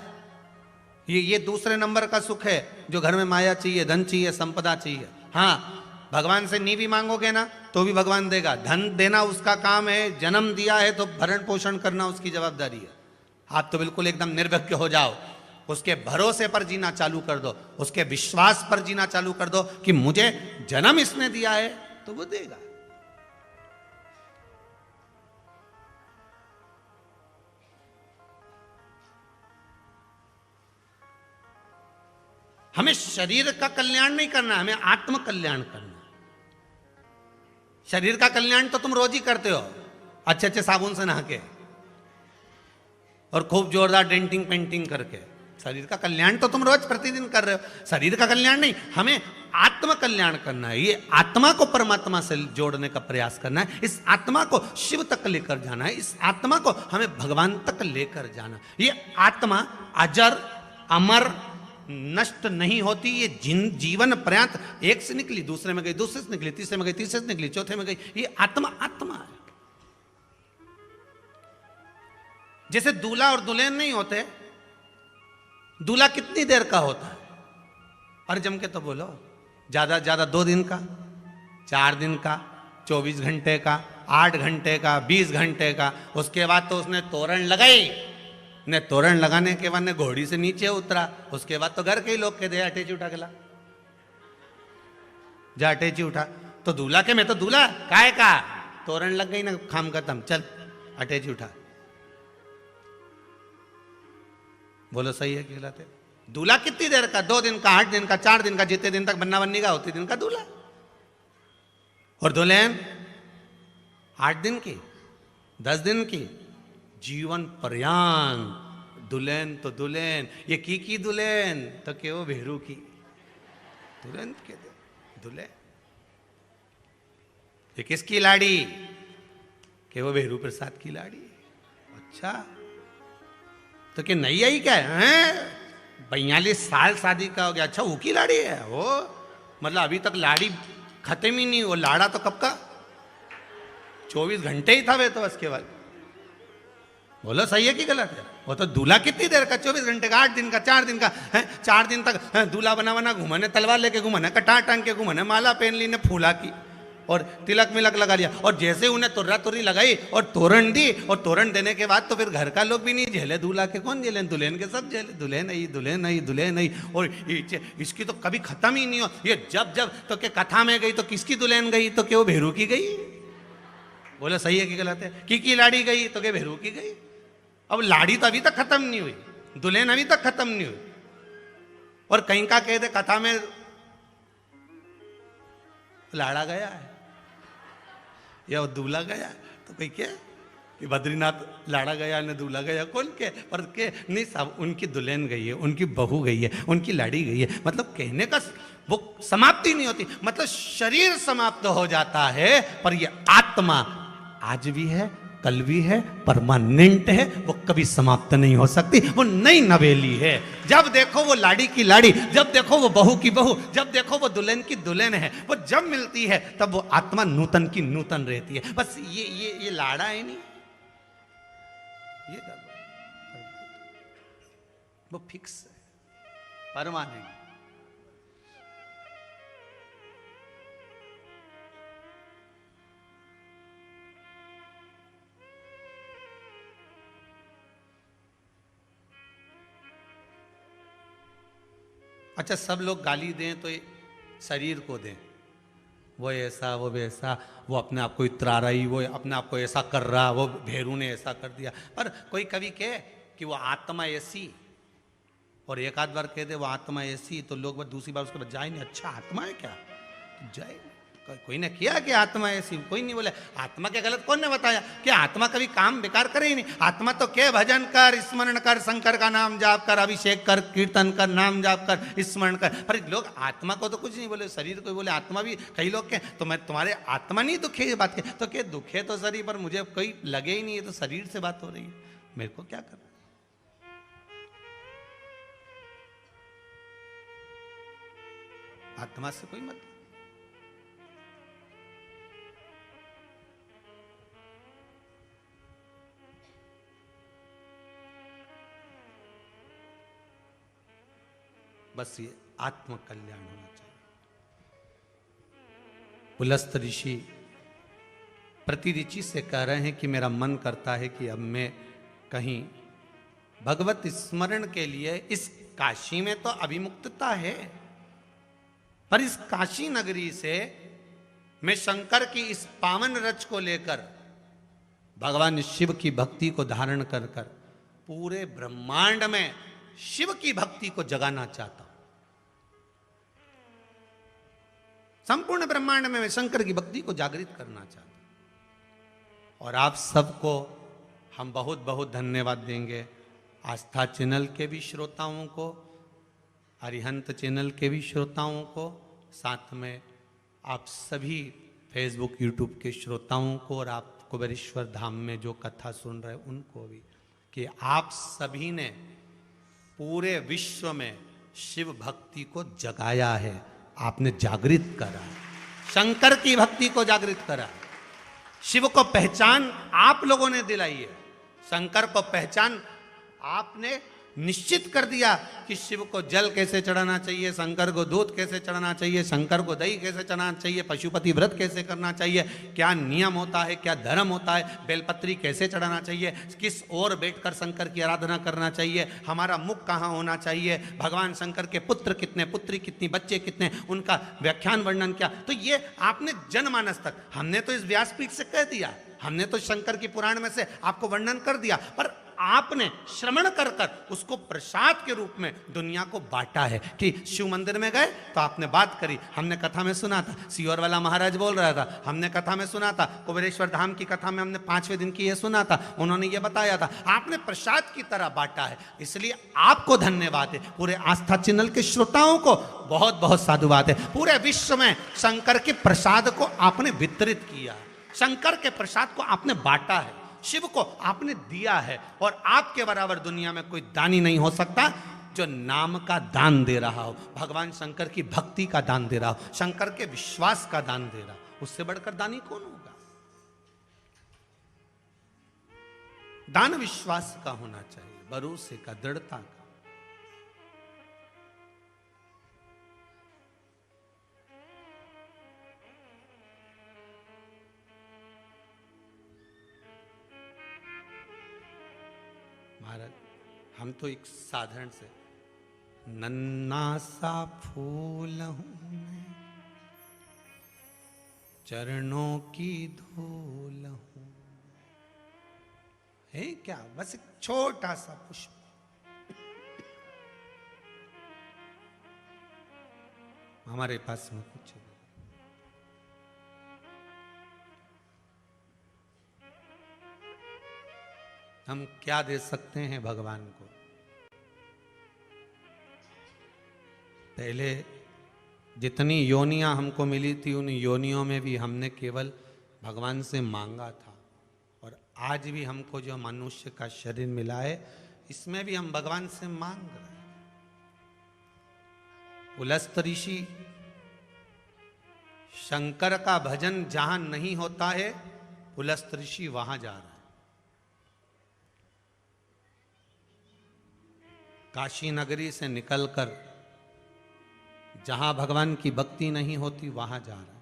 ये दूसरे नंबर का सुख है जो घर में माया चाहिए, धन चाहिए, संपदा चाहिए। हाँ, भगवान से नहीं भी मांगोगे ना तो भी भगवान देगा। धन देना उसका काम है, जन्म दिया है तो भरण पोषण करना उसकी जवाबदारी है। आप तो बिल्कुल एकदम निर्भय हो जाओ, उसके भरोसे पर जीना चालू कर दो, उसके विश्वास पर जीना चालू कर दो कि मुझे जन्म इसने दिया है तो वो देगा। हमें शरीर का कल्याण नहीं करना, हमें आत्म कल्याण करना। शरीर का कल्याण तो तुम रोज ही करते हो, अच्छे अच्छे साबुन से नहा के और खूब जोरदार डेंटिंग पेंटिंग करके। शरीर का कल्याण तो तुम रोज प्रतिदिन कर रहे हो। शरीर का कल्याण नहीं, हमें आत्म कल्याण करना है। ये आत्मा को परमात्मा से जोड़ने का प्रयास करना है। इस आत्मा को शिव तक लेकर जाना है। इस आत्मा को हमें भगवान तक लेकर जाना। ये आत्मा अजर अमर नष्ट नहीं होती। ये जीवन पर्यंत एक से निकली, दूसरे में गई, दूसरे से निकली, तीसरे में गई, तीसरे से निकली, चौथे में गई। ये आत्मा आत्मा है। जैसे दूल्हा और दुल्हन नहीं होते, दूल्हा कितनी देर का होता है? अरे जम के तो बोलो, ज्यादा ज्यादा 2 दिन का, 4 दिन का, 24 घंटे का, 8 घंटे का, 20 घंटे का। उसके बाद तो उसने तोरण लगाई, ने तोरण लगाने के बाद ने घोड़ी से नीचे उतरा। उसके बाद तो घर के ही लोग कहते अटैची उठा के ला, जा अटैची उठा। तो दूल्हा के मैं तो दूल्हा काय का, तोरण लग गई ना, खाम खत्म, चल अटैची उठा। बोलो सही है कि गलत है? दूल्हा कितनी देर का? 2 दिन का, 8 दिन का, 4 दिन का, जितने दिन तक बन्ना बन्नी का उतने दिन का दूल्हा। और दुल्हन 8 दिन की, 10 दिन की, जीवन पर्यंत दुल्हन तो दुल्हन। ये की दुल्हन तो के वो भेरू की दुल्हन के दुल्हन। ये किसकी लाड़ी? के वो भेरू प्रसाद की लाड़ी। अच्छा, तो क्या नई आई क्या है? 42 साल शादी का हो गया। अच्छा, वो की लाड़ी है वो? मतलब अभी तक लाड़ी खत्म ही नहीं। वो लाड़ा तो कब का? 24 घंटे ही था वे तो। उसके बाद बोलो सही है कि गलत है? वो तो दूल्हा कितनी देर का? 24 घंटे का, 8 दिन का, 4 दिन का है। 4 दिन तक दूल्हा बना बना घूमने, तलवार लेके घूमने, कटार टांग के घूमने, माला पहन ली ने, फूला की और तिलक मिलक लगा लिया। और जैसे उन्हें तुर्रा तुर्री लगाई और तोरण दी, और तोरण देने के बाद तो फिर घर का लोग भी नहीं झेले दूल्हा के। कौन झेले? दुल्हन के सब झेले। दुल्हन आई, दुल्हन आई, दुल्हन आई। और इसकी तो कभी खत्म ही नहीं हो। ये जब जब तो के कथा में गई तो किसकी दुल्हन गई? तो क्या वो भेरू की गई? बोलो सही है कि गलत है? की लाड़ी गई तो क्या भेरू की गई? अब लाड़ी तो अभी तक खत्म नहीं हुई, दुल्हन अभी तक खत्म नहीं हुई। और कहीं का कहते कथा में लाड़ा गया है या दूल्हा गया, तो कोई क्या कि बद्रीनाथ लाड़ा गया ने दूल्हा गया, कौन के? पर के नहीं, सब उनकी दुल्हन गई है, उनकी बहू गई है, उनकी लाड़ी गई है। मतलब कहने का वो समाप्ति नहीं होती। मतलब शरीर समाप्त हो जाता है, पर ये आत्मा आज भी है, कल भी है, परमानेंट है। वो कभी समाप्त नहीं हो सकती। वो नई नवेली है। जब देखो वो लाड़ी की लाड़ी, जब देखो वो बहू की बहू, जब देखो वो दुल्हन की दुल्हन है। वो जब मिलती है तब वो आत्मा नूतन की नूतन रहती है। बस ये लाड़ा है नहीं, ये गड़बड़, वो फिक्स है, परमानेंट। अच्छा, सब लोग गाली दें तो शरीर को दें, वो ऐसा वो वैसा, वो अपने आप को इतरा रही, वो अपने आप को ऐसा कर रहा, वो भेरू ने ऐसा कर दिया। पर कोई कवि कहे कि वो आत्मा ऐसी, और एक आध बार कह दे वो आत्मा ऐसी, तो लोग दूसरी बार उसके बाद जाए नहीं, अच्छा आत्मा है क्या, तो जाए। कोई ने किया कि आत्मा ऐसी, कोई नहीं बोले। आत्मा के गलत कौन ने बताया कि आत्मा कभी काम बेकार करे ही नहीं। आत्मा तो क्या, भजन कर, स्मरण कर, शंकर का नाम जाप कर, अभिषेक कर, कीर्तन कर, नाम जाप कर, स्मरण कर। पर लोग आत्मा को तो कुछ नहीं बोले, शरीर को बोले आत्मा भी। कई लोग के तो मैं तुम्हारे आत्मा नहीं दुखे ये बात के, तो क्या दुखे तो शरीर, पर मुझे कोई लगे ही नहीं है, तो शरीर से बात हो रही है, मेरे को क्या करना। आत्मा से कोई मतलब। बस ये आत्म कल्याण होना चाहिए। पुलस्त ऋषि प्रति ऋषि से कह रहे हैं कि मेरा मन करता है कि अब मैं कहीं भगवत स्मरण के लिए, इस काशी में तो अभिमुक्तता है, पर इस काशी नगरी से मैं शंकर की इस पावन रच को लेकर भगवान शिव की भक्ति को धारण कर कर पूरे ब्रह्मांड में शिव की भक्ति को जगाना चाहता हूं। संपूर्ण ब्रह्मांड में मैं शंकर की भक्ति को जागृत करना चाहता हूं। और आप सबको हम बहुत बहुत धन्यवाद देंगे, आस्था चैनल के भी श्रोताओं को, अरिहंत चैनल के भी श्रोताओं को, साथ में आप सभी फेसबुक यूट्यूब के श्रोताओं को, और आप कुबेरेश्वर धाम में जो कथा सुन रहे उनको भी, कि आप सभी ने पूरे विश्व में शिव भक्ति को जगाया है, आपने जागृत करा, शंकर की भक्ति को जागृत करा, शिव को पहचान आप लोगों ने दिलाई है, शंकर को पहचान आपने निश्चित कर दिया कि शिव को जल कैसे चढ़ाना चाहिए, शंकर को दूध कैसे चढ़ाना चाहिए, शंकर को दही कैसे चढ़ाना चाहिए, पशुपति व्रत कैसे करना चाहिए, क्या नियम होता है, क्या धर्म होता है, बेलपत्री कैसे चढ़ाना चाहिए, किस ओर बैठकर शंकर की आराधना करना चाहिए, हमारा मुख कहाँ होना चाहिए, भगवान शंकर के पुत्र कितने, पुत्री कितनी, बच्चे कितने, उनका व्याख्यान वर्णन क्या। तो ये आपने जनमानस तक, हमने तो इस व्यासपीठ से कह दिया, हमने तो शंकर की पुराण में से आपको वर्णन कर दिया, पर आपने श्रवण कर कर उसको प्रसाद के रूप में दुनिया को बांटा है। कि शिव मंदिर में गए तो आपने बात करी, हमने कथा में सुना था, सियोर वाला महाराज बोल रहा था, हमने कथा में सुना था, कुबेरेश्वर धाम की कथा में हमने 5वें दिन की ये सुना था, उन्होंने ये बताया था, आपने प्रसाद की तरह बांटा है। इसलिए आपको धन्यवाद है, पूरे आस्था चैनल के श्रोताओं को बहुत बहुत साधुवाद है। पूरे विश्व में शंकर के प्रसाद को आपने वितरित किया, शंकर के प्रसाद को आपने बांटा है, शिव को आपने दिया है, और आपके बराबर दुनिया में कोई दानी नहीं हो सकता जो नाम का दान दे रहा हो, भगवान शंकर की भक्ति का दान दे रहा हो, शंकर के विश्वास का दान दे रहा हो। उससे बढ़कर दानी कौन होगा? दान विश्वास का होना चाहिए, भरोसे का, दृढ़ता का। महाराज, हम तो एक साधारण से नन्ना सा फूल हूं मैं, चरणों की धूल हूं, है क्या, बस एक छोटा सा पुष्प। हमारे पास में कुछ नहीं। हम क्या दे सकते हैं भगवान को? पहले जितनी योनियां हमको मिली थी, उन योनियों में भी हमने केवल भगवान से मांगा था, और आज भी हमको जो मनुष्य का शरीर मिला है, इसमें भी हम भगवान से मांग रहे हैं। पुलस्त ऋषि शंकर का भजन जहां नहीं होता है, पुलस्त ऋषि वहां जा रहा है। काशी नगरी से निकलकर जहां भगवान की भक्ति नहीं होती वहां जा रहा है।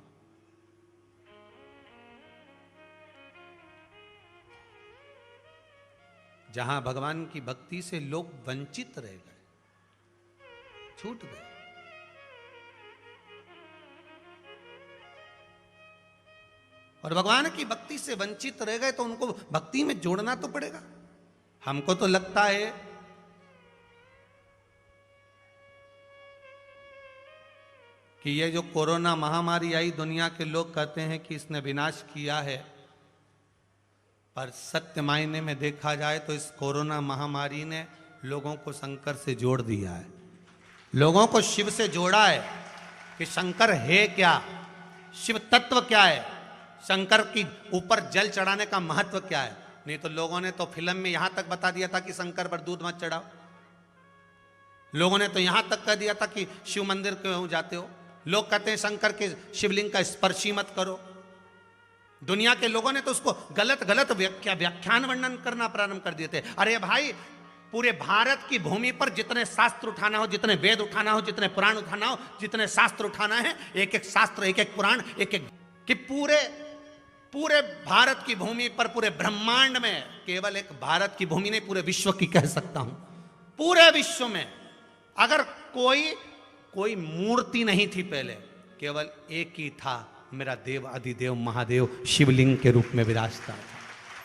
जहां भगवान की भक्ति से लोग वंचित रह गए, छूट गए। और भगवान की भक्ति से वंचित रह गए तो उनको भक्ति में जोड़ना तो पड़ेगा। हमको तो लगता है कि ये जो कोरोना महामारी आई, दुनिया के लोग कहते हैं कि इसने विनाश किया है, पर सत्य मायने में देखा जाए तो इस कोरोना महामारी ने लोगों को शंकर से जोड़ दिया है, लोगों को शिव से जोड़ा है कि शंकर है क्या, शिव तत्व क्या है, शंकर की ऊपर जल चढ़ाने का महत्व क्या है। नहीं तो लोगों ने तो फिल्म में यहां तक बता दिया था कि शंकर पर दूध मत चढ़ाओ, लोगों ने तो यहां तक कह दिया था कि शिव मंदिर क्यों जाते हो, लोग कहते हैं शंकर के शिवलिंग का स्पर्श ही मत करो। दुनिया के लोगों ने तो उसको गलत गलत व्याख्यान वर्णन करना प्रारंभ कर दिए थे। अरे भाई, पूरे भारत की भूमि पर जितने शास्त्र उठाना हो, जितने वेद उठाना हो, जितने पुराण उठाना हो, जितने शास्त्र उठाना है, एक एक शास्त्र, एक एक पुराण, एक एक, कि पूरे भारत की भूमि पर, पूरे ब्रह्मांड में, केवल एक भारत की भूमि नहीं, पूरे विश्व की कह सकता हूं, पूरे विश्व में अगर कोई मूर्ति नहीं थी पहले, केवल एक ही था, मेरा देव अधिदेव महादेव शिवलिंग के रूप में विराजता था,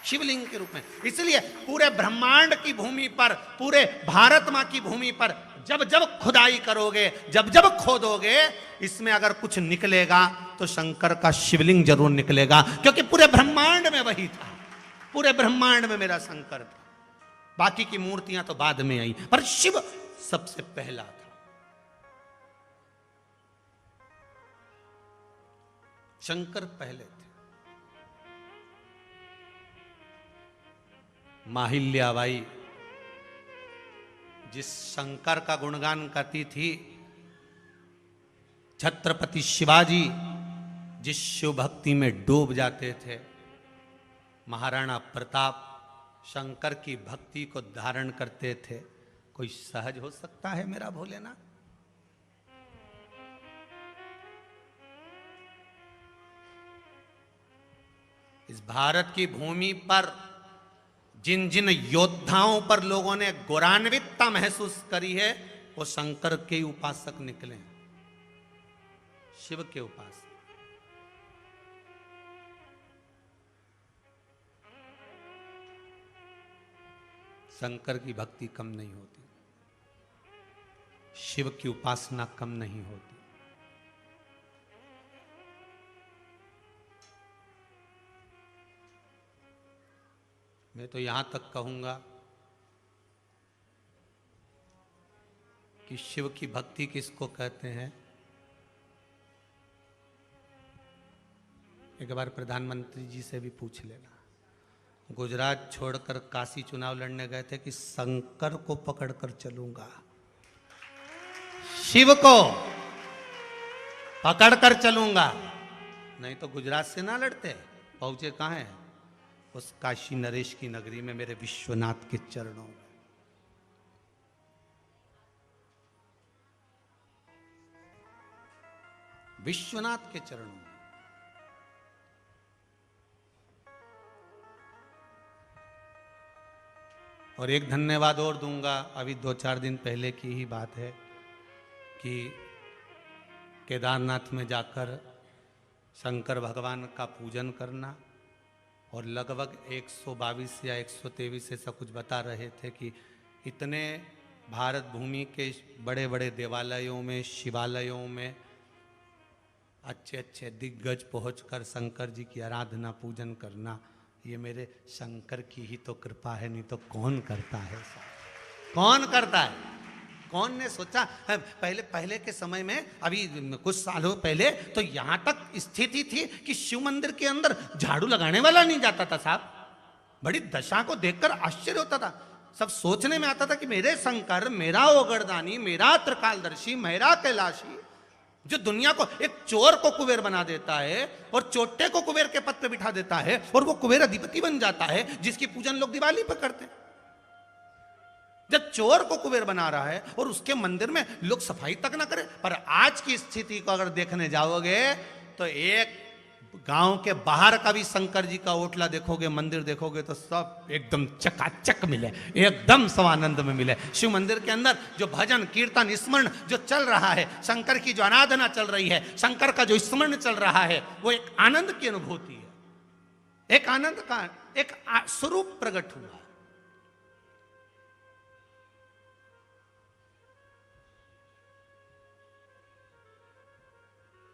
शिवलिंग के रूप में। इसलिए पूरे ब्रह्मांड की भूमि पर, पूरे भारत मां की भूमि पर जब जब खुदाई करोगे, जब जब खोदोगे, इसमें अगर कुछ निकलेगा तो शंकर का शिवलिंग जरूर निकलेगा, क्योंकि पूरे ब्रह्मांड में वही था, पूरे ब्रह्मांड में मेरा शंकर था। बाकी की मूर्तियां तो बाद में आई, पर शिव सबसे पहला था। शंकर पहले थे। माहिल्याबाई जिस शंकर का गुणगान करती थी, छत्रपति शिवाजी जिस शिव भक्ति में डूब जाते थे, महाराणा प्रताप शंकर की भक्ति को धारण करते थे, कोई सहज हो सकता है मेरा भोलेनाथ? इस भारत की भूमि पर जिन जिन योद्धाओं पर लोगों ने गौरवान्वितता महसूस करी है, वो शंकर के उपासक निकले, शिव के उपासक। शंकर की भक्ति कम नहीं होती, शिव की उपासना कम नहीं होती। मैं तो यहां तक कहूंगा कि शिव की भक्ति किसको कहते हैं, एक बार प्रधानमंत्री जी से भी पूछ लेना। गुजरात छोड़कर काशी चुनाव लड़ने गए थे कि शंकर को पकड़कर चलूंगा, शिव को पकड़कर चलूंगा, नहीं तो गुजरात से ना लड़ते। पहुंचे कहां हैं? उस काशी नरेश की नगरी में, मेरे विश्वनाथ के चरणों में। विश्वनाथ के चरणों में। और एक धन्यवाद और दूंगा, अभी 2-4 दिन पहले की ही बात है कि केदारनाथ में जाकर शंकर भगवान का पूजन करना, और लगभग 122 या 123 ऐसा कुछ बता रहे थे कि इतने भारत भूमि के बड़े बड़े देवालयों में, शिवालयों में अच्छे अच्छे दिग्गज पहुंचकर शंकर जी की आराधना पूजन करना, ये मेरे शंकर की ही तो कृपा है, नहीं तो कौन करता है? कौन करता है? कौन ने सोचा? पहले के समय में, अभी कुछ सालों पहले तो यहां तक स्थिति थी कि शिव मंदिर के अंदर झाड़ू लगाने वाला नहीं जाता था साहब। बड़ी दशा को देखकर आश्चर्य होता था। सब सोचने में आता था कि मेरे शंकर, मेरा ओगरदानी, मेरा त्रिकालदर्शी, मेरा कैलाशी, जो दुनिया को, एक चोर को कुबेर बना देता है और चोटे को कुबेर के पद पे बिठा देता है और वो कुबेर अधिपति बन जाता है, जिसकी पूजन लोग दिवाली पर करते हैं। जब चोर को कुबेर बना रहा है और उसके मंदिर में लोग सफाई तक ना करें। पर आज की स्थिति को अगर देखने जाओगे तो एक गांव के बाहर का भी शंकर जी का ओटला देखोगे, मंदिर देखोगे तो सब एकदम चकाचक मिले, एकदम स्वानंद में मिले। शिव मंदिर के अंदर जो भजन कीर्तन स्मरण जो चल रहा है, शंकर की जो आराधना चल रही है, शंकर का जो स्मरण चल रहा है, वो एक आनंद की अनुभूति है, एक आनंद का एक स्वरूप प्रकट हुआ।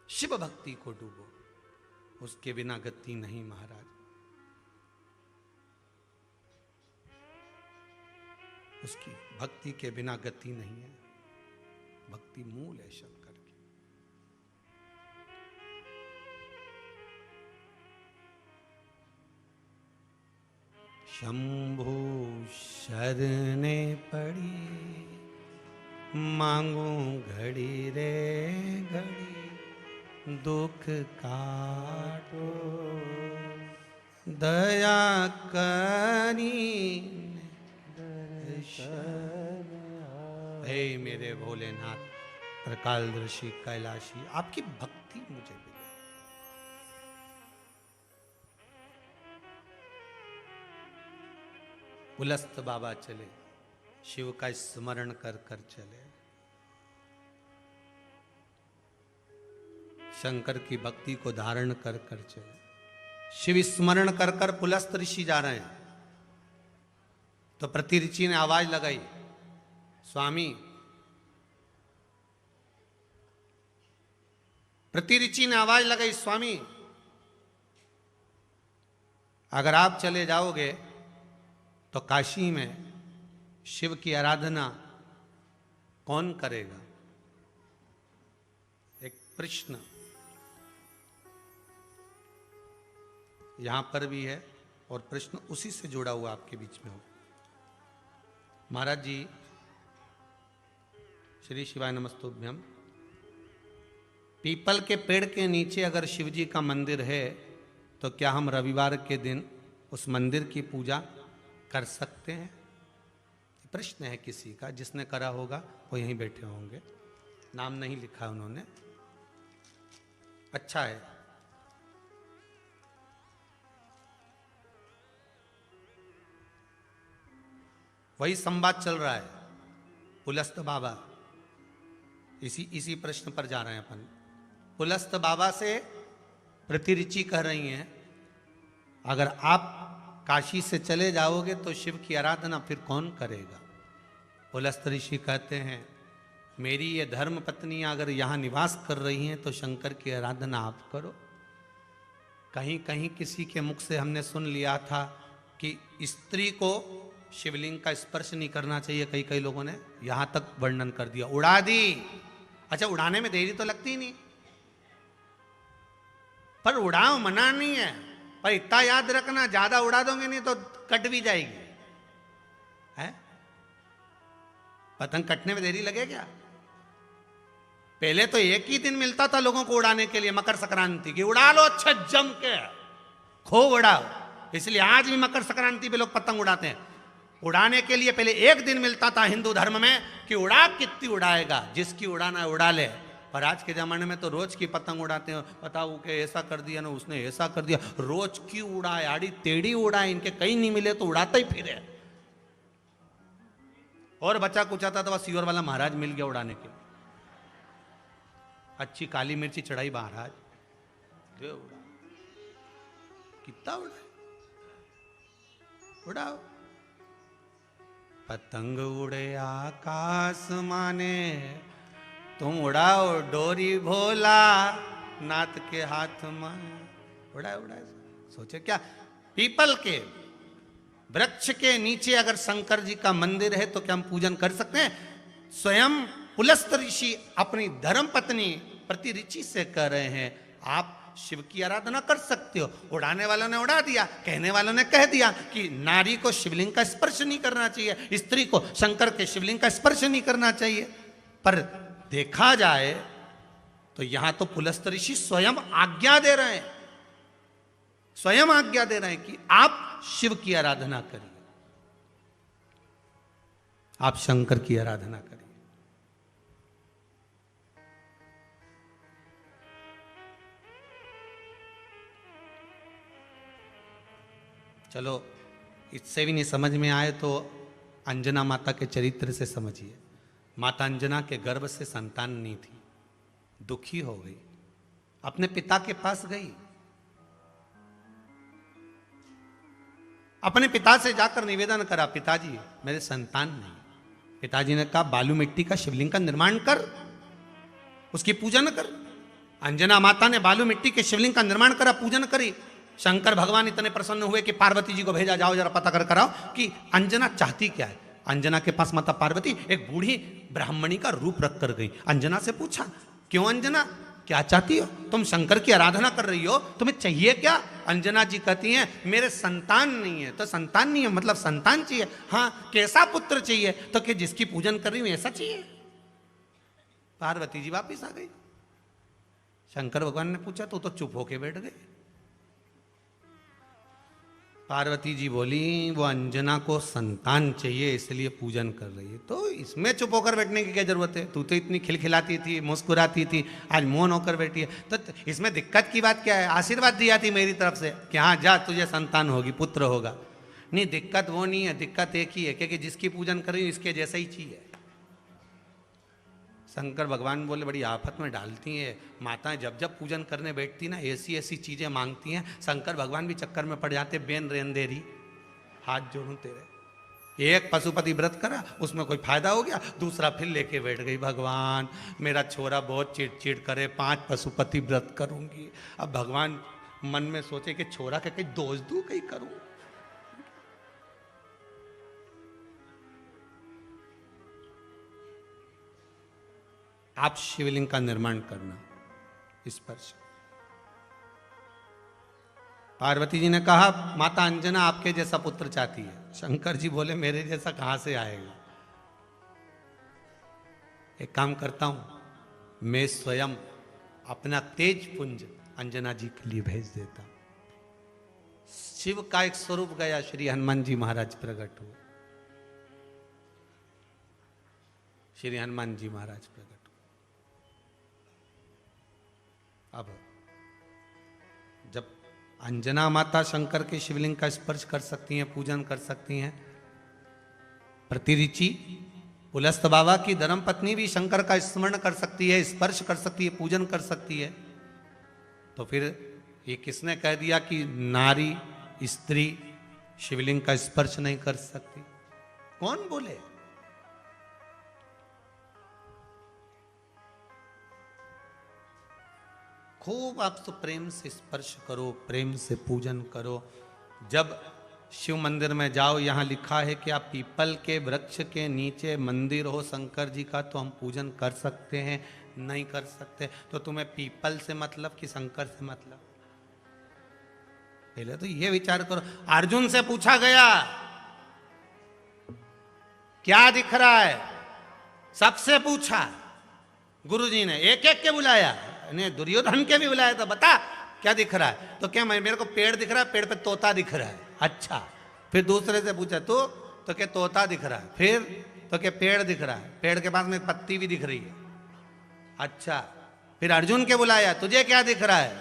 शिव भक्ति को डूबो, उसके बिना गति नहीं महाराज। उसकी भक्ति के बिना गति नहीं है। भक्ति मूल है शंकर की। शंभु शरणे पड़ी, मांगू घड़ी रे घड़ी, दुख काटो दया करी दर्शन। हे मेरे भोलेनाथ त्रिकालदर्शी कैलाशी, आपकी भक्ति मुझे मिले। पुलस्त बाबा चले, शिव का स्मरण कर कर चले। शंकर की भक्ति को धारण कर कर चले। शिव स्मरण कर कर पुलस्त ऋषि जा रहे हैं तो प्रति ऋषि ने आवाज लगाई, स्वामी। प्रति ऋषि ने आवाज लगाई, स्वामी अगर आप चले जाओगे तो काशी में शिव की आराधना कौन करेगा? एक प्रश्न यहां पर भी है और प्रश्न उसी से जुड़ा हुआ आपके बीच में हो। महाराज जी, श्री शिवाय नमस्तुभ्यम। पीपल के पेड़ के नीचे अगर शिव जी का मंदिर है तो क्या हम रविवार के दिन उस मंदिर की पूजा कर सकते हैं? प्रश्न है किसी का, जिसने करा होगा वो यहीं बैठे होंगे, नाम नहीं लिखा उन्होंने। अच्छा है। वही संवाद चल रहा है। पुलस्त बाबा इसी प्रश्न पर जा रहे हैं अपन। पुलस्त बाबा से प्रतिऋचि कह रही हैं, अगर आप काशी से चले जाओगे तो शिव की आराधना फिर कौन करेगा? पुलस्त ऋषि कहते हैं, मेरी ये धर्म पत्नियां अगर यहाँ निवास कर रही हैं तो शंकर की आराधना आप करो। कहीं कहीं किसी के मुख से हमने सुन लिया था कि स्त्री को शिवलिंग का स्पर्श नहीं करना चाहिए। कई लोगों ने यहां तक वर्णन कर दिया, उड़ा दी। अच्छा, उड़ाने में देरी तो लगती नहीं, पर उड़ाओ, मना नहीं है, पर इतना याद रखना ज्यादा उड़ा दोगे नहीं तो कट भी जाएगी। है पतंग कटने में देरी लगे क्या? पहले तो एक ही दिन मिलता था लोगों को उड़ाने के लिए, मकर संक्रांति की। उड़ा लो अच्छा जम के, खूब उड़ाओ। इसलिए आज भी मकर संक्रांति पे लोग पतंग उड़ाते हैं। उड़ाने के लिए पहले एक दिन मिलता था हिंदू धर्म में कि उड़ा कितनी उड़ाएगा, जिसकी उड़ाना है उड़ा ले। पर आज के जमाने में तो रोज की पतंग उड़ाते हैं। बताओ कि ऐसा कर दिया ना, उसने ऐसा कर दिया, रोज की उड़ाए, आड़ी टेढ़ी उड़ाए, इनके कहीं नहीं मिले तो उड़ाता ही फिरे। और बच्चा कुछ आता तो वह सीवर वाला महाराज मिल गया उड़ाने के। अच्छी काली मिर्ची चढ़ाई महाराज, उड़ा कितना उड़ा, उड़ाओ। पतंग उड़े आकाश माने, तुम उड़ाओ डोरी भोला नाथ के हाथ में। उड़ाए उड़ाए। सोचे क्या, पीपल के वृक्ष के नीचे अगर शंकर जी का मंदिर है तो क्या हम पूजन कर सकते हैं? स्वयं पुलस्त ऋषि अपनी धर्म पत्नी प्रति ऋषि से कह रहे हैं, आप शिव की आराधना कर सकते हो। उड़ाने वालों ने उड़ा दिया, कहने वालों ने कह दिया कि नारी को शिवलिंग का स्पर्श नहीं करना चाहिए, स्त्री को शंकर के शिवलिंग का स्पर्श नहीं करना चाहिए। पर देखा जाए तो यहां तो पुलस्त ऋषि स्वयं आज्ञा दे रहे हैं, स्वयं आज्ञा दे रहे हैं कि आप शिव की आराधना करिए। आप शंकर की आराधना करिए। चलो इससे भी नहीं समझ में आए तो अंजना माता के चरित्र से समझिए। माता अंजना के गर्भ से संतान नहीं थी, दुखी हो गई, अपने पिता के पास गई, अपने पिता से जाकर निवेदन करा, पिताजी मेरे संतान नहीं। पिताजी ने कहा बालू मिट्टी का शिवलिंग का निर्माण कर, उसकी पूजन कर। अंजना माता ने बालू मिट्टी के शिवलिंग का निर्माण करा, पूजन करी। शंकर भगवान इतने प्रसन्न हुए कि पार्वती जी को भेजा, जाओ जरा पता कर कराओ कि अंजना चाहती क्या है। अंजना के पास माता पार्वती एक बूढ़ी ब्राह्मणी का रूप रख कर गई। अंजना से पूछा, क्यों अंजना, क्या चाहती हो? तुम शंकर की आराधना कर रही हो, तुम्हें चाहिए क्या? अंजना जी कहती हैं मेरे संतान नहीं है। तो संतान नहीं है मतलब संतान चाहिए। हाँ, कैसा पुत्र चाहिए? तो कि जिसकी पूजन कर रही हूं ऐसा चाहिए। पार्वती जी वापिस आ गई। शंकर भगवान ने पूछा तो चुप होके बैठ गए। पार्वती जी बोली वो अंजना को संतान चाहिए इसलिए पूजन कर रही है, तो इसमें चुप होकर बैठने की क्या जरूरत है? तू तो इतनी खिलखिलाती थी, मुस्कुराती थी, आज मौन होकर बैठी है, तो इसमें दिक्कत की बात क्या है? आशीर्वाद दिया थी मेरी तरफ से कि हाँ जा तुझे संतान होगी, पुत्र होगा। नहीं, दिक्कत वो नहीं है, दिक्कत एक ही है क्योंकि जिसकी पूजन कर रही हूँ इसके जैसा ही चाहिए। शंकर भगवान बोले बड़ी आफत में डालती हैं माताएं, जब जब पूजन करने बैठती ना ऐसी ऐसी चीजें मांगती हैं। शंकर भगवान भी चक्कर में पड़ जाते, बेन रेन देरी, हाथ जोड़ूं तेरे। एक पशुपति व्रत करा, उसमें कोई फायदा हो गया, दूसरा फिर लेके बैठ गई, भगवान मेरा छोरा बहुत चिड़चिड़ करे, 5 पशुपति व्रत करूंगी। अब भगवान मन में सोचे कि छोरा के कहीं दोष दूं, कहीं करूं। आप शिवलिंग का निर्माण करना, स्पर्श। पार्वती जी ने कहा माता अंजना आपके जैसा पुत्र चाहती है। शंकर जी बोले मेरे जैसा कहां से आएगा? एक काम करता हूं, मैं स्वयं अपना तेज पुंज अंजना जी के लिए भेज देता हूं। शिव का एक स्वरूप गया, श्री हनुमान जी महाराज प्रकट हुए। श्री हनुमान जी महाराज प्रकट। अब जब अंजना माता शंकर के शिवलिंग का स्पर्श कर सकती हैं, पूजन कर सकती हैं, प्रतिरिचि पुलस्त बाबा की धर्म पत्नी भी शंकर का स्मरण कर सकती है, स्पर्श कर सकती है, पूजन कर सकती है, तो फिर ये किसने कह दिया कि नारी स्त्री शिवलिंग का स्पर्श नहीं कर सकती? कौन बोले? खूब आप तो प्रेम से स्पर्श करो, प्रेम से पूजन करो। जब शिव मंदिर में जाओ, यहाँ लिखा है कि आप पीपल के वृक्ष के नीचे मंदिर हो शंकर जी का तो हम पूजन कर सकते हैं, नहीं कर सकते? तो तुम्हें पीपल से मतलब कि शंकर से मतलब? पहले तो ये विचार करो। अर्जुन से पूछा गया क्या दिख रहा है, सबसे पूछा, गुरुजी ने एक एक के बुलाया, ने दुर्योधन के भी बुलाया था, बता क्या दिख रहा है? तो क्या मेरे को पेड़ दिख रहा है, पेड़ पे तोता दिख रहा है। अच्छा, फिर दूसरे से पूछा तो क्या तोता दिख रहा है? फिर तो क्या पेड़ दिख रहा है, पेड़ के पास में पत्ती भी दिख रही है। अच्छा, फिर अर्जुन के बुलाया, तुझे क्या दिख रहा है?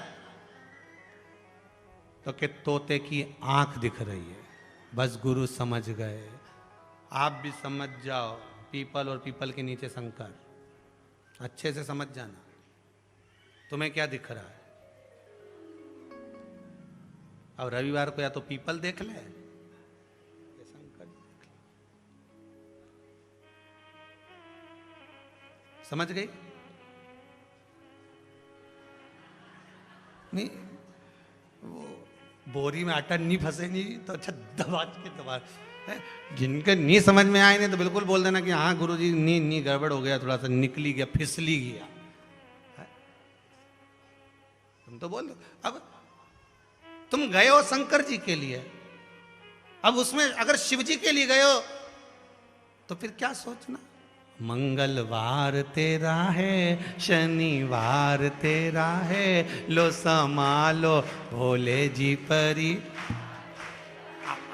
तो क्या तोते की आंख दिख रही है। बस गुरु समझ गए, आप भी समझ जाओ, पीपल और पीपल के नीचे शंकर, अच्छे से समझ जाना। तुम्हें क्या दिख रहा है? अब रविवार को या तो पीपल देख ले या शंकर देख ले। समझ गई? नहीं, वो बोरी में आटा नहीं फंसे नहीं तो अच्छा दबा के दबा। जिनके नहीं समझ में आए नहीं तो बिल्कुल बोल देना कि हाँ गुरुजी नी गड़बड़ हो गया, थोड़ा सा निकली गया, फिसली गया। तुम तो बोल दो। अब तुम गए हो शंकर जी के लिए, अब उसमें अगर शिव जी के लिए गए हो तो फिर क्या सोचना? मंगलवार तेरा है, शनिवार तेरा है, लो संभालो भोले जी परी।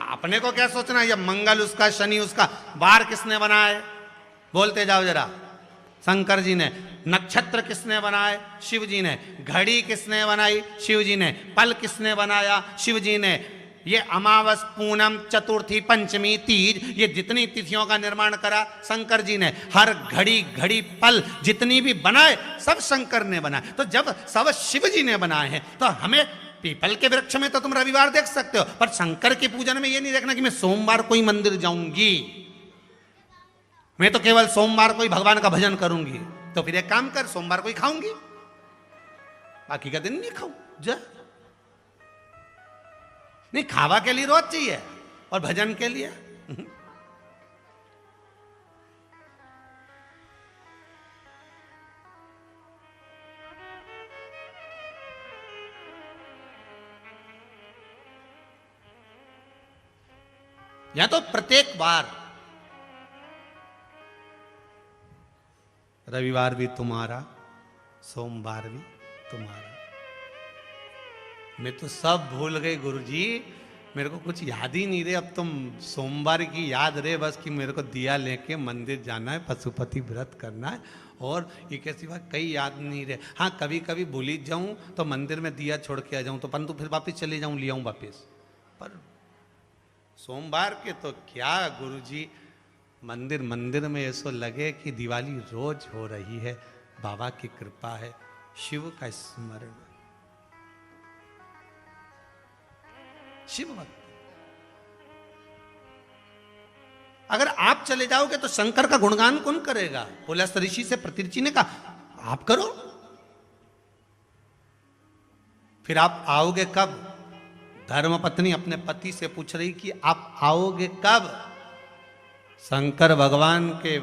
आप अपने को क्या सोचना है, ये मंगल उसका, शनि उसका, वार किसने बनाए, बोलते जाओ जरा। शंकर जी ने। नक्षत्र किसने बनाए, शिव जी ने। घड़ी किसने बनाई, शिव जी ने। पल किसने बनाया, शिव जी ने। ये अमावस, पूनम, चतुर्थी, पंचमी, तीज, ये जितनी तिथियों का निर्माण करा शंकर जी ने। हर घड़ी घड़ी पल जितनी भी बनाए सब शंकर ने बनाए। तो जब सब शिव जी ने बनाए हैं तो हमें, पीपल के वृक्ष में तो तुम रविवार देख सकते हो, पर शंकर के पूजन में ये नहीं देखना कि मैं सोमवार कोई मंदिर जाऊंगी, मैं तो केवल सोमवार को ही भगवान का भजन करूंगी। तो फिर एक काम कर, सोमवार को ही खाऊंगी, बाकी का दिन नहीं खाऊं जा। नहीं, खावा के लिए रोज चाहिए और भजन के लिए या तो प्रत्येक बार, रविवार भी तुम्हारा, सोमवार भी तुम्हारा। मैं तो सब भूल गई गुरुजी, मेरे को कुछ याद ही नहीं रहे। अब तुम सोमवार की याद रहे बस कि मेरे को दिया लेके मंदिर जाना है, पशुपति व्रत करना है, और ये कैसी बात कई याद नहीं रहे। हाँ, कभी कभी भूल ही जाऊं तो मंदिर में दिया छोड़ के आ जाऊं, तो परंतु फिर वापस चले जाऊं, ले आऊं वापस। पर सोमवार के तो क्या गुरुजी, मंदिर मंदिर में ऐसा लगे कि दिवाली रोज हो रही है, बाबा की कृपा है, शिव का स्मरण, शिव भक्त। अगर आप चले जाओगे तो शंकर का गुणगान कौन करेगा? पुलस्त ऋषि से प्रतिऋषि ने कहा आप करो। फिर आप आओगे कब? धर्म पत्नी अपने पति से पूछ रही कि आप आओगे कब? शंकर भगवान के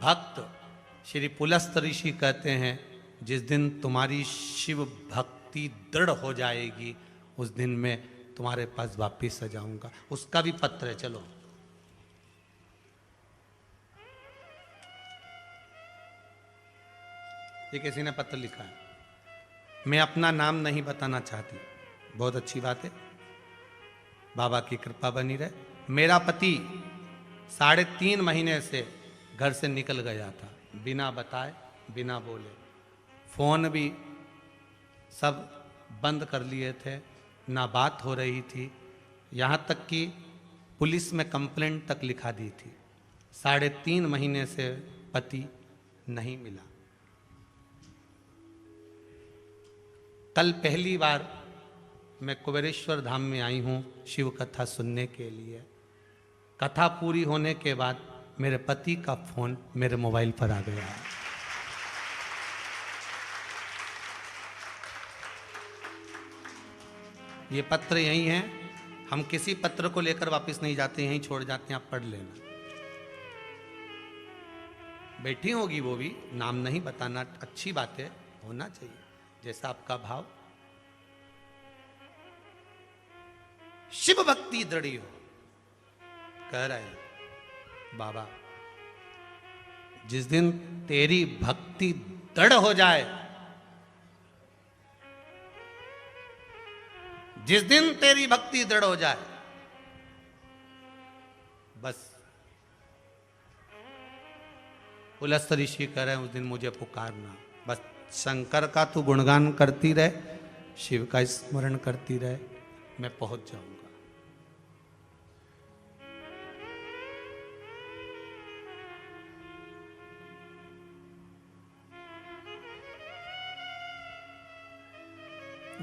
भक्त श्री पुलस्त ऋषि कहते हैं जिस दिन तुम्हारी शिव भक्ति दृढ़ हो जाएगी उस दिन मैं तुम्हारे पास वापिस आ जाऊंगा। उसका भी पत्र है, चलो। ये किसी ने पत्र लिखा है, मैं अपना नाम नहीं बताना चाहती, बहुत अच्छी बात है, बाबा की कृपा बनी रहे। मेरा पति 3.5 महीने से घर से निकल गया था, बिना बताए बिना बोले। फोन भी सब बंद कर लिए थे, ना बात हो रही थी, यहाँ तक कि पुलिस में कंप्लेंट तक लिखा दी थी। 3.5 महीने से पति नहीं मिला। कल पहली बार मैं कुबेरेश्वर धाम में आई हूँ शिव कथा सुनने के लिए। कथा पूरी होने के बाद मेरे पति का फोन मेरे मोबाइल पर आ गया। ये पत्र यही है, हम किसी पत्र को लेकर वापस नहीं जाते, यहीं छोड़ जाते हैं, आप पढ़ लेना। बैठी होगी वो भी, नाम नहीं बताना, अच्छी बात है, होना चाहिए जैसा आपका भाव। शिव भक्ति दृढ़ हो, कह रहे हैं बाबा जिस दिन तेरी भक्ति दृढ़ हो जाए, जिस दिन तेरी भक्ति दृढ़ हो जाए, बस पुलस्त ऋषि कह रहे हैं उस दिन मुझे पुकारना। बस शंकर का तू गुणगान करती रहे, शिव का स्मरण करती रहे, मैं पहुंच जाऊंगा।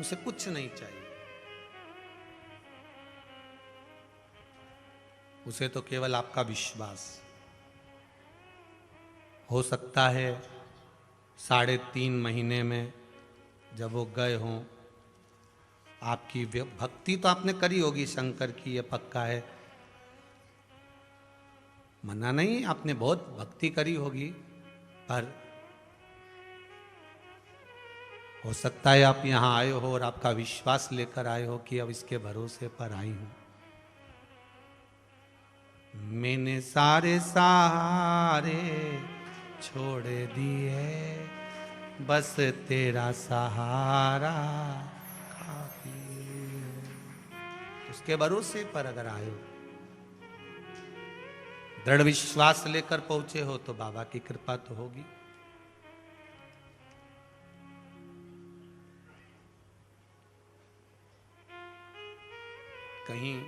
उसे कुछ नहीं चाहिए, उसे तो केवल आपका विश्वास। हो सकता है 3.5 महीने में जब वो गए हों, आपकी भक्ति तो आपने करी होगी शंकर की, ये पक्का है, मना नहीं, आपने बहुत भक्ति करी होगी, पर हो सकता है आप यहाँ आए हो और आपका विश्वास लेकर आए हो कि अब इसके भरोसे पर आई हूं। मैंने सारे सहारे छोड़ दिए, बस तेरा सहारा काफी है। उसके भरोसे पर अगर आए हो दृढ़ विश्वास लेकर पहुंचे हो तो बाबा की कृपा तो होगी। कहीं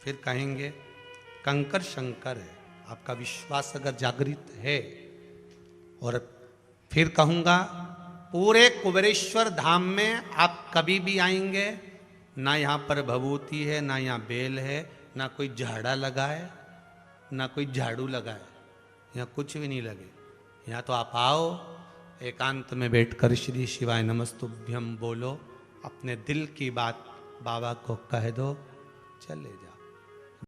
फिर कहेंगे कंकर शंकर है, आपका विश्वास अगर जागृत है। और फिर कहूंगा पूरे कुबेरेश्वर धाम में आप कभी भी आएंगे, ना यहाँ पर भभूति है, ना यहाँ बेल है, ना कोई झाड़ा लगा है, ना कोई झाड़ू लगा है, यहाँ कुछ भी नहीं लगे। यहाँ तो आप आओ, एकांत में बैठकर श्री शिवाय नमस्तुभ्यम बोलो, अपने दिल की बात बाबा को कह दो, चले जाओ।